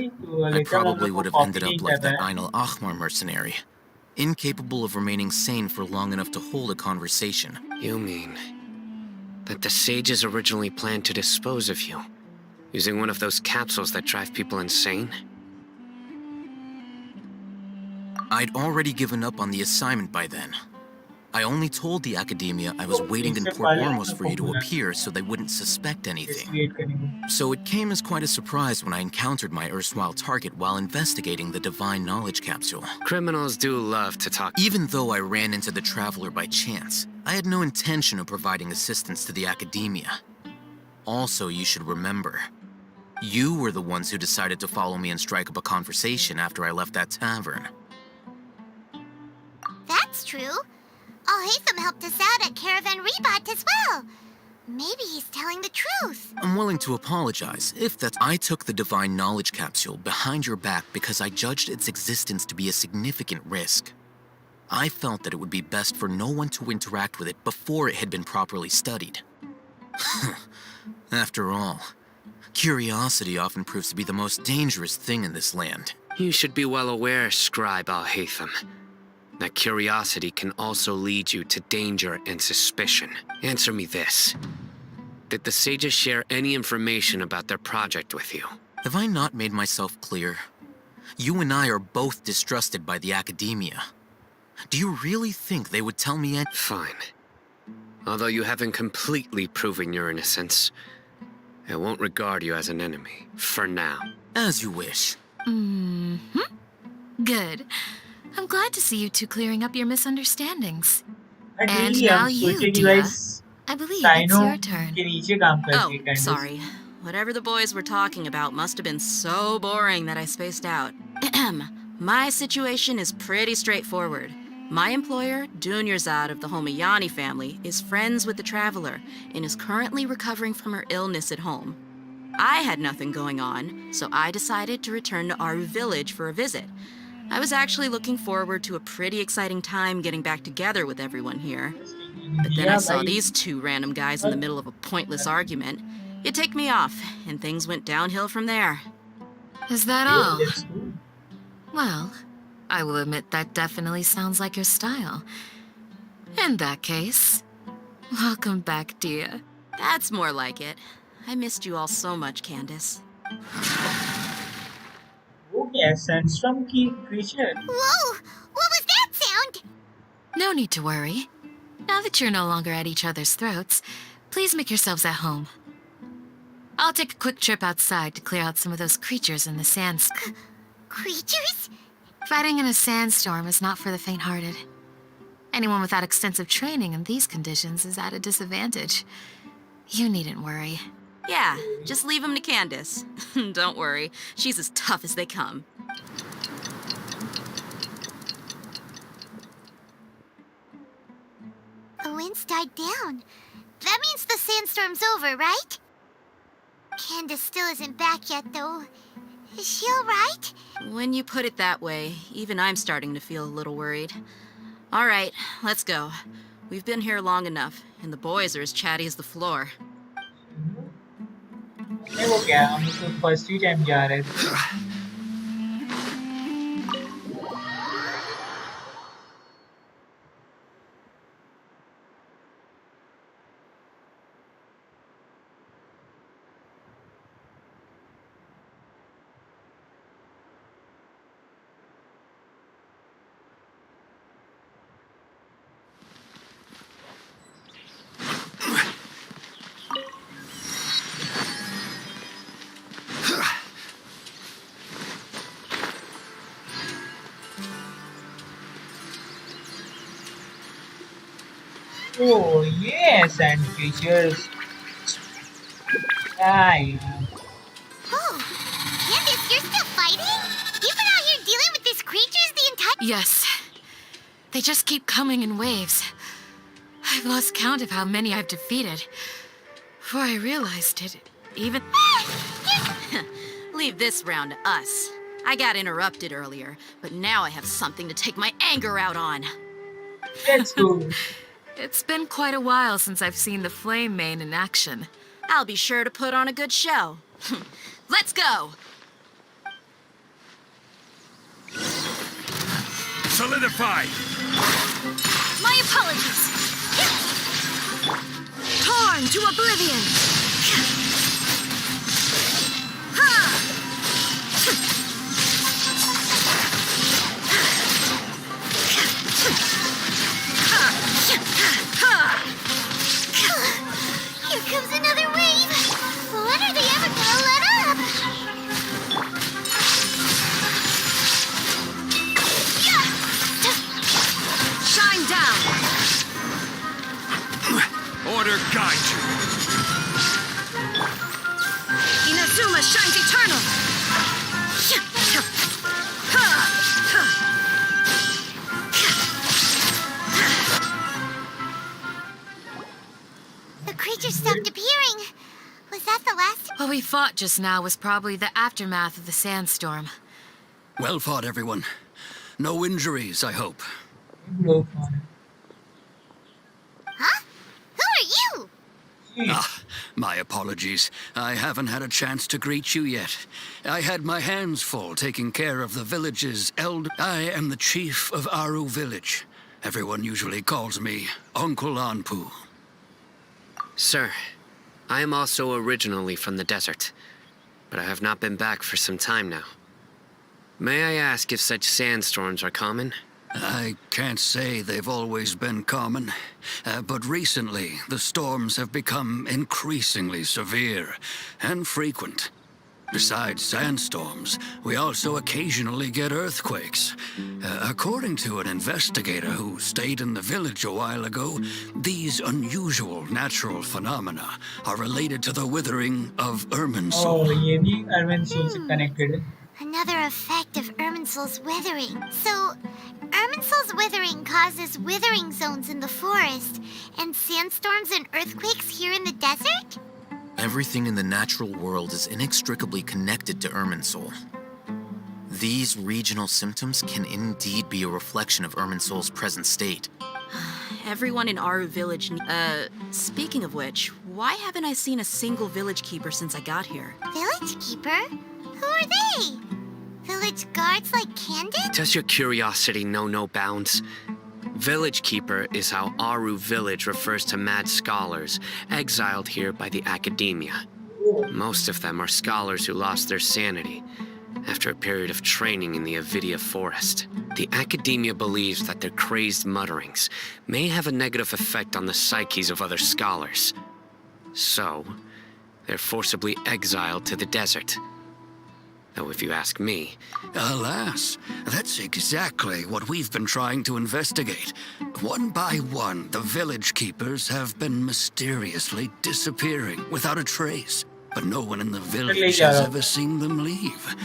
I probably would have ended up like that Ain al-Ahmar mercenary, incapable of remaining sane for long enough to hold a conversation. You mean that the sages originally planned to dispose of you, using one of those capsules that drive people insane? I'd already given up on the assignment by then. I only told the Academia I was waiting in Port Ormos for you to appear so they wouldn't suspect anything. So it came as quite a surprise when I encountered my erstwhile target while investigating the Divine Knowledge Capsule. Criminals do love to talk. Even though I ran into the Traveler by chance, I had no intention of providing assistance to the Academia. Also, you should remember, you were the ones who decided to follow me and strike up a conversation after I left that tavern. That's true. Alhaitham helped us out at Caravan Rebat as well. Maybe he's telling the truth. I'm willing to apologize if that's... I took the Divine Knowledge Capsule behind your back because I judged its existence to be a significant risk. I felt that it would be best for no one to interact with it before it had been properly studied. After all, curiosity often proves to be the most dangerous thing in this land. You should be well aware, Scribe Alhaitham, that curiosity can also lead you to danger and suspicion. Answer me this. Did the sages share any information about their project with you? Have I not made myself clear? You and I are both distrusted by the Academia. Do you really think they would tell me anything? Fine. Although you haven't completely proven your innocence, I won't regard you as an enemy, for now. As you wish. Good. I'm glad to see you two clearing up your misunderstandings. And now you, Dia. I believe it's your turn. Oh, sorry. Whatever the boys were talking about must have been so boring that I spaced out. My situation is pretty straightforward. My employer, Dunyarzad of the Homayani family, is friends with the Traveler and is currently recovering from her illness at home. I had nothing going on, so I decided to return to Aru village for a visit. I was actually looking forward to a pretty exciting time getting back together with everyone here. But then I saw these two random guys in the middle of a pointless argument. It ticked me off, and things went downhill from there. Is that all? Well, I will admit that definitely sounds like your style. In that case, welcome back, Dia. That's more like it. I missed you all so much, Candace. Sandstorm की creature. Whoa! What was that sound? No need to worry. Now that you're no longer at each other's throats, please make yourselves at home. I'll take a quick trip outside to clear out some of those creatures in the sands. Creatures? Fighting in a sandstorm is not for the faint-hearted. Anyone without extensive training in these conditions is at a disadvantage. You needn't worry. Yeah, just leave them to Candace. Don't worry, she's as tough as they come. The wind's died down. That means the sandstorm's over, right? Candace still isn't back yet, though. Is she all right? When you put it that way, even I'm starting to feel a little worried. All right, let's go. We've been here long enough, and the boys are as chatty as the floor. नहीं वो क्या हम तो first ही time जा रहे थे. Oh yes, and creatures. Ah, yeah. Oh, Candace, you're still fighting? You've been out here dealing with these creatures the entire... Yes. They just keep coming in waves. I've lost count of how many I've defeated. Before I realized it, even... Leave this round to us. I got interrupted earlier, but now I have something to take my anger out on. Let's go. It's been quite a while since I've seen the Flame Mane in action. I'll be sure to put on a good show. Let's go! Solidify! My apologies. Torn to oblivion. Here comes another wave. When are they ever gonna let up? Shine down. Order guide you. Inazuma shines eternal. The creature stopped appearing. Was that the last? What we fought just now was probably the aftermath of the sandstorm. Well fought, everyone. No injuries, I hope. Go for it. Huh? Who are you? Ah, my apologies. I haven't had a chance to greet you yet. I had my hands full taking care of the village's elder. I am the chief of Aru village. Everyone usually calls me Uncle Anpu. Sir, I am also originally from the desert, but I have not been back for some time now. May I ask if such sandstorms are common? I can't say they've always been common, but recently the storms have become increasingly severe and frequent. Besides sandstorms, we also occasionally get earthquakes. According to an investigator who stayed in the village a while ago, these unusual natural phenomena are related to the withering of Irminsul. Oh, ये भी Irminsul से connected है. Another effect of Irminsul's withering. So, Irminsul's withering causes withering zones in the forest, and sandstorms and earthquakes here in the desert? Everything in the natural world is inextricably connected to Irminsul. These regional symptoms can indeed be a reflection of Irminsul's present state. Everyone in Aru village... speaking of which, why haven't I seen a single village keeper since I got here? Village keeper? Who are they? Village guards like Candid? Does your curiosity know no bounds? Village Keeper is how Aru village refers to mad scholars exiled here by the academia. Most of them are scholars who lost their sanity after a period of training in the Avidia forest. The academia believes that their crazed mutterings may have a negative effect on the psyches of other scholars. So, they're forcibly exiled to the desert. Though if you ask me... Alas, that's exactly what we've been trying to investigate. One by one, the village keepers have been mysteriously disappearing without a trace. But no one in the village has ever seen them leave.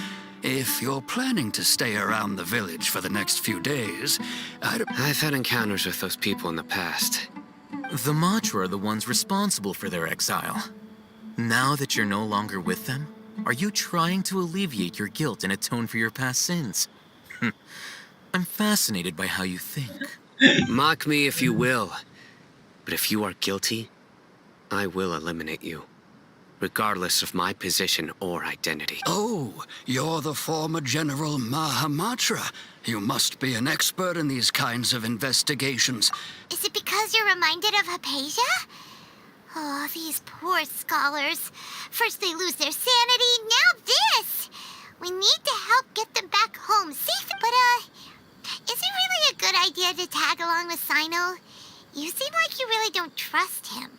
If you're planning to stay around the village for the next few days, I've had encounters with those people in the past. The Matra are the ones responsible for their exile. Now that you're no longer with them, are you trying to alleviate your guilt and atone for your past sins? I'm fascinated by how you think. Mock me if you will, but if you are guilty, I will eliminate you. regardless of my position or identity. Oh, you're the former General Mahamatra. You must be an expert in these kinds of investigations. Is it because you're reminded of Hypatia? Oh, these poor scholars. First they lose their sanity, now this! We need to help get them back home safe, but, is it really a good idea to tag along with Sino? You seem like you really don't trust him.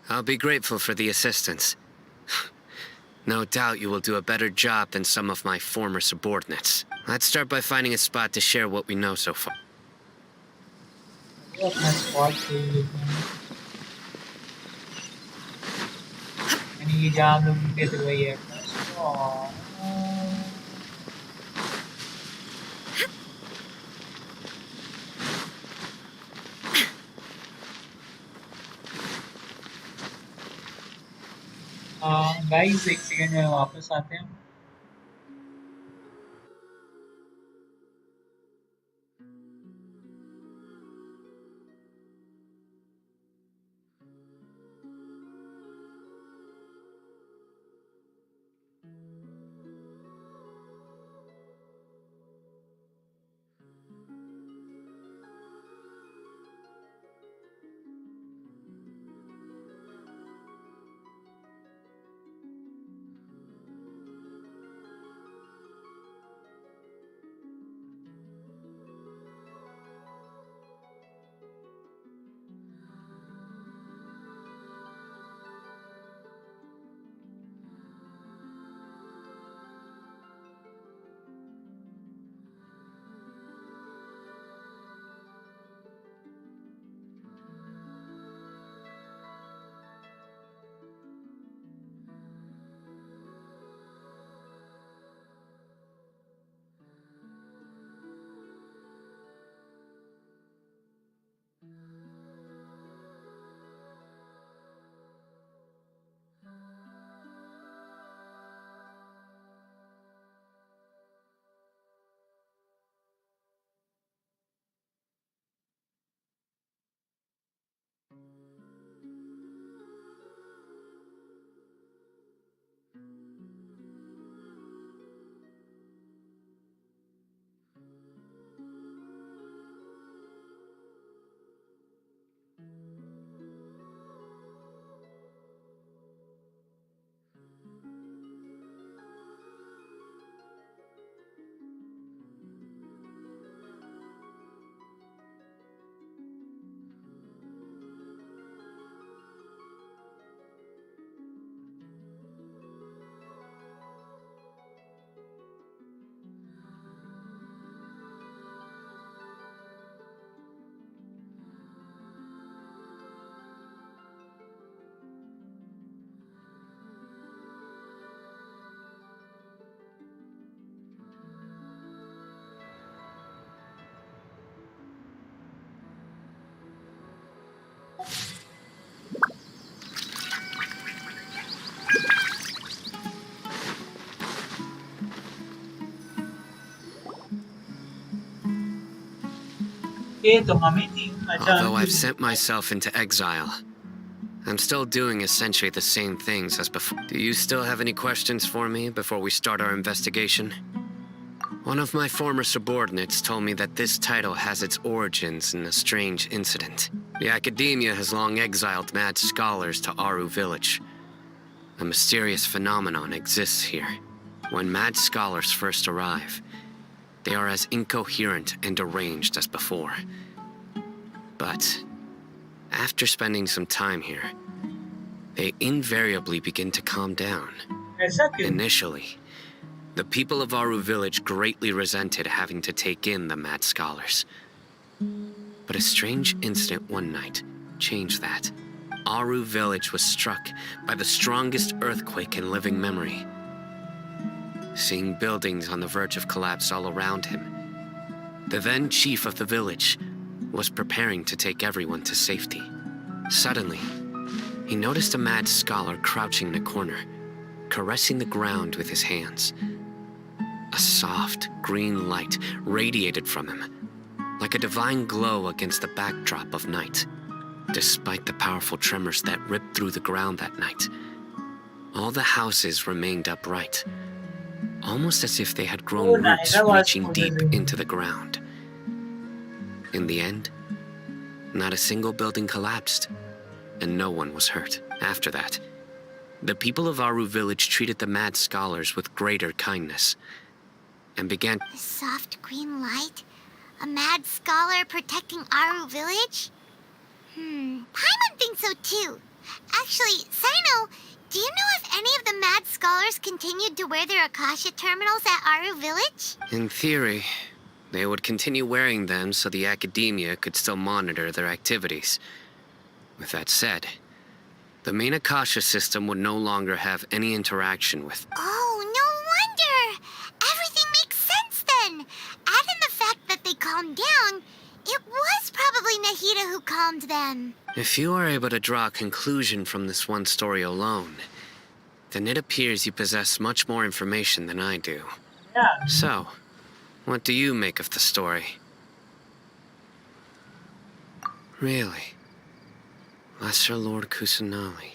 I'll be grateful for the assistance. No doubt you will do a better job than some of my former subordinates. Let's start by finding a spot to share what we know so far. अपना spot चाहिए लेकिन यानी ये जहाँ हम लोग मिलते थे वही है अपना स्पॉट गाइस एक सेकंड में वापस आते हैं Although I've sent myself into exile, I'm still doing essentially the same things as before. Do you still have any questions for me before we start our investigation? One of my former subordinates told me that this title has its origins in a strange incident. The Academia has long exiled mad scholars to Aru Village. A mysterious phenomenon exists here. When mad scholars first arrive, they are as incoherent and deranged as before. But after spending some time here, they invariably begin to calm down. Initially, the people of Aru Village greatly resented having to take in the mad scholars. But a strange incident one night changed that. Aru Village was struck by the strongest earthquake in living memory. Seeing buildings on the verge of collapse all around him, the then chief of the village was preparing to take everyone to safety. Suddenly, he noticed a mad scholar crouching in a corner, caressing the ground with his hands. A soft, green light radiated from him, like a divine glow against the backdrop of night. Despite the powerful tremors that ripped through the ground that night, All the houses remained upright, almost as if they had Oh, grown roots Naira was reaching deep processing. into the ground. In the end, not a single building collapsed, and no one was hurt. After that, the people of Aru village treated the mad scholars with greater kindness, and began... The soft green light? A mad scholar protecting Aru village? Paimon thinks so too. Actually, Sino, do you know if any of the mad scholars continued to wear their Akasha terminals at Aru village? In theory, they would continue wearing them so the academia could still monitor their activities. With that said, the main Akasha system would no longer have any interaction with... Oh, no wonder! Everything makes sense then! Add in the fact that they calmed down, it was probably Nahida who calmed them. If you are able to draw a conclusion from this one story alone, then it appears you possess much more information than I do. Yeah. So, what do you make of the story? Really? Lesser Lord Kusanali.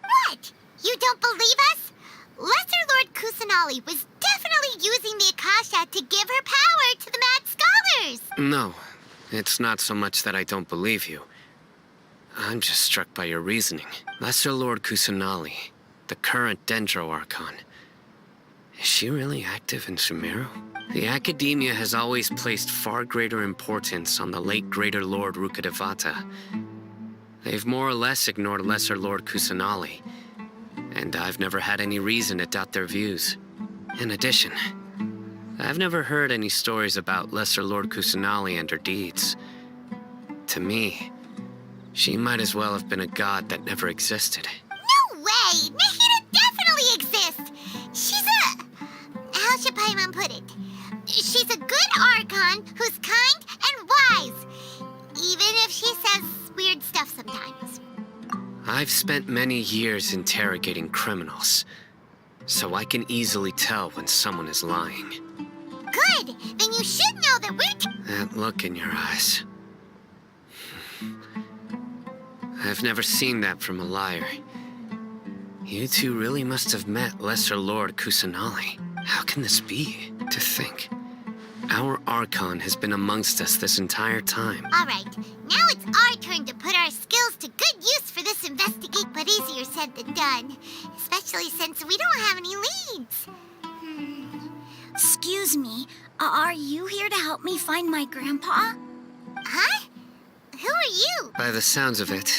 What? You don't believe us? Lesser Lord Kusanali was definitely using the Akasha to give her power to the mad scholars! No, it's not so much that I don't believe you. I'm just struck by your reasoning. Lesser Lord Kusanali, the current Dendro Archon. Is she really active in Sumeru? The Academia has always placed far greater importance on the late Greater Lord Rukkhadevata. They've more or less ignored Lesser Lord Kusanali, and I've never had any reason to doubt their views. In addition, I've never heard any stories about Lesser Lord Kusanali and her deeds. To me, she might as well have been a god that never existed. No way! Nahida definitely exists! She's a... How should Paimon put it? She's a good Archon who's kind and wise. Even if she says weird stuff sometimes. I've spent many years interrogating criminals, so I can easily tell when someone is lying. Good! Then you should know that we're... That look in your eyes. I've never seen that from a liar. You two really must have met Lesser Lord Kusanali. How can this be? To think, our Archon has been amongst us this entire time. Alright, now it's our turn to put our skills to good use for this investigate, but easier said than done. Especially since we don't have any leads. Excuse me, are you here to help me find my grandpa? Huh? Who are you? By the sounds of it,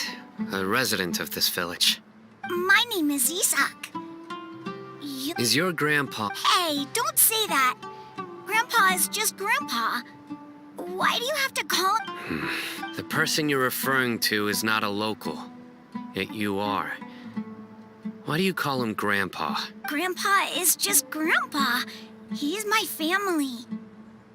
a resident of this village. My name is Isak. Is your grandpa... Hey, don't say that. Grandpa is just Grandpa. Why do you have to call him? The person you're referring to is not a local, yet you are. Why do you call him Grandpa? Grandpa is just Grandpa. He's my family.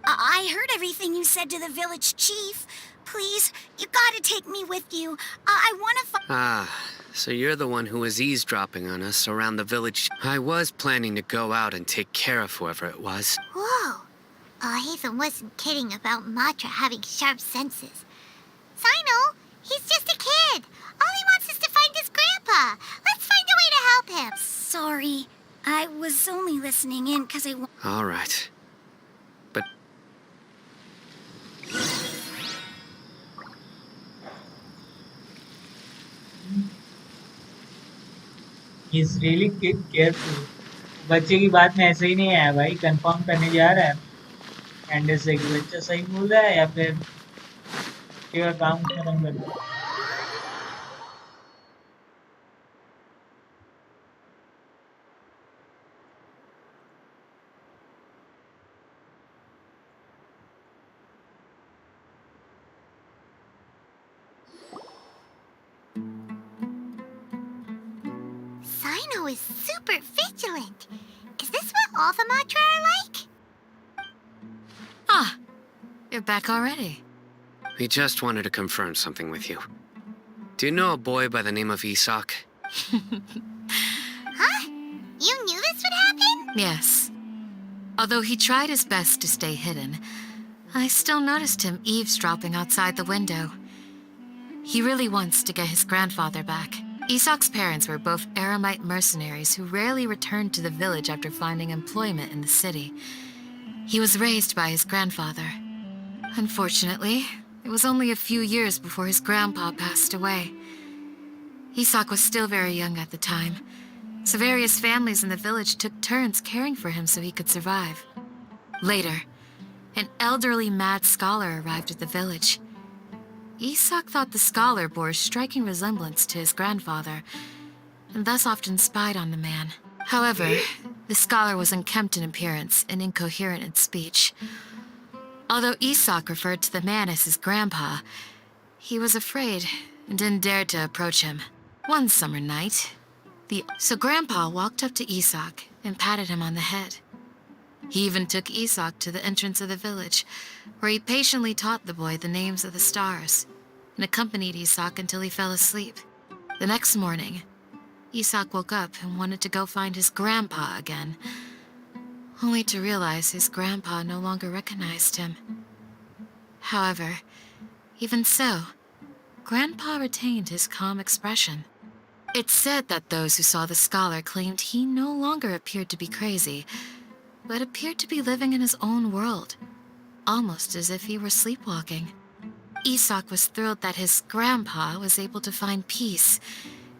I heard everything you said to the village chief. Please, you gotta take me with you. I wanna Ah, so you're the one who was eavesdropping on us around the village. I was planning to go out and take care of whoever it was. Whoa. Hatham wasn't kidding about Matra having sharp senses. Sino, he's just a kid. All he wants is to find his grandpa. Let's find a way to help him. Sorry. I was only listening in because I... All right. But... He's really careful. बच्चे की बात में ऐसे ही नहीं आया भाई, confirm करने जा रहा है एंड से कि बच्चा सही बोल रहा है या फिर क्या काम खत्म कर रहा है. Sino is super vigilant. Is this what all the Matra are like? Ah, you're back already. We just wanted to confirm something with you. Do you know a boy by the name of Isak? Huh? You knew this would happen? Yes. Although he tried his best to stay hidden, I still noticed him eavesdropping outside the window. He really wants to get his grandfather back. Isak's parents were both Aramite mercenaries who rarely returned to the village after finding employment in the city. He was raised by his grandfather. Unfortunately, it was only a few years before his grandpa passed away. Isak was still very young at the time, so various families in the village took turns caring for him so he could survive. Later, an elderly mad scholar arrived at the village. Isak thought the scholar bore a striking resemblance to his grandfather, and thus often spied on the man. However, the scholar was unkempt in appearance and incoherent in speech. Although Isak referred to the man as his grandpa, he was afraid and didn't dare to approach him. One summer night, so Grandpa walked up to Isak and patted him on the head. He even took Isak to the entrance of the village, where he patiently taught the boy the names of the stars and accompanied Isak until he fell asleep. The next morning, Isak woke up and wanted to go find his grandpa again, only to realize his grandpa no longer recognized him. However, even so, Grandpa retained his calm expression. It's said that those who saw the scholar claimed he no longer appeared to be crazy, but appeared to be living in his own world, almost as if he were sleepwalking. Isak was thrilled that his grandpa was able to find peace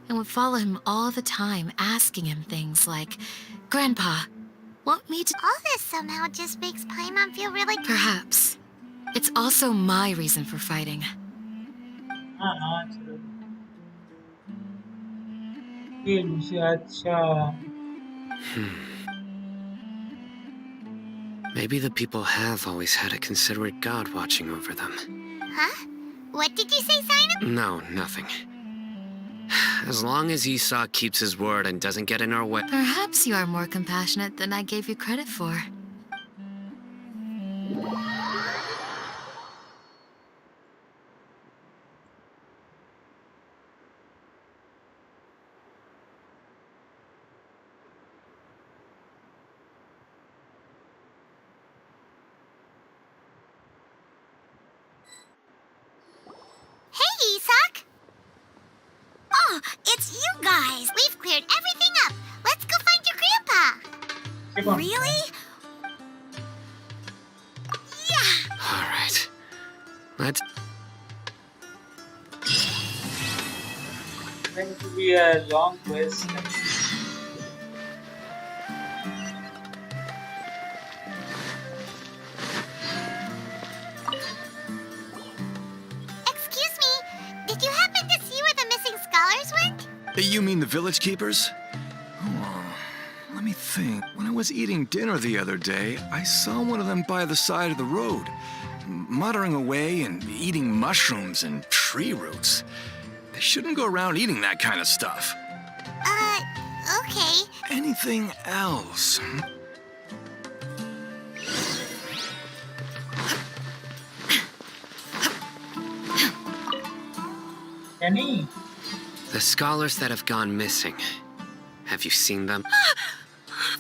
and would follow him all the time, asking him things like, "Grandpa, want me to—" All this somehow just makes Paimon feel really... Perhaps. It's also my reason for fighting. चलो ये दूसरा अच्छा Maybe the people have always had a considerate god watching over them. Huh? What did you say, Simon? No, nothing. As long as Isak keeps his word and doesn't get in our way. Perhaps you are more compassionate than I gave you credit for. Hey, Isak! Oh, it's you guys! We've cleared everything up! Let's go find your grandpa! Really? Yeah! All right. Let's... It's going to be a long quest. Excuse me, did you happen to see where the missing scholars went? You mean the village keepers? Oh, let me think. When I was eating dinner the other day, I saw one of them by the side of the road, muttering away and eating mushrooms and tree roots. They shouldn't go around eating that kind of stuff. Okay. Anything else? Kenny? The scholars that have gone missing. Have you seen them?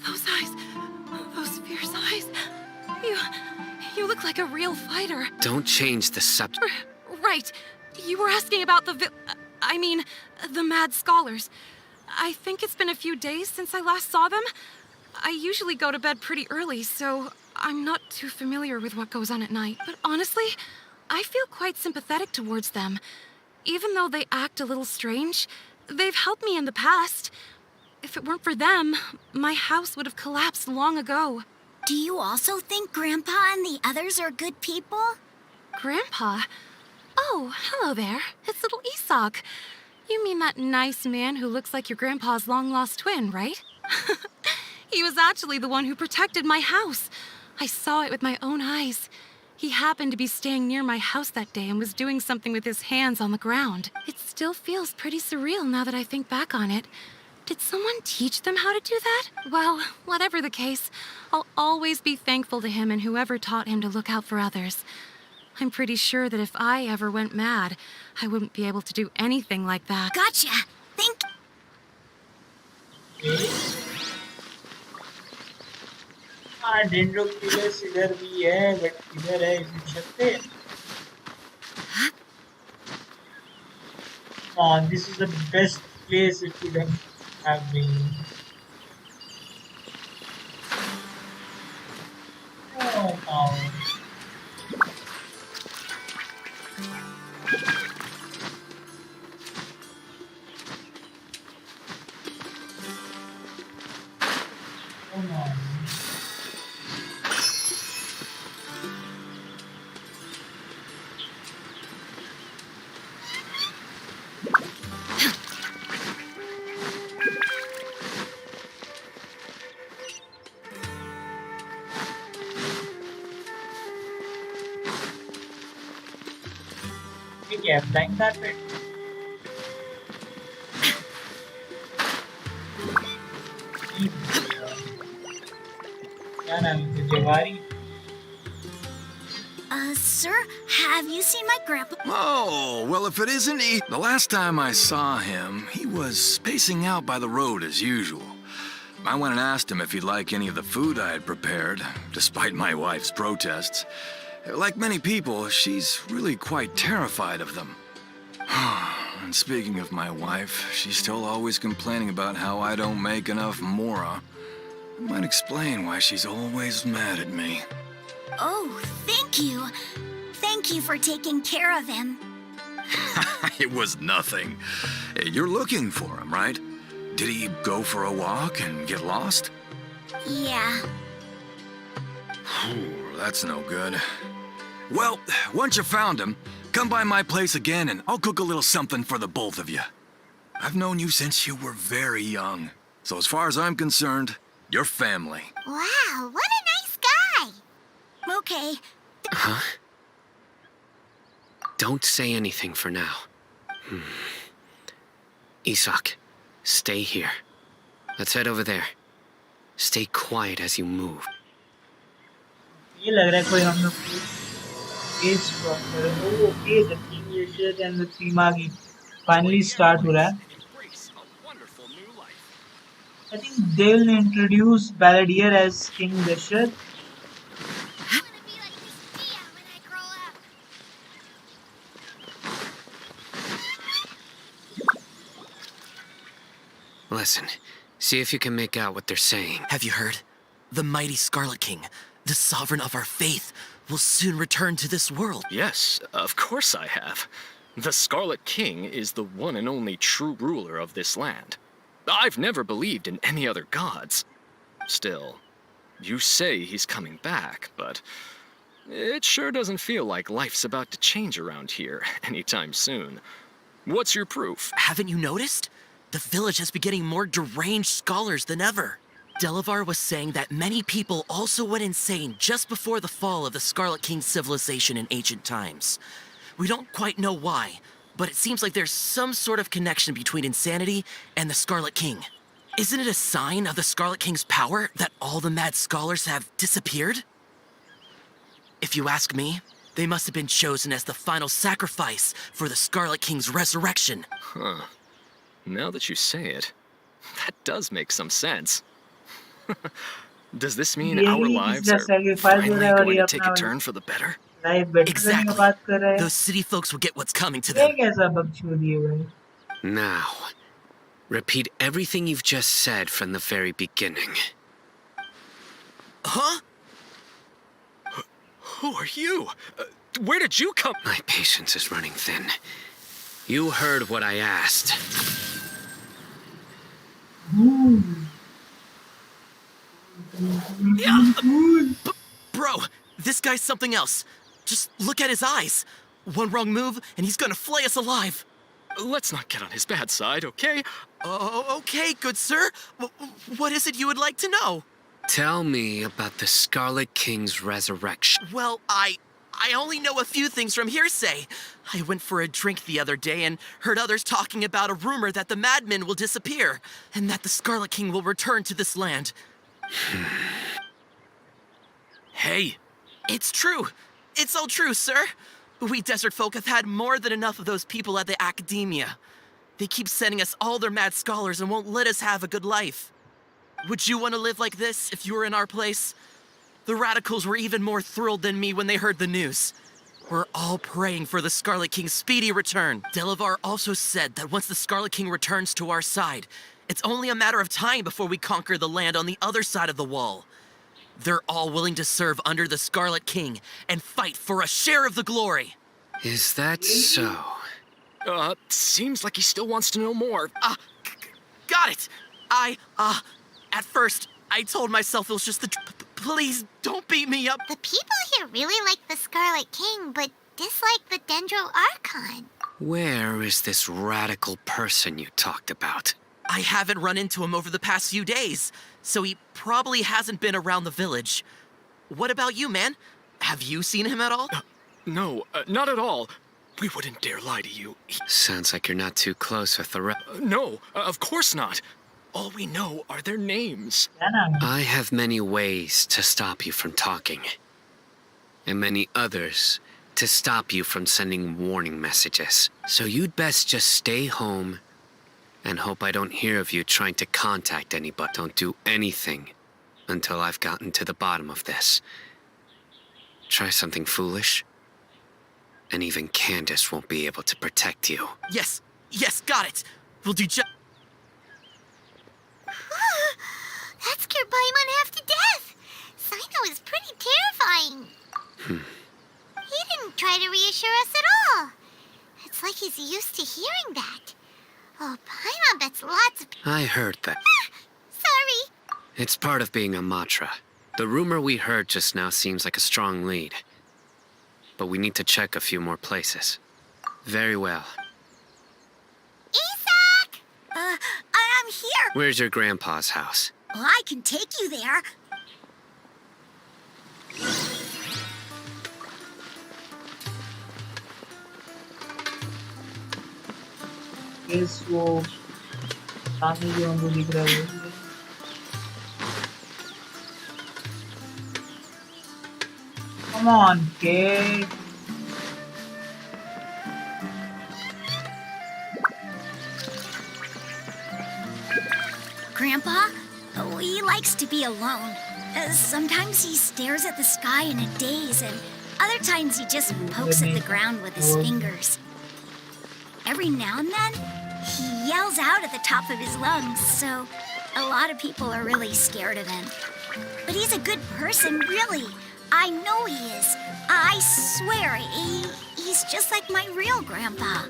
Those eyes. Those fierce eyes. You look like a real fighter. Don't change the subject. Right. You were asking about the mad scholars. I think it's been a few days since I last saw them. I usually go to bed pretty early, so I'm not too familiar with what goes on at night. But honestly, I feel quite sympathetic towards them. Even though they act a little strange, they've helped me in the past. If it weren't for them, my house would have collapsed long ago. Do you also think Grandpa and the others are good people? Grandpa? Oh, hello there. It's little Isak. You mean that nice man who looks like your grandpa's long-lost twin, right? He was actually the one who protected my house. I saw it with my own eyes. He happened to be staying near my house that day and was doing something with his hands on the ground. It still feels pretty surreal now that I think back on it. Did someone teach them how to do that? Well, whatever the case, I'll always be thankful to him and whoever taught him to look out for others. I'm pretty sure that if I ever went mad, I wouldn't be able to do anything like that. Gotcha! Think... हाँ डेंड्रोक्यूलस इधर भी है but इधर है इस छत पे this is the best place it could have been. Oh, town. Come on. क्या फ्लाइंग कारपेट क्या नाम है जवारी Sir, have you seen my grandpa? Oh, well, if it isn't he. The last time I saw him, he was spacing out by the road as usual. I went and asked him if he'd like any of the food I had prepared, despite my wife's protests. Like many people, she's really quite terrified of them. And speaking of my wife, she's still always complaining about how I don't make enough mora. It might explain why she's always mad at me. Oh, thank you. Thank you for taking care of him. It was nothing. You're looking for him, right? Did he go for a walk and get lost? Yeah. That's no good. Well, once you found him, come by my place again and I'll cook a little something for the both of you. I've known you since you were very young. So as far as I'm concerned, you're family. Wow, what a nice guy. Okay. Huh? Don't say anything for now. Isak, stay here. Let's head over there. Stay quiet as you move. ये लग रहा है कोई हम लोग case proper okay the king and the theme आ गई finally start हो रहा है I think they'll introduce Balladeer as King Dashrath. Listen, see if you can make out what they're saying. Have you heard? The mighty Scarlet King, the sovereign of our faith, will soon return to this world. Yes, of course I have. The Scarlet King is the one and only true ruler of this land. I've never believed in any other gods. Still, you say he's coming back, but it sure doesn't feel like life's about to change around here anytime soon. What's your proof? Haven't you noticed? The village has been getting more deranged scholars than ever. Delavar was saying that many people also went insane just before the fall of the Scarlet King's civilization in ancient times. We don't quite know why, but it seems like there's some sort of connection between insanity and the Scarlet King. Isn't it a sign of the Scarlet King's power that all the mad scholars have disappeared? If you ask me, they must have been chosen as the final sacrifice for the Scarlet King's resurrection. Huh. Now that you say it, that does make some sense. Does this mean our lives are finally going to take a turn for the better? Exactly. Those city folks will get what's coming to them. Now, repeat everything you've just said from the very beginning. Huh? Who are you? Where did you come? My patience is running thin. You heard what I asked. Yeah, bro, this guy's something else. Just look at his eyes. One wrong move, and he's gonna flay us alive. Let's not get on his bad side, okay? Okay, good sir. What is it you would like to know? Tell me about the Scarlet King's resurrection. Well, I only know a few things from hearsay. I went for a drink the other day and heard others talking about a rumor that the madmen will disappear, and that the Scarlet King will return to this land. Hey, it's true. It's all true, sir. We desert folk have had more than enough of those people at the academia. They keep sending us all their mad scholars and won't let us have a good life. Would you want to live like this if you were in our place? The radicals were even more thrilled than me when they heard the news. We're all praying for the Scarlet King's speedy return. Delavar also said that once the Scarlet King returns to our side, it's only a matter of time before we conquer the land on the other side of the wall. They're all willing to serve under the Scarlet King and fight for a share of the glory. Is that so? Seems like he still wants to know more. Got it! At first, I told myself it was just the... Please, don't beat me up. The people here really like the Scarlet King, but dislike the Dendro Archon. Where is this radical person you talked about? I haven't run into him over the past few days, so he probably hasn't been around the village. What about you, man? Have you seen him at all? No, not at all. We wouldn't dare lie to you. Sounds like you're not too close with the No, of course not. All we know are their names. I have many ways to stop you from talking. And many others to stop you from sending warning messages. So you'd best just stay home and hope I don't hear of you trying to contact anybody. Don't do anything until I've gotten to the bottom of this. Try something foolish, and even Candace won't be able to protect you. Yes, got it. We'll do just... That scared Paimon half to death. Sino is pretty terrifying. He didn't try to reassure us at all. It's like he's used to hearing that. Oh, Paimon bets lots of... I heard that. Sorry. It's part of being a Matra. The rumor we heard just now seems like a strong lead. But we need to check a few more places. Very well. Isak! I'm here. Where's your grandpa's house? Well, I can take you there. Yes, वो सामने जो हमको दिख रहा है वो Come on, kid. Grandpa? Oh, he likes to be alone. Sometimes he stares at the sky in a daze, and other times he just pokes at the ground with his fingers. Every now and then, he yells out at the top of his lungs, so a lot of people are really scared of him. But he's a good person, really. I know he is. I swear, he's just like my real grandpa.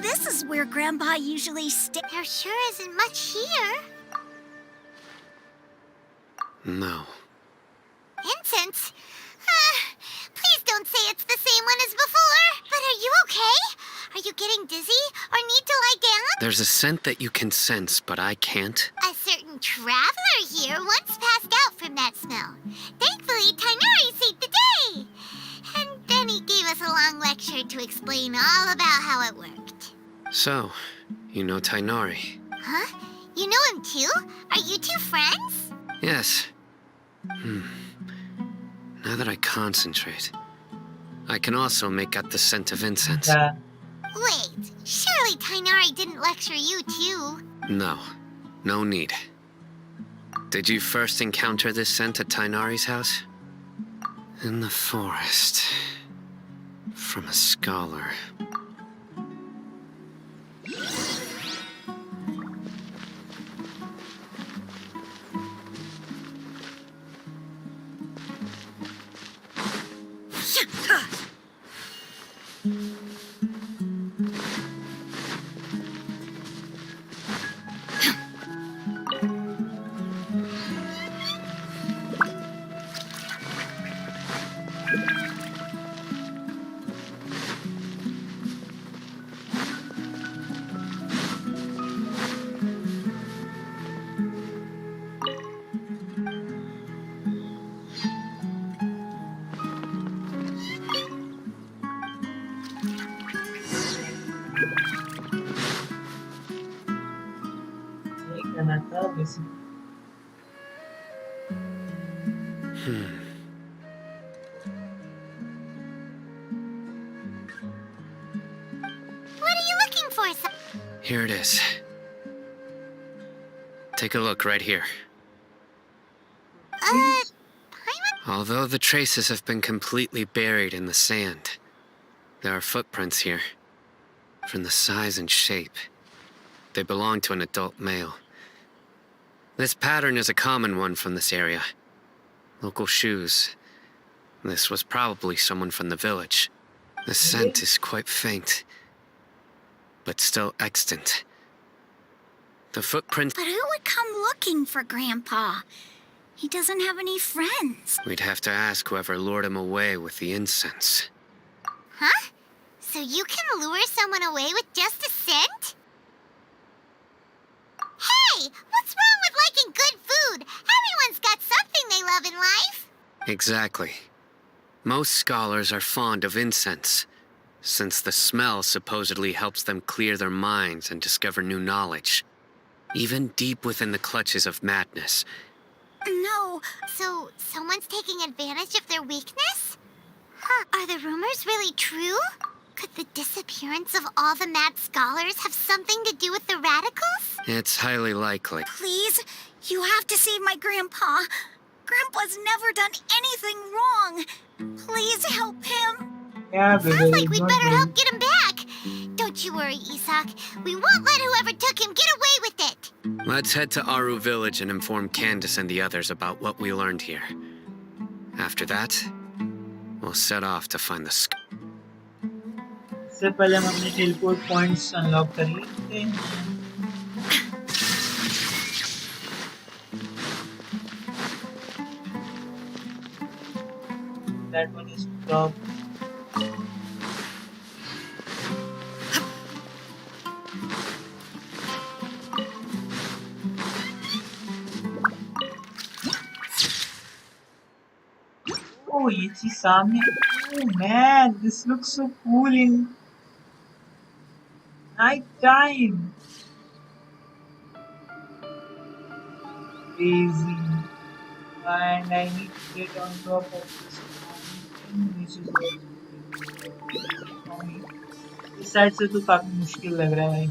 This is where Grandpa usually stays. There sure isn't much here. No. Incense? Please don't say it's the same one as before. But are you okay? Are you getting dizzy or need to lie down? There's a scent that you can sense, but I can't. A certain traveler here once passed out from that smell. Thankfully, Tainari saved the day. And then he gave us a long lecture to explain all about how it worked. So, you know Tainari? Huh? You know him too? Are you two friends? Yes. Now that I concentrate, I can also make out the scent of incense. Wait, surely Tainari didn't lecture you too? No, no need. Did you first encounter this scent at Tainari's house? In the forest. From a scholar. Here it is. Take a look right here. Although the traces have been completely buried in the sand, there are footprints here. From the size and shape, they belong to an adult male. This pattern is a common one from this area. Local shoes. This was probably someone from the village. The scent is quite faint, but still extant. The footprints... But who would come looking for Grandpa? He doesn't have any friends. We'd have to ask whoever lured him away with the incense. Huh? So you can lure someone away with just a scent? Hey! What's wrong with liking good food? Everyone's got something they love in life. Exactly. Most scholars are fond of incense, since the smell supposedly helps them clear their minds and discover new knowledge. Even deep within the clutches of madness. No. So someone's taking advantage of their weakness? Huh. Are the rumors really true? Could the disappearance of all the mad scholars have something to do with the radicals? It's highly likely. Please, you have to save my Grandpa. Grandpa's never done anything wrong. Please help him. Yeah, Sounds like we'd better help get him back. Don't you worry, Isak. We won't let whoever took him get away with it. Let's head to Aru village and inform Candace and the others about what we learned here. After that, we'll set off to find the इससे पहले हम अपने teleport points unlock कर लेते हैं। That one is top. Oh, ये चीज सामने। Oh man, this looks so cool in night time. Crazy. And I need to get on top of this mountain, which is इस साइड से तो काफी मुश्किल लग रहा है भाई।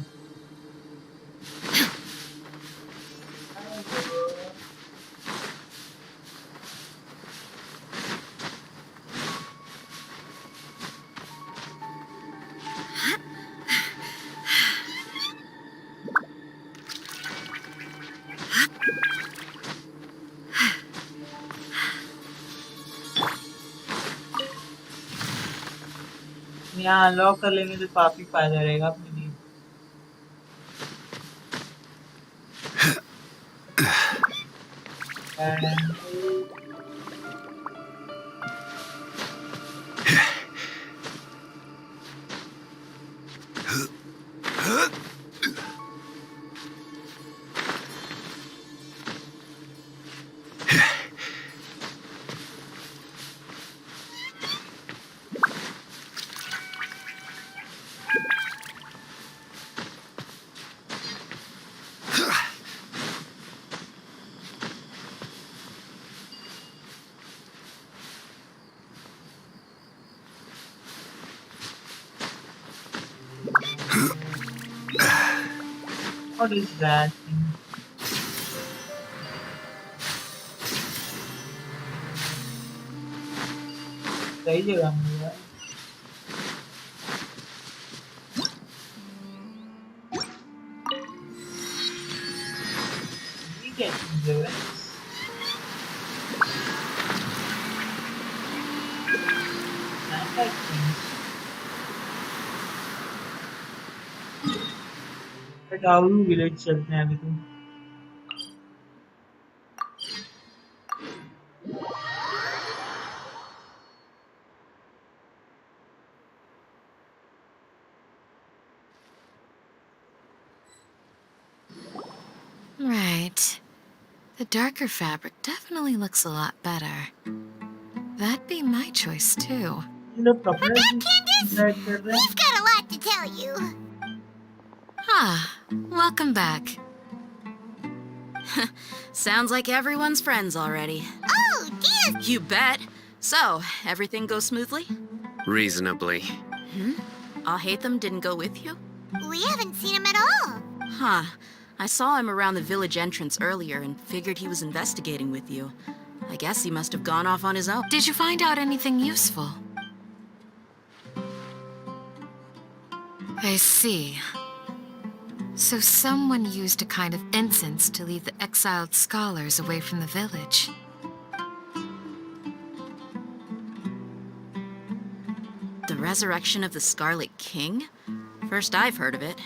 यहाँ अनलॉक कर लेंगे तो काफी फायदा रहेगा अपने लिए। What is that thing? सही जगह में है। ये क्या चीज़ है? डाउन विलेज चलते हैं अभी तो। Right. The darker fabric definitely looks a lot better. That'd be my choice too. We're back, Candace! We've got a lot to tell you. Ah, welcome back. Sounds like everyone's friends already. Oh, dear! You bet. So, everything goes smoothly? Reasonably. All Hatham didn't go with you? We haven't seen him at all. Huh. I saw him around the village entrance earlier and figured he was investigating with you. I guess he must have gone off on his own. Did you find out anything useful? I see. So someone used a kind of incense to lead the exiled scholars away from the village. The resurrection of the Scarlet King? First I've heard of it.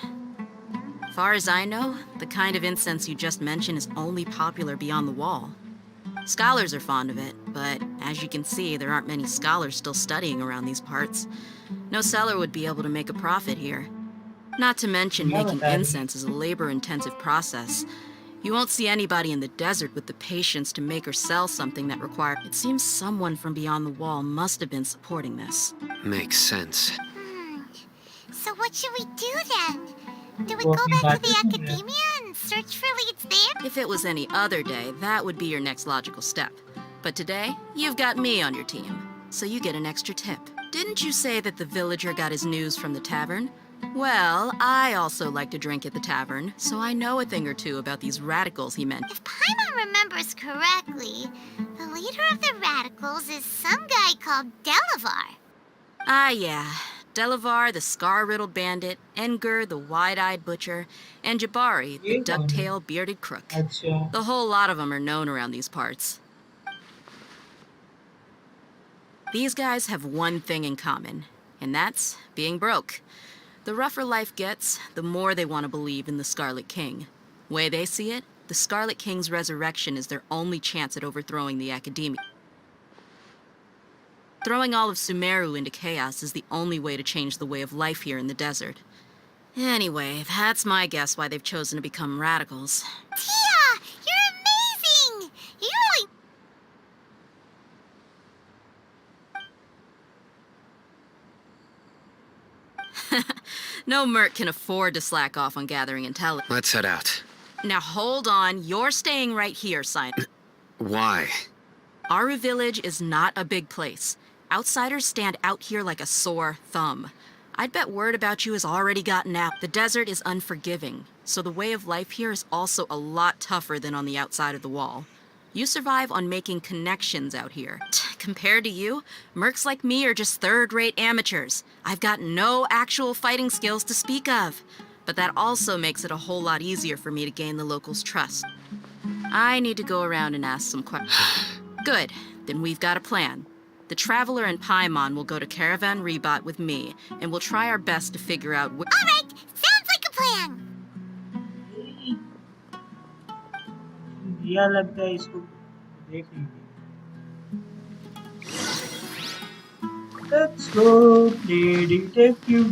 Far as I know, the kind of incense you just mentioned is only popular beyond the wall. Scholars are fond of it, but as you can see, there aren't many scholars still studying around these parts. No seller would be able to make a profit here. Not to mention, making incense is a labor-intensive process. You won't see anybody in the desert with the patience to make or sell something that requires... It seems someone from beyond the wall must have been supporting this. Makes sense. So what should we do then? Do we go back to the academia and search for leads there? If it was any other day, that would be your next logical step. But today, you've got me on your team, so you get an extra tip. Didn't you say that the villager got his news from the tavern? Well, I also like to drink at the tavern, so I know a thing or two about these radicals he mentioned. If Paimon remembers correctly, the leader of the radicals is some guy called Delavar. Ah, yeah. Delavar, the scar-riddled bandit, Engur, the wide-eyed butcher, and Jabari, the duck-tailed bearded crook. The whole lot of them are known around these parts. These guys have one thing in common, and that's being broke. The rougher life gets, the more they want to believe in the Scarlet King. Way they see it, the Scarlet King's resurrection is their only chance at overthrowing the Academia. Throwing all of Sumeru into chaos is the only way to change the way of life here in the desert. Anyway, that's my guess why they've chosen to become radicals. Tia! You're amazing! You really... No merc can afford to slack off on gathering intelligence. Let's head out. Now hold on, you're staying right here, Simon. Why? Aru Village is not a big place. Outsiders stand out here like a sore thumb. I'd bet word about you has already gotten out. The desert is unforgiving, so the way of life here is also a lot tougher than on the outside of the wall. You survive on making connections out here. Compared to you, mercs like me are just third-rate amateurs. I've got no actual fighting skills to speak of. But that also makes it a whole lot easier for me to gain the locals' trust. I need to go around and ask some questions. Good, then we've got a plan. The Traveler and Paimon will go to Caravan Rebot with me, and we'll try our best to figure out what— All right, sounds like a plan. दिया लगता है इसको देख लीजिए. Let's go play detective.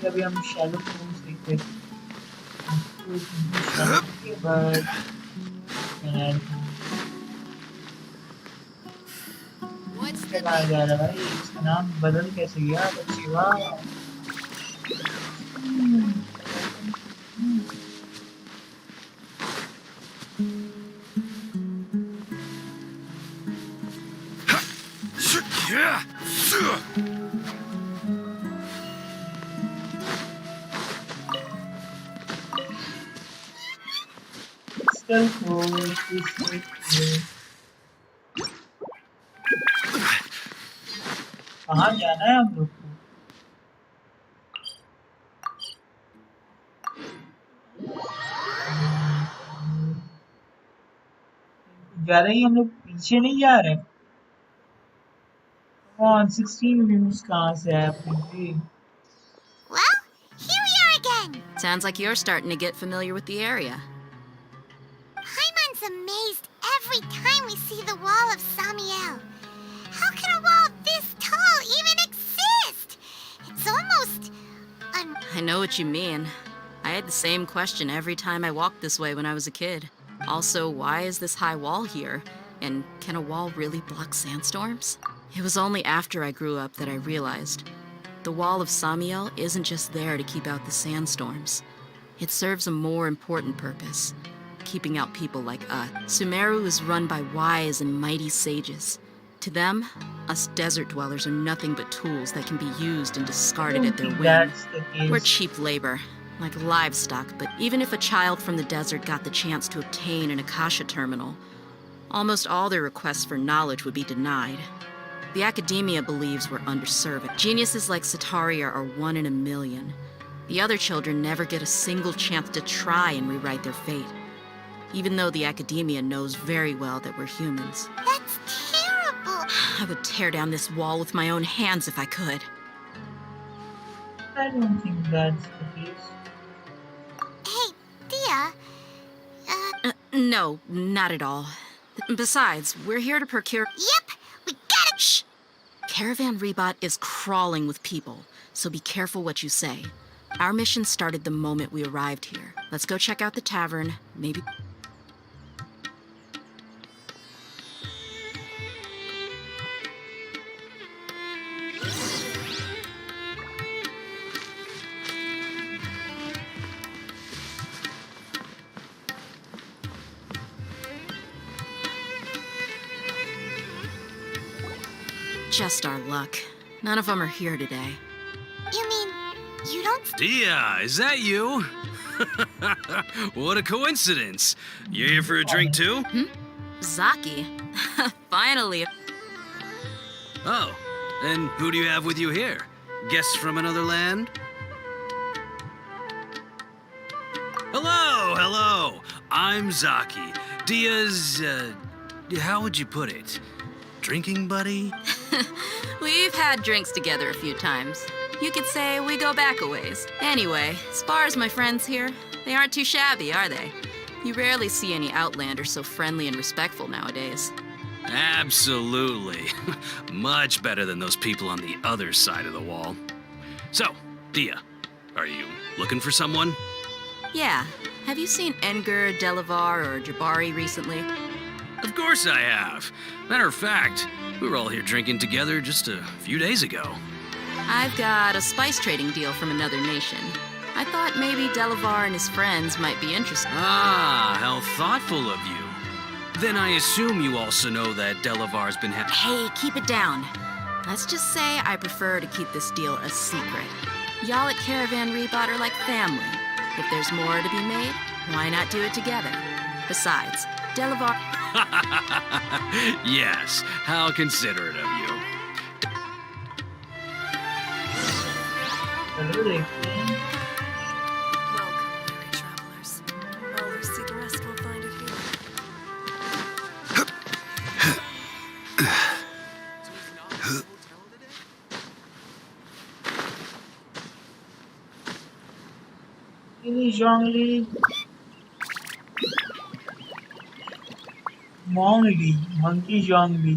अभी हम shallow Holmes देखते हैं. कहाँ जा रहा है भाई? इसका नाम बदल कैसे गया? बच्ची वाह. कहाँ जाना है हम लोग को? ज़्यादा ही हम लोग पीछे नहीं जा रहे. Come on, 16 views कहाँ से है अपने? Well, here we are again. Sounds like you're starting to get familiar with the area. Paimon's amazed every time we see the wall of Samiel. How can a wall this tall even exist? It's almost... I know what you mean. I had the same question every time I walked this way when I was a kid. Also, why is this high wall here? And can a wall really block sandstorms? It was only after I grew up that I realized the wall of Samiel isn't just there to keep out the sandstorms. It serves a more important purpose, keeping out people like us. Sumeru is run by wise and mighty sages. To them, us desert dwellers are nothing but tools that can be used and discarded at their whim. That's the case. We're cheap labor, like livestock, but even if a child from the desert got the chance to obtain an Akasha terminal, almost all their requests for knowledge would be denied. The academia believes we're underserved. Geniuses like Sataria are 1 in a million. The other children never get a single chance to try and rewrite their fate, even though the academia knows very well that we're humans. That's terrible. I would tear down this wall with my own hands if I could. I don't think that's the case. Hey, Dia. No, not at all. Besides, we're here to procure... Yep, we gotta... Shh! Caravan Rebot is crawling with people, so be careful what you say. Our mission started the moment we arrived here. Let's go check out the tavern, maybe... Just our luck. None of them are here today. You mean, you don't... Dia, is that you? What a coincidence. You here for a drink too? Zaki. Finally. Oh, and who do you have with you here? Guests from another land? Hello, hello. I'm Zaki. Dia's, how would you put it? Drinking buddy? We've had drinks together a few times. You could say we go back a ways. Anyway, as far as my friends here, they aren't too shabby, are they? You rarely see any Outlanders so friendly and respectful nowadays. Absolutely. Much better than those people on the other side of the wall. So, Dia, are you looking for someone? Yeah. Have you seen Edgar, Delavar, or Jabari recently? Of course I have. Matter of fact, we were all here drinking together just a few days ago. I've got a spice trading deal from another nation. I thought maybe Delavar and his friends might be interested. Ah, how thoughtful of you. Then I assume you also know that Delavar's been Hey, keep it down. Let's just say I prefer to keep this deal a secret. Y'all at Caravan Rebot are like family. If there's more to be made, why not do it together? Besides, Delavar... Yes, how considerate of you. चलो देखते हैं. Welcome, weary travelers. All who seek rest will find it here. Ili Zhongli. Mongli, Monkey Zhongli.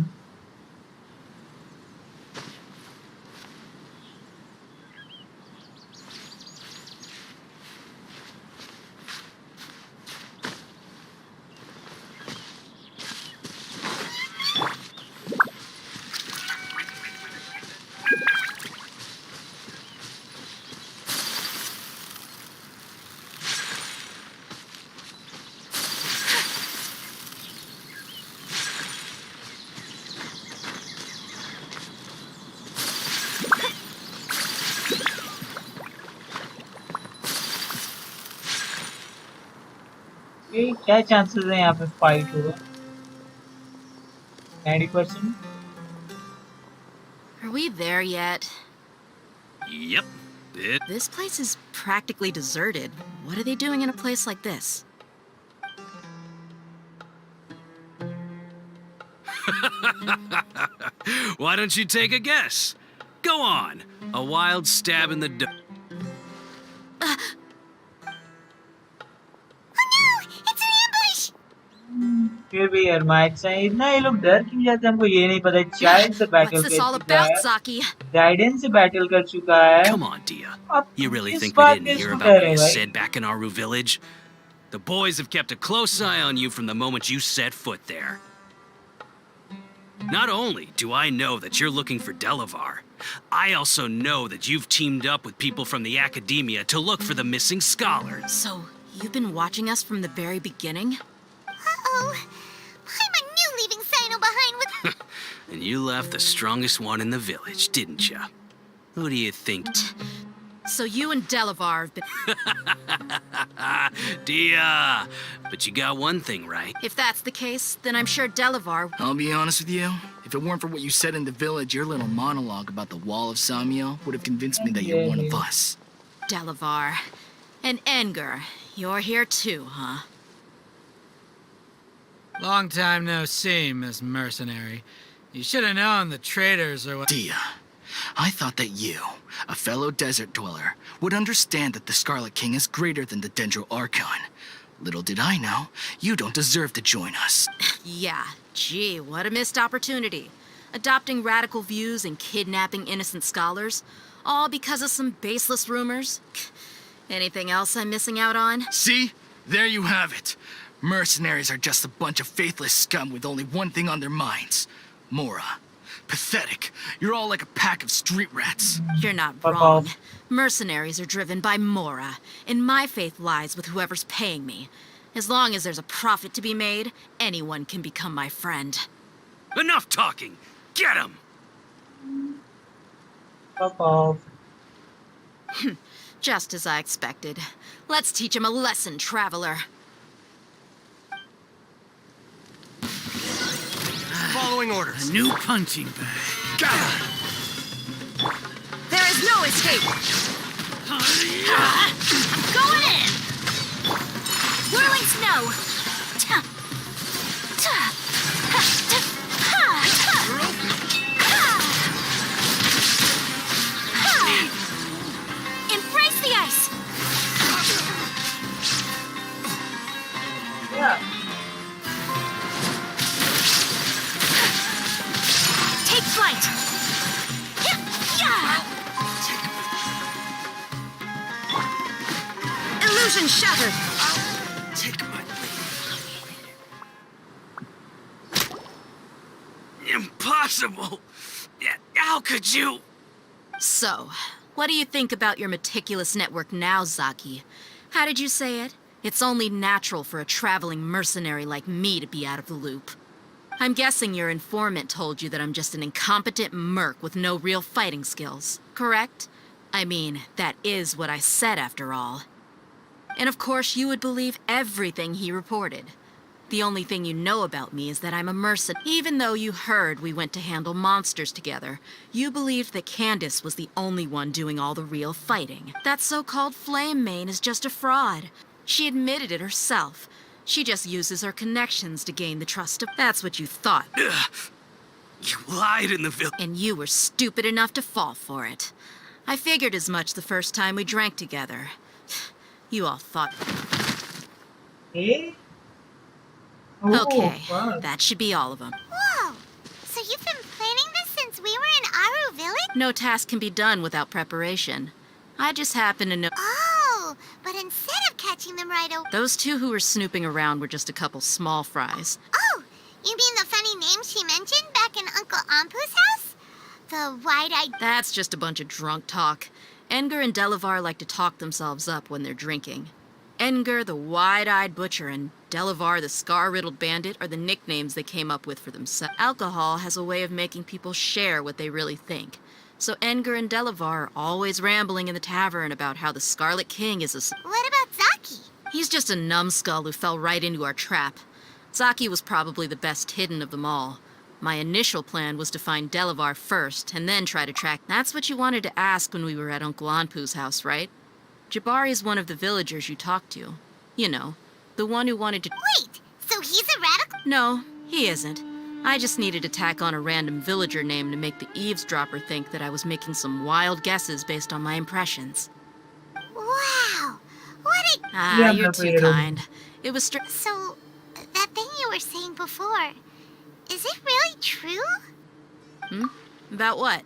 क्या chances हैं यहाँ पे fight होगा? 90%. Are we there yet? Yep. This place is practically deserted. What are they doing in a place like this? Why don't you take a guess? Go on. A wild stab in the फिर भी यार match से इतना ये लोग डर क्यों जाते हैं? हमको ये नहीं पता. चाइल्ड से बैटल कर चुका है, राइडेन से बैटल कर चुका है. Come on, Dia. You really think we didn't hear about what you said back in Aru village? The boys have kept a close eye on you from the moment you set foot there. Not only do I know that you're looking for Delavar, I also know that you've teamed up with people from the academia to look for the missing scholars. So, you've been watching us from the very beginning? Uh-oh. I'm a new leaving Sino behind with... And You left the strongest one in the village, didn't you? Who do you think? So you and Delavar have been... Dia! But you got one thing right. If that's the case, then I'm sure Delavar... I'll be honest with you. If it weren't for what you said in the village, your little monologue about the Wall of Samuel would have convinced me that you're one of us. Delavar. And Enger. You're here too, huh? Long time no see, Miss Mercenary. You should have known the traitors are what... Dia, I thought that you, a fellow desert dweller, would understand that the Scarlet King is greater than the Dendro Archon. Little did I know, you don't deserve to join us. Yeah, gee, what a missed opportunity. Adopting radical views and kidnapping innocent scholars, all because of some baseless rumors. Anything else I'm missing out on? See? There you have it. Mercenaries are just a bunch of faithless scum with only one thing on their minds. Mora. Pathetic. You're all like a pack of street rats. You're not wrong. Mercenaries are driven by Mora, and my faith lies with whoever's paying me. As long as there's a profit to be made, anyone can become my friend. Enough talking! Get him! Fuck off. Just as I expected. Let's teach him a lesson, traveler. Following orders. A new punching bag. Got him! There is no escape! I'm going in! Whirling snow! Embrace the ice! Yeah. Take flight! Illusion shattered! Take my leave. Impossible! How could you? So, what do you think about your meticulous network now, Zaki? How did you say it? It's only natural for a traveling mercenary like me to be out of the loop. I'm guessing your informant told you that I'm just an incompetent merc with no real fighting skills, correct? I mean, that is what I said after all. And of course, you would believe everything he reported. The only thing you know about me is that I'm a mercenary. Even though you heard we went to handle monsters together, you believed that Candace was the only one doing all the real fighting. That so-called Flame Mane is just a fraud. She admitted it herself. She just uses her connections to gain the trust of... That's what you thought. You lied in the village. And you were stupid enough to fall for it. I figured as much the first time we drank together. You all thought... Eh? Oh, Okay, fuck. that should be all of them. Whoa! So you've been planning this since we were in Aru Village? No task can be done without preparation. I just happen to know... Oh, but instead of catching them right away... Those two who were snooping around were just a couple small fries. Oh, you mean the funny name she mentioned back in Uncle Ampu's house? The wide-eyed... That's just a bunch of drunk talk. Enger and Delavar like to talk themselves up when they're drinking. Enger, the wide-eyed butcher, and Delavar, the scar-riddled bandit, are the nicknames they came up with for themselves. Alcohol has a way of making people share what they really think. So Enger and Delavar are always rambling in the tavern about how the Scarlet King is a... What about Zaki? He's just a numbskull who fell right into our trap. Zaki was probably the best hidden of them all. My initial plan was to find Delavar first, and then try to track... That's what you wanted to ask when we were at Uncle Anpu's house, right? Jabari is one of the villagers you talked to. You know, the one who wanted to... Wait, so he's a radical? No, he isn't. I just needed to tack on a random villager name to make the eavesdropper think that I was making some wild guesses based on my impressions. Wow! What a... Ah, you're too kind. It was So, that thing you were saying before, is it really true? About what?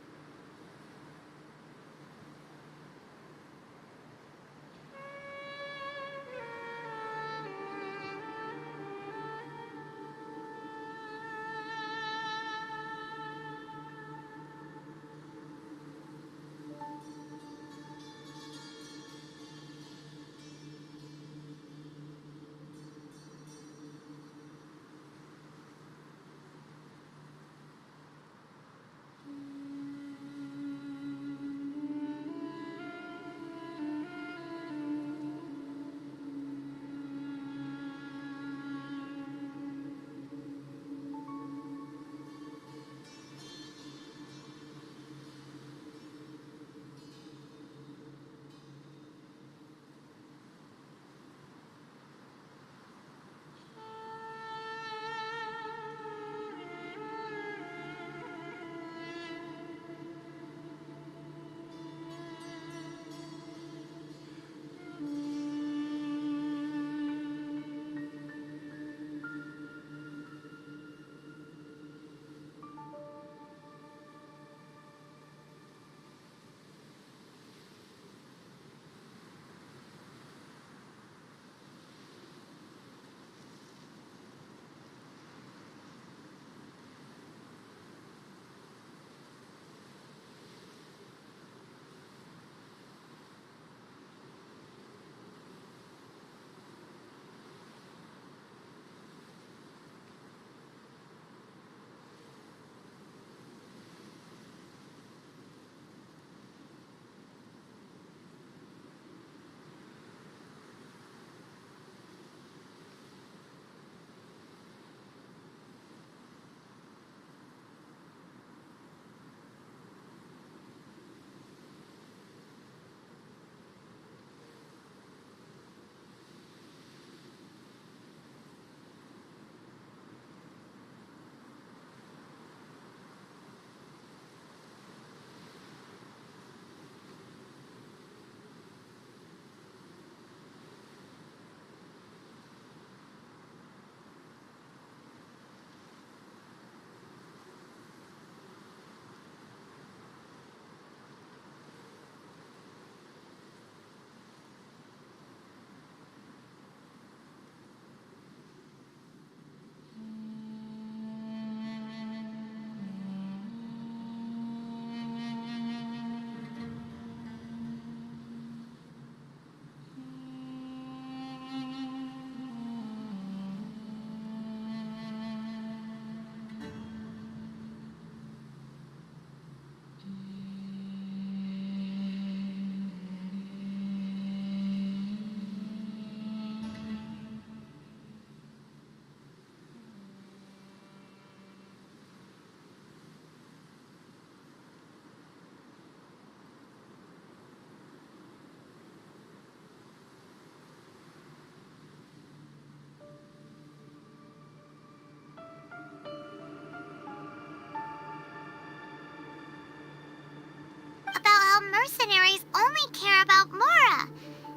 mercenaries only care about Mora,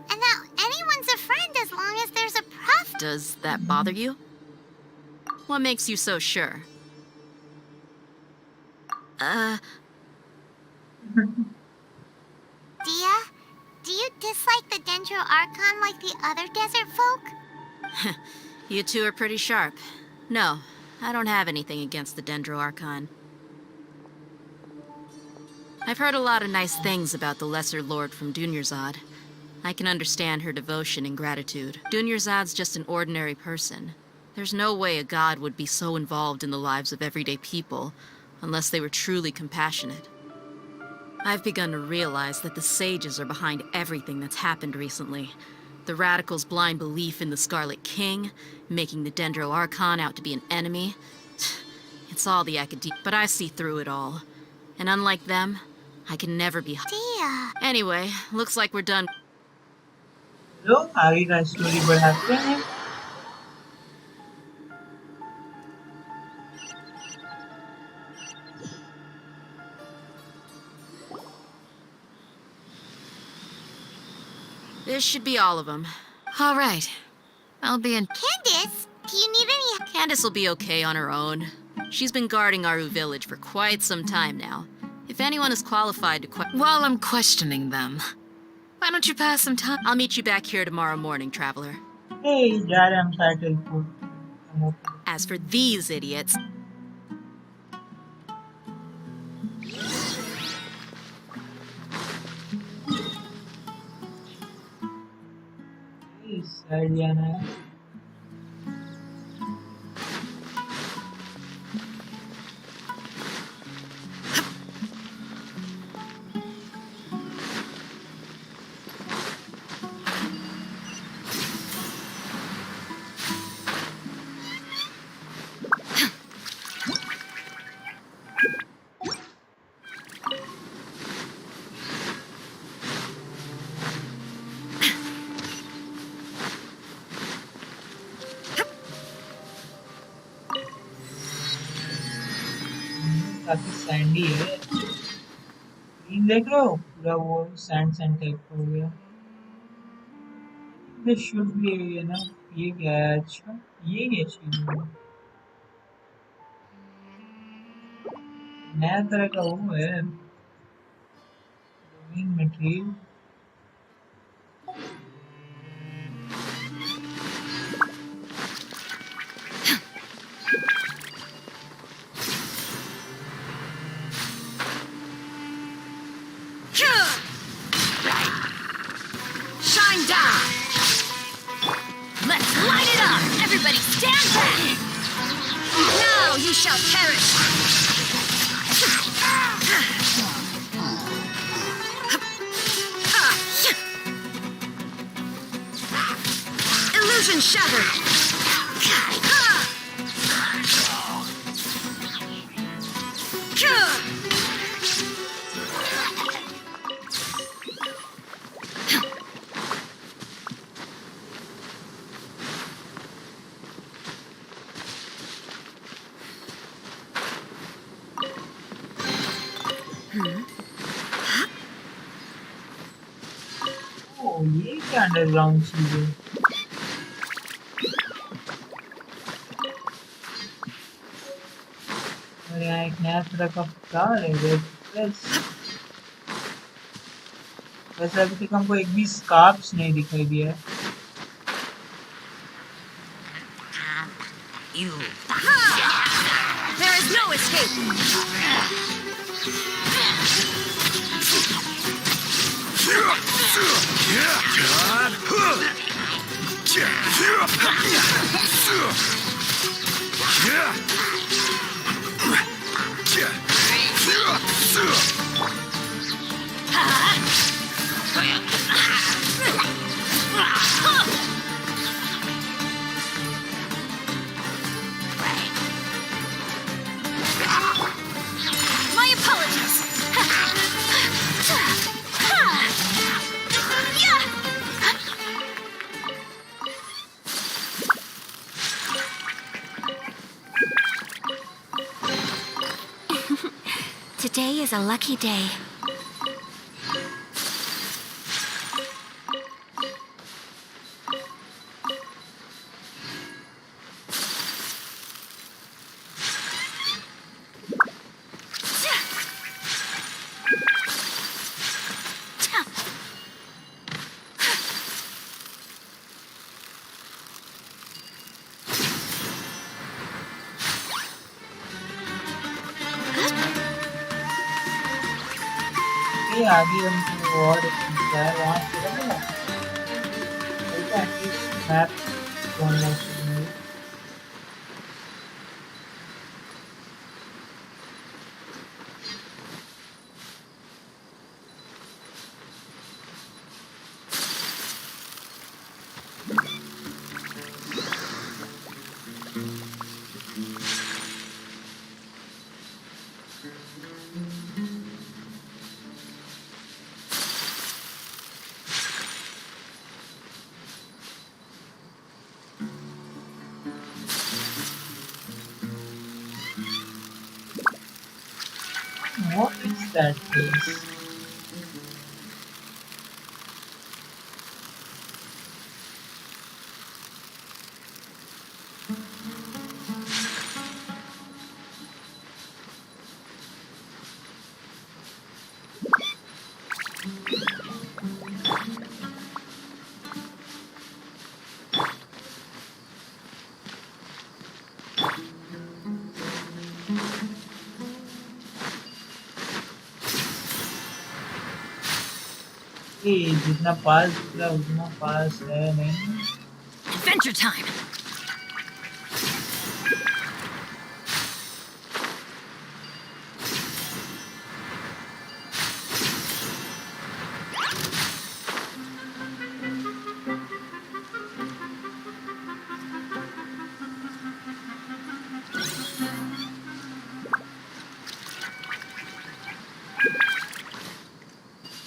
and that anyone's a friend as long as there's a profit. Does that bother you? What makes you so sure? Dia, do you dislike the Dendro Archon like the other desert folk? You two are pretty sharp. No, I don't have anything against the Dendro Archon. I've heard a lot of nice things about the Lesser Lord from Dunyarzad. I can understand her devotion and gratitude. Dunyarzad's just an ordinary person. There's no way a god would be so involved in the lives of everyday people, unless they were truly compassionate. I've begun to realize that the sages are behind everything that's happened recently. The radicals' blind belief in the Scarlet King, making the Dendro Archon out to be an enemy. It's all the academia, but I see through it all. And unlike them, I can never be... Dia. Anyway, looks like we're done. लो आगे का story बढ़ाते हैं. This should be all of them. All right. I'll be in... Candace, do you need any... Candace will be okay on her own. She's been guarding Aru Village for quite some time now. If anyone is qualified to While I'm questioning them, why don't you pass some time? I'll meet you back here tomorrow morning, Traveler. Hey, जा रहे हम cycle को. As for these idiots... इस side जाना है. काफी Sandy है. Green देख रहे हो, पूरा वो सैंड सैंड टाइप हो गया. ये शुड भी है ना. ये क्या है? अच्छा, ये क्या चीज है? नया तरह का वो है. Material. Shine down! Let's light it up! Everybody stand back! Now you shall perish! Illusion shattered! ये क्या अंडरग्राउंड चीज है? और यहाँ एक नया तरह का फ्लावर है. वैसे अभी तक हमको एक भी स्कार्प्स नहीं दिखाई दिया है. There is no escape! My apologies! Today is a lucky day. ये आगे हमको और दिखता है वहाँ पे ना मैप खोलने के लिए What is that place? जितना पास दिख रहा उतना पास है नहीं Adventure time!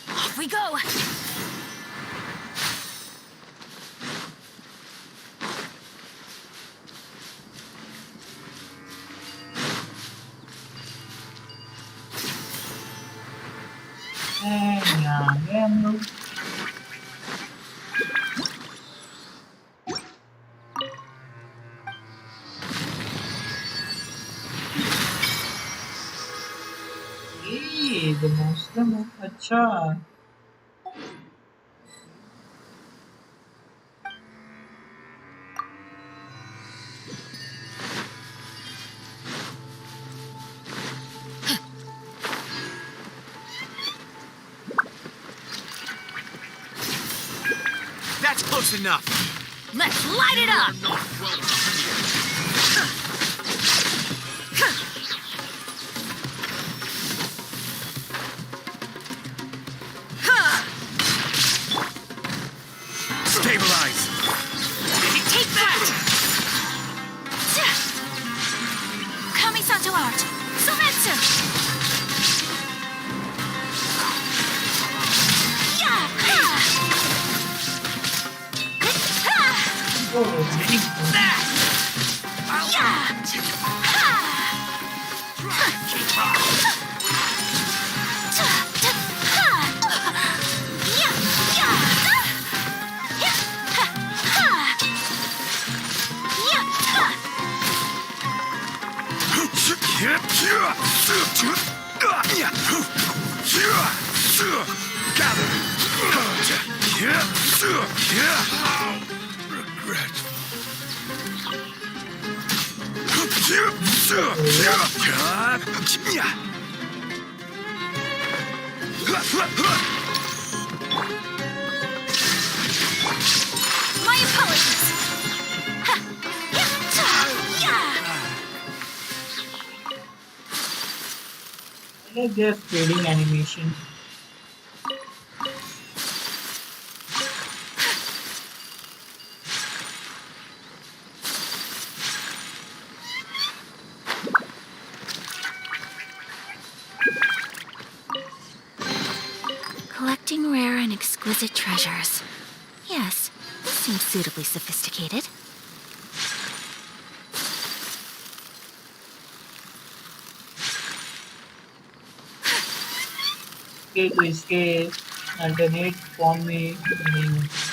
Off we go! यहाँ गए हम लोग the mosque अच्छा That's close enough. Let's light it up! Stabilize. Take that! Kamisato art! Sumetsu! Take that! My apologies! I like their fading animation. Collecting rare and exquisite treasures. Yes, this seems suitably sophisticated. तो इसके alternate form में नहीं होता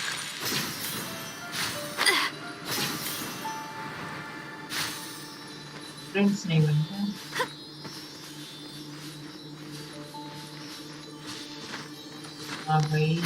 friends नहीं बनता हाँ भाई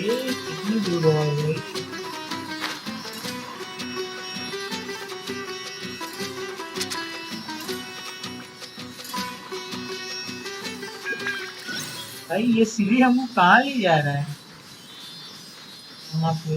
कितनी दूर और भाई भाई ये सीढ़ी हमको कहाँ ले जा रहा है वहाँ पे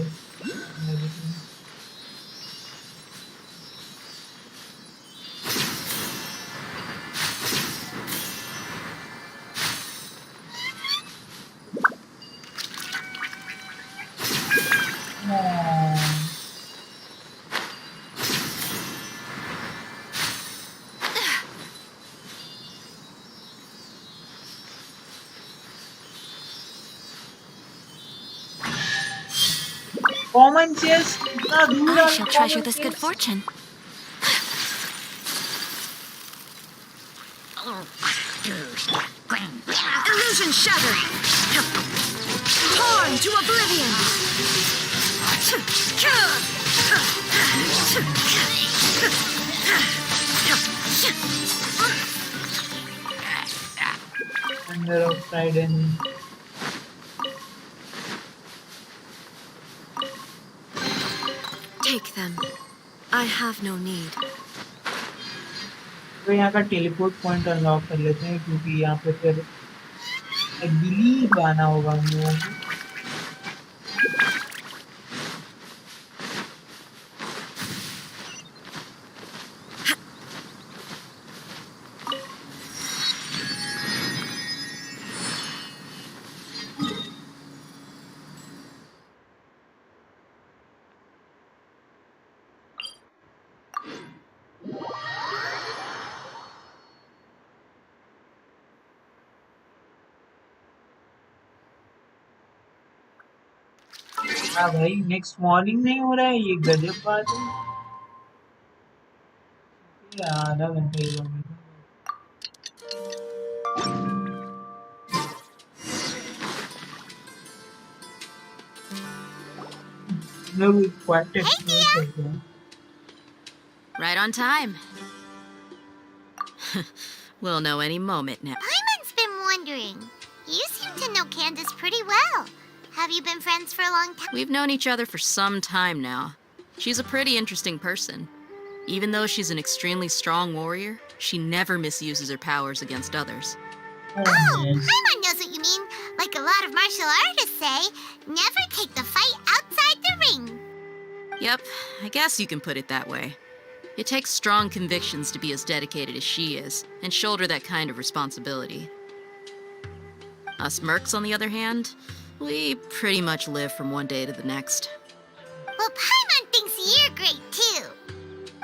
Common chest, I shall treasure this good fortune. Illusion shattered! Torn to oblivion! Thunder of Raiden. Take them. I have no need. तो यहाँ का टेलीपोर्ट पॉइंट अनलॉक कर लेते हैं क्योंकि यहाँ पे फिर आई बिलीव आना होगा हम लोगों को हाँ भाई नेक्स्ट मॉर्निंग नहीं हो रहा है ये गजब बात है आधा घंटा ही होगा Right on time. We'll know any moment now. Paimon's been wondering. You seem to know Candace pretty well. Have you been friends for a long time? We've known each other for some time now. She's a pretty interesting person. Even though she's an extremely strong warrior, she never misuses her powers against others. Oh, Paimon knows what you mean. Like a lot of martial artists say, never take the fight outside the ring. Yep, I guess you can put it that way. It takes strong convictions to be as dedicated as she is, and shoulder that kind of responsibility. Us mercs, on the other hand, we pretty much live from one day to the next. Well, Paimon thinks you're great too.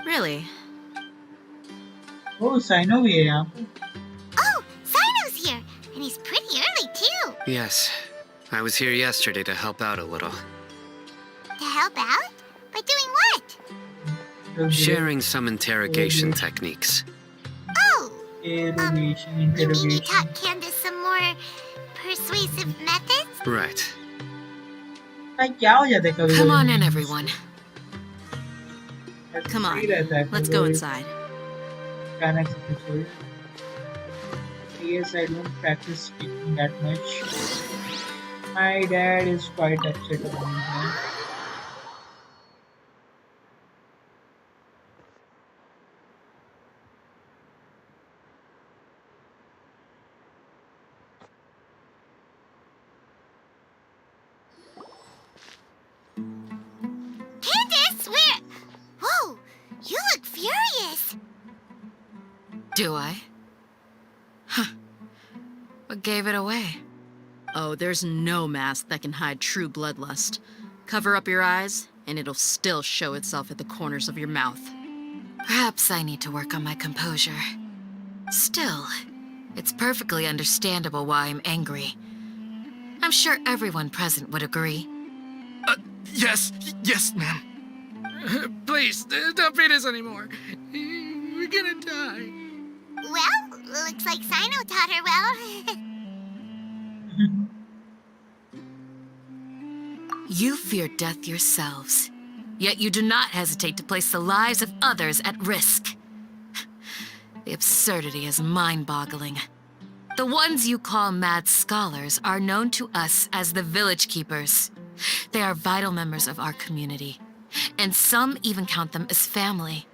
Really? Oh, Sino bhi hai yahan pe. Oh, Sino's here, and he's pretty early too. Yes. I was here yesterday to help out a little. To help out? By doing what? Sharing some interrogation techniques. Oh! You mean you Interrogation. taught Candace some more persuasive methods? Right. भाई क्या हो जाता है कभी Come on in, everyone. Come on, let's go inside. Yes, I don't practice speaking that much. My dad is quite upset about me. Candace, where? Whoa, you look furious. Do I? Huh. What gave it away? Oh, there's no mask that can hide true bloodlust. Cover up your eyes, and it'll still show itself at the corners of your mouth. Perhaps I need to work on my composure. Still, it's perfectly understandable why I'm angry. I'm sure everyone present would agree. Yes, ma'am. Please, don't beat us anymore. We're gonna die. Well, looks like Sino taught her well. You fear death yourselves, yet you do not hesitate to place the lives of others at risk. The absurdity is mind-boggling. The ones you call mad scholars are known to us as the Village Keepers. They are vital members of our community, and some even count them as family.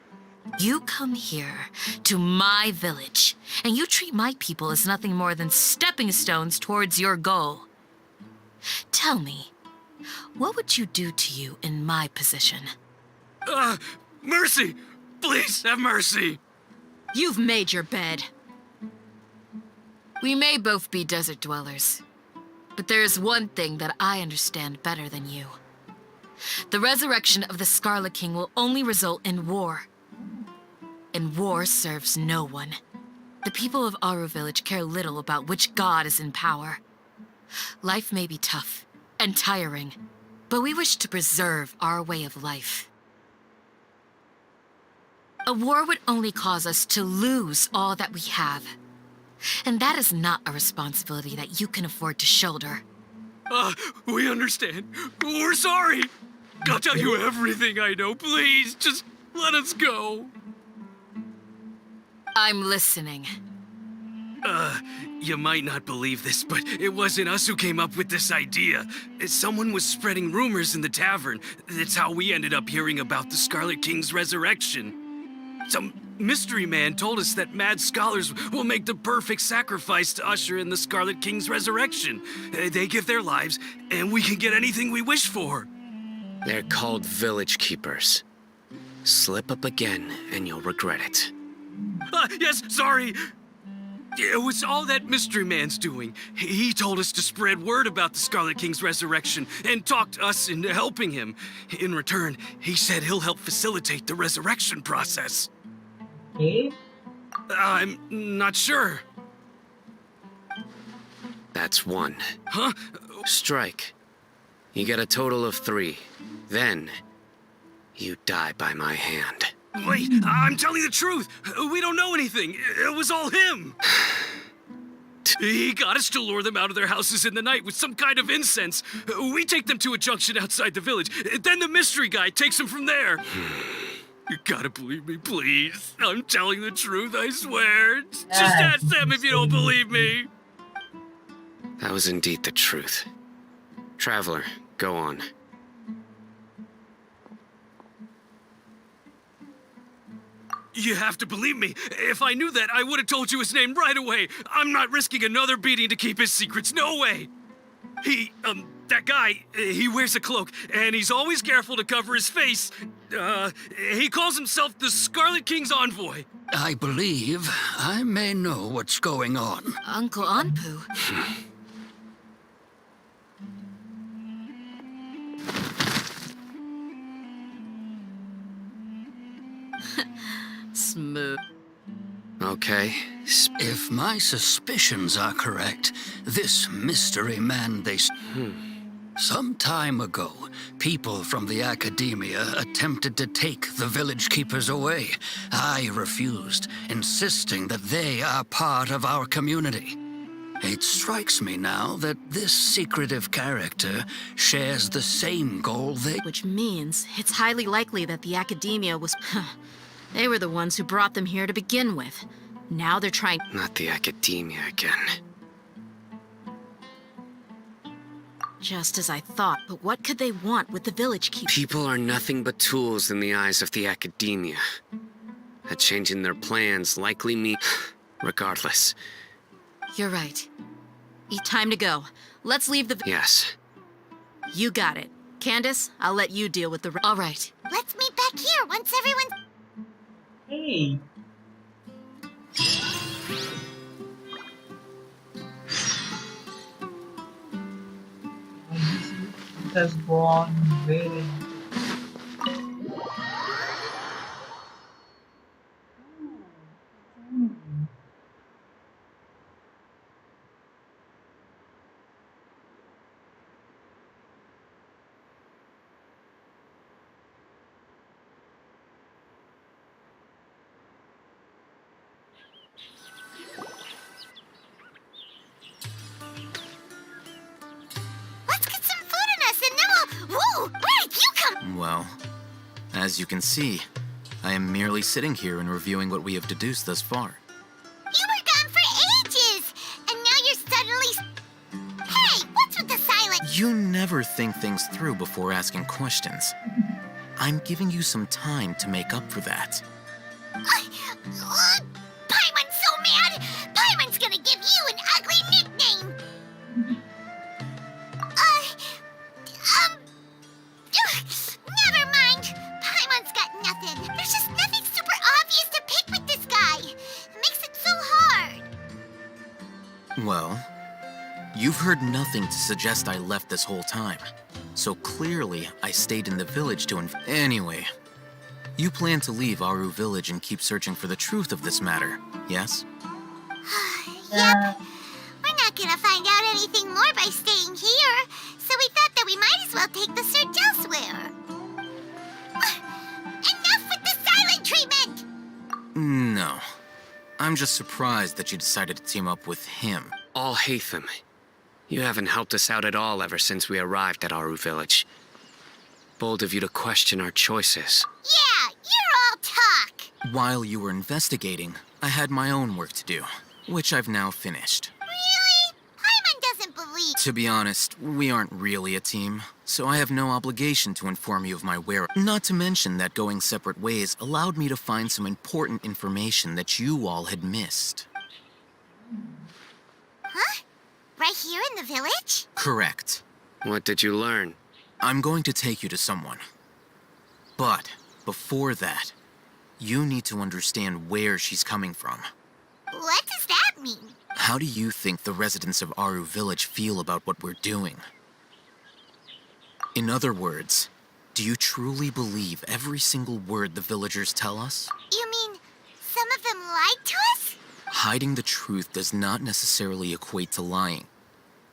You come here to my village, and you treat my people as nothing more than stepping stones towards your goal. Tell me, what would you do to you in my position? Mercy! Please have mercy! You've made your bed. We may both be desert dwellers, but there is one thing that I understand better than you. The resurrection of the Scarlet King will only result in war. And war serves no one. The people of Aru Village care little about which god is in power. Life may be tough and tiring, but we wish to preserve our way of life. A war would only cause us to lose all that we have. And that is not a responsibility that you can afford to shoulder. We understand. We're sorry. I'll tell you everything I know. Please, just let us go. I'm listening. You might not believe this, but it wasn't us who came up with this idea. Someone was spreading rumors in the tavern. That's how we ended up hearing about the Scarlet King's resurrection. Some mystery man told us that mad scholars will make the perfect sacrifice to usher in the Scarlet King's resurrection. They give their lives, and we can get anything we wish for. They're called Village Keepers. Slip up again, and you'll regret it. Yes, sorry. It was all that mystery man's doing. He told us to spread word about the Scarlet King's resurrection and talked us into helping him. In return, he said he'll help facilitate the resurrection process. Eh? I'm not sure. That's one. Huh? Strike. You get a total of 3. Then, you die by my hand. Wait, I'm telling the truth. We don't know anything. It was all him. He got us to lure them out of their houses in the night with some kind of incense. We take them to a junction outside the village. Then the mystery guy takes them from there. You gotta believe me, please. I'm telling the truth, I swear. Just ask them if you don't believe me. That was indeed the truth. Traveler, go on. You have to believe me. If I knew that, I would have told you his name right away. I'm not risking another beating to keep his secrets. No way. That guy, he wears a cloak, and he's always careful to cover his face. He calls himself the Scarlet King's envoy. I believe I may know what's going on. Uncle Anpu. Smooth. Okay. If my suspicions are correct, this mystery man Some time ago, people from the academia attempted to take the village keepers away. I refused, insisting that they are part of our community. It strikes me now that this secretive character shares the same goal Which means it's highly likely that the academia was... They were the ones who brought them here to begin with. Now they're trying... Not the academia again. Just as I thought, but what could they want with the village keepers? People are nothing but tools in the eyes of the academia. A change in their plans likely mean... Regardless. You're right. Time to go. Let's leave the... Yes. You got it. Candace, I'll let you deal with the... All right. Let's meet back here once everyone's... Hey. Has gone very... Well, as you can see, I am merely sitting here and reviewing what we have deduced thus far. You were gone for ages! And You never think things through before asking questions. I'm giving you some time to make up for that. Paimon's so mad! Paimon's gonna give you an ugly nickname! Never mind. Paimon's got nothing. There's just nothing super obvious to pick with this guy. It makes it so hard. Well, you've heard nothing to suggest I left this whole time. So clearly, I stayed in the village to Anyway, you plan to leave Aru Village and keep searching for the truth of this matter, yes? Yep. We're not gonna find out anything more by staying here, so we thought that we might as well take the search elsewhere. Enough with the silent treatment! No. I'm just surprised that you decided to team up with him. All Haytham. You haven't helped us out at all ever since we arrived at Aru Village. Bold of you to question our choices. Yeah, you're all talk! While you were investigating, I had my own work to do, which I've now finished. Really? Paimon doesn't believe... To be honest, we aren't really a team, so I have no obligation to inform you of my whereabouts. Not to mention that going separate ways allowed me to find some important information that you all had missed. Huh? Right here in the village? Correct. What did you learn? I'm going to take you to someone. But before that, you need to understand where she's coming from. What does that mean? How do you think the residents of Aru Village feel about what we're doing? In other words, do you truly believe every single word the villagers tell us? You mean some of them lied to us? Hiding the truth does not necessarily equate to lying.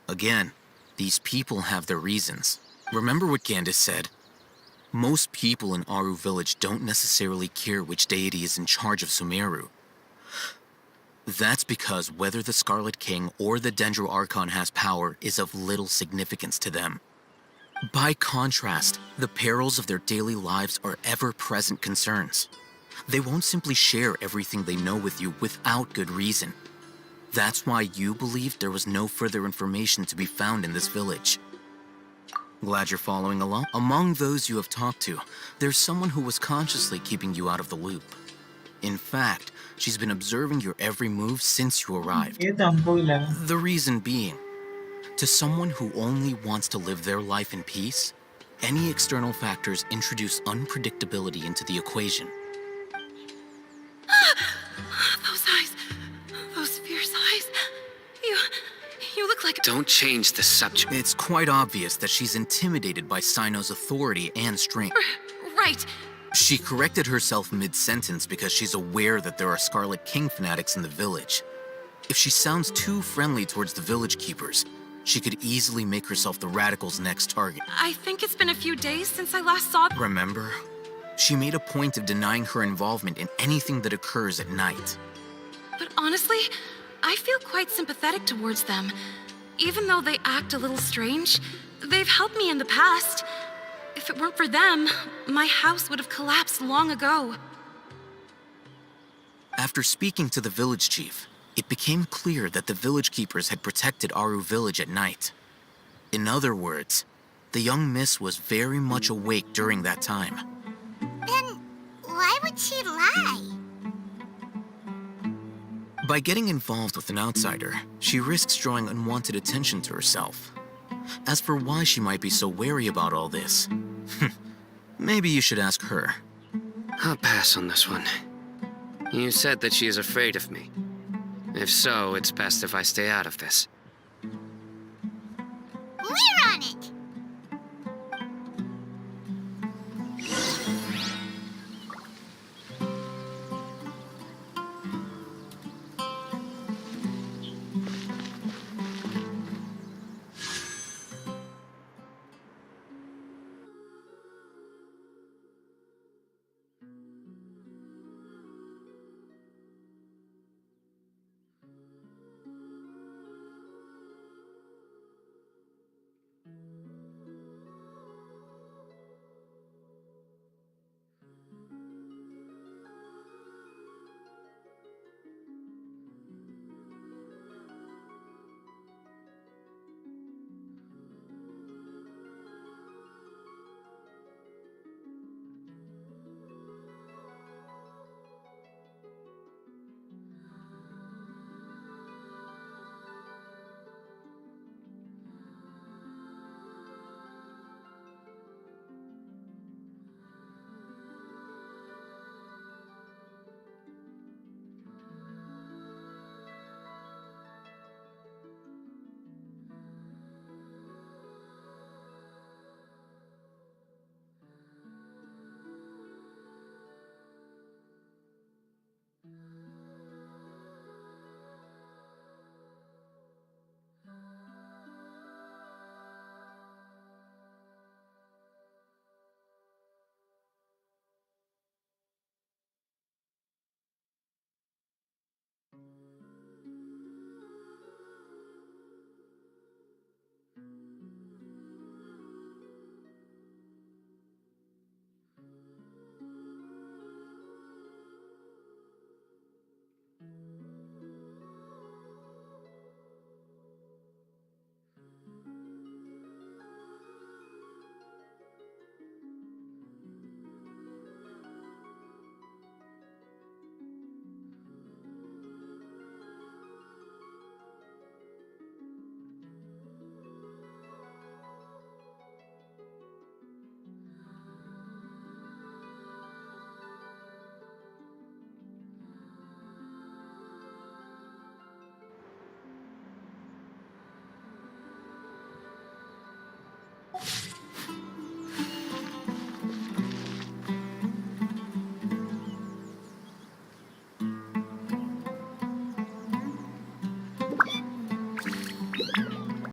Again, these people have their reasons. Remember what Gandis said? Most people in Aru Village don't necessarily care which deity is in charge of Sumeru. That's because whether the Scarlet King or the Dendro Archon has power is of little significance to them. By contrast, the perils of their daily lives are ever-present concerns. They won't simply share everything they know with you without good reason. That's why you believed there was no further information to be found in this village. Glad you're following along. Among those you have talked to, there's someone who was consciously keeping you out of the loop. In fact, she's been observing your every move since you arrived. The reason being, to someone who only wants to live their life in peace, any external factors introduce unpredictability into the equation. Those eyes. Those fierce eyes. You look like... Don't change the subject. It's quite obvious that she's intimidated by Sino's authority and strength. Right. She corrected herself mid-sentence because she's aware that there are Scarlet King fanatics in the village. If she sounds too friendly towards the village keepers, she could easily make herself the Radicals' next target. I think it's been a few days since I last saw them. Remember? She made a point of denying her involvement in anything that occurs at night. But honestly, I feel quite sympathetic towards them. Even though they act a little strange, they've helped me in the past. If it weren't for them, my house would have collapsed long ago. After speaking to the village chief, it became clear that the village keepers had protected Aru Village at night. In other words, the young miss was very much awake during that time. Then why would she lie? By getting involved with an outsider, she risks drawing unwanted attention to herself. As for why she might be so wary about all this, maybe you should ask her. I'll pass on this one. You said that she is afraid of me. If so, it's best if I stay out of this.